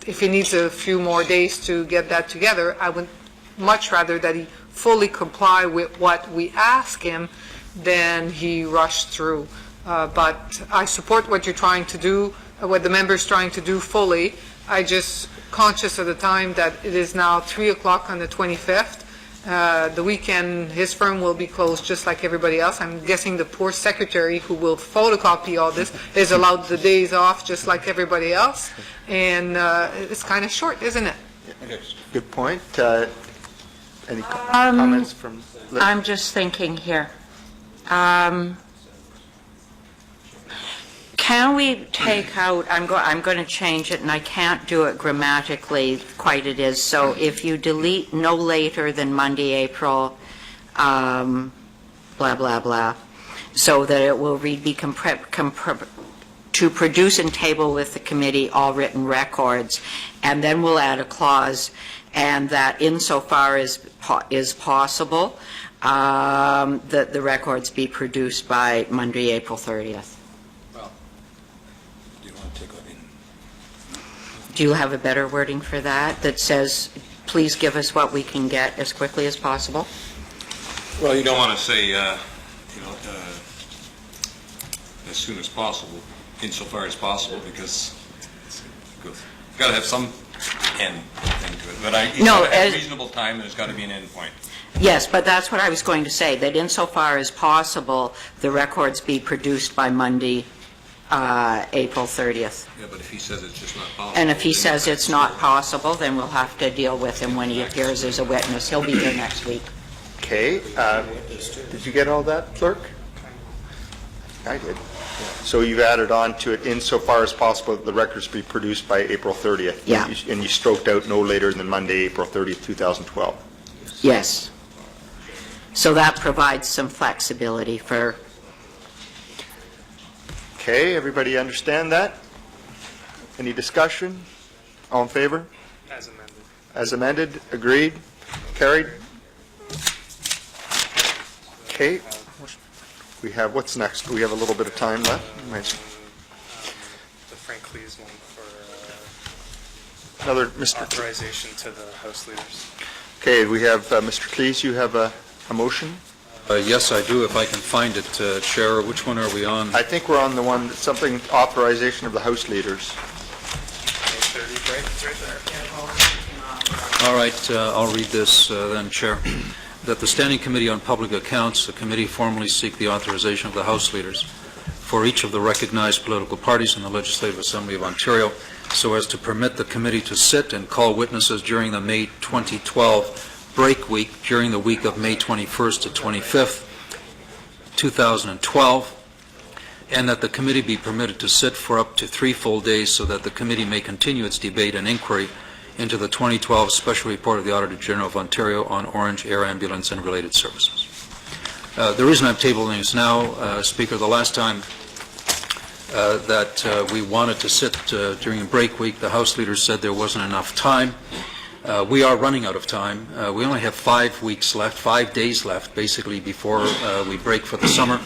if he needs a few more days to get that together, I would much rather that he fully comply with what we ask him than he rush through. But I support what you're trying to do, what the member's trying to do fully. I just conscious of the time that it is now 3 o'clock on the 25th. The weekend, his firm will be closed just like everybody else. I'm guessing the poor secretary who will photocopy all this is allowed the days off just like everybody else. And it's kind of short, isn't it? Good point. Any comments from Liz? I'm just thinking here. Can we take out, I'm going to change it, and I can't do it grammatically quite it is, so if you delete no later than Monday, April, blah, blah, blah, so that it will read to produce and table with the committee all written records, and then we'll add a clause, and that insofar as is possible, that the records be produced by Monday, April 30th. Do you have a better wording for that, that says, please give us what we can get as quickly as possible? Well, you don't want to say, as soon as possible, insofar as possible, because you've got to have some end thing to it. But at a reasonable time, there's got to be an end point. Yes, but that's what I was going to say, that insofar as possible, the records be produced by Monday, April 30th. Yeah, but if he says it's just not possible. And if he says it's not possible, then we'll have to deal with him when he appears as a witness. He'll be here next week. Okay. Did you get all that, clerk? I did. So you've added on to it, insofar as possible, that the records be produced by April 30th. Yeah. And you stroked out no later than Monday, April 30th, 2012. Yes. So that provides some flexibility for... Okay, everybody understand that? Any discussion? All in favor? As amended. As amended, agreed, carried? Okay. We have, what's next? We have a little bit of time left. The Frank Cleese one for Another, Mr. authorization to the House leaders. Okay, we have, Mr. Cleese, you have a motion? Yes, I do, if I can find it, Chair. Which one are we on? I think we're on the one, something authorization of the House leaders. All right, I'll read this then, Chair. That the Standing Committee on Public Accounts, the committee formally seek the authorization of the House leaders for each of the recognized political parties in the Legislative Assembly of Ontario so as to permit the committee to sit and call witnesses during the May 2012 break week during the week of May 21st to 25th, 2012, and that the committee be permitted to sit for up to 3 full days so that the committee may continue its debate and inquiry into the 2012 Special Report of the Auditor General of Ontario on Ornge Air Ambulance and related services. The reason I'm tabling this now, Speaker, the last time that we wanted to sit during the break week, the House leaders said there wasn't enough time. We are running out of time. We only have 5 weeks left, 5 days left, basically, before we break for the summer.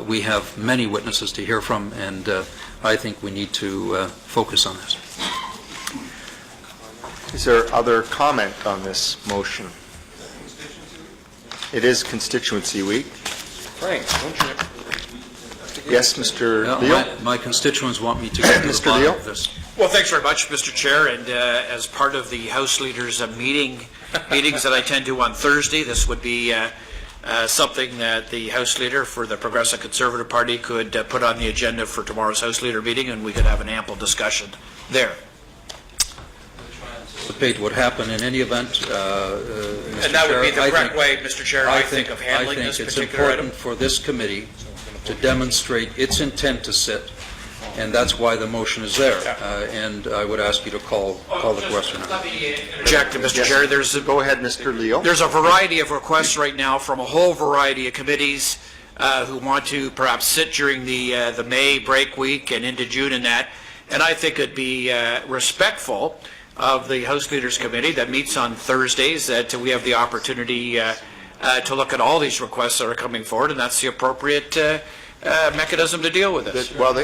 We have many witnesses to hear from, and I think we need to focus on this. Is there other comment on this motion? It is constituency week. Frank, don't you? Yes, Mr. Leo? My constituents want me to get to the Mr. bottom Leo? of this. Well, thanks very much, Mr. Chair, and as part of the House Leaders meetings that I tend to on Thursday, this would be something that the House Leader for the Progressive Conservative Party could put on the agenda for tomorrow's House Leader meeting, and we could have an ample discussion there. Anticipate what happened in any event, Mr. And that would be Chair. the correct way, Mr. Chair, I think, of handling this I think it's particular item. important for this committee to demonstrate its intent to sit, and that's why the motion is there. And I would ask you to call the question. Let me interject, Mr. Chair. Go ahead, Mr. Leo. There's a variety of requests right now from a whole variety of committees who want to perhaps sit during the May break week and into June and that. And I think it'd be respectful of the House Leaders Committee that meets on Thursdays that we have the opportunity to look at all these requests that are coming forward, and that's the appropriate mechanism to deal with this. Well,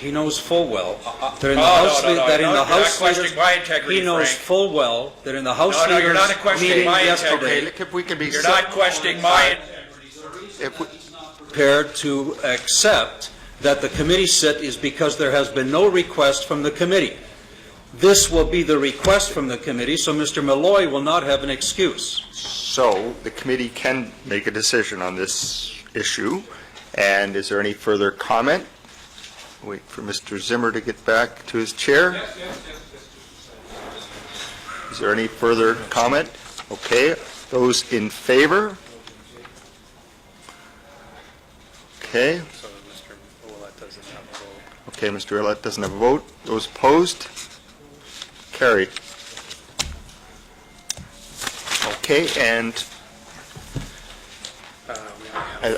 He knows full well that in the my integrity, he knows Frank. full well that in the House No, you're not Leaders questioning meeting my yesterday, integrity. if we can be... You're not questioning my... prepared to accept that the committee sit is because there has been no request from the committee. This will be the request from the committee, so Mr. Malloy will not have an excuse. So the committee can make a decision on this issue. And is there any further comment? Wait for Mr. Zimmer to get back to his chair. Is there any further comment? Okay. Those in favor? Okay. Okay, Mr. Ouellette doesn't have a vote. Those opposed? Carried. Okay, and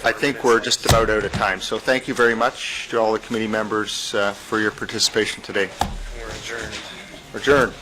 I think we're just about out of time. So thank you very much to all the committee members for your participation today. We're adjourned. Adjourned.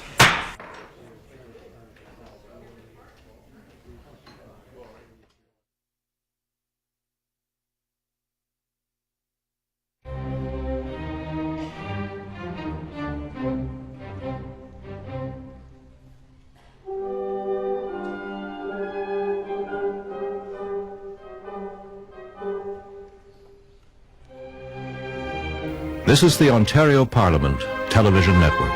This is the Ontario Parliament Television Network.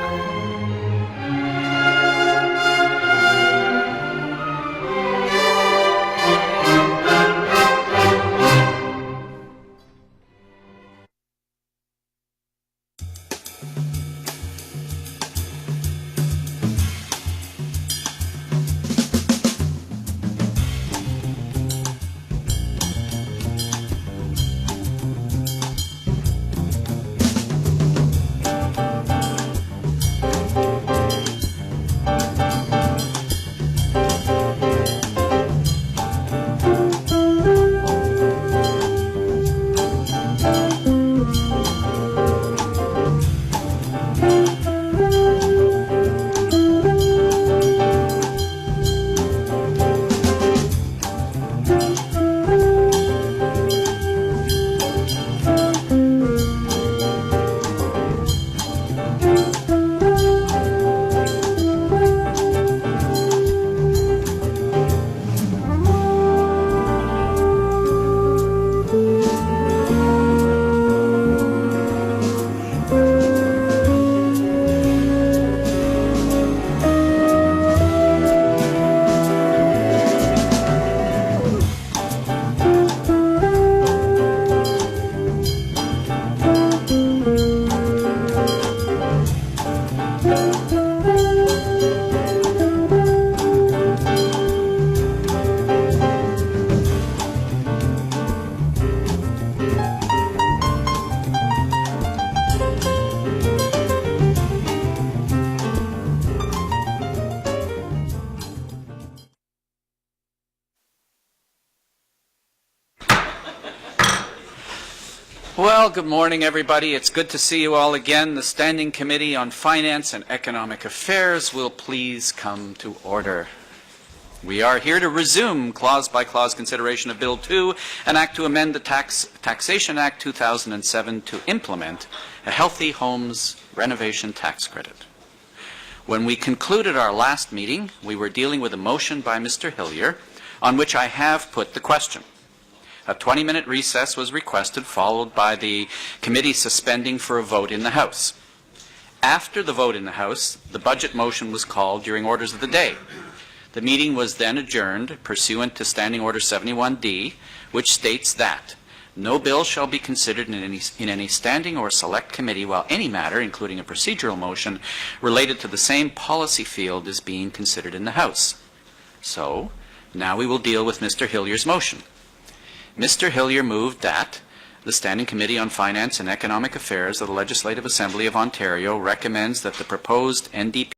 Well, good morning, everybody. It's good to see you all again. The Standing Committee on Finance and Economic Affairs will please come to order. We are here to resume clause-by-clause consideration of Bill 2, an act to amend the Taxation Act 2007 to implement a Healthy Homes Renovation Tax Credit. When we concluded our last meeting, we were dealing with a motion by Mr. Hillier, on which I have put the question. A 20-minute recess was requested, followed by the committee suspending for a vote in the House. After the vote in the House, the budget motion was called during orders of the day. The meeting was then adjourned pursuant to Standing Order 71D, which states that no bill shall be considered in any standing or select committee while any matter, including a procedural motion, related to the same policy field is being considered in the House. So, now we will deal with Mr. Hillier's motion. Mr. Hillier moved that the Standing Committee on Finance and Economic Affairs of the Legislative Assembly of Ontario recommends that the proposed NDP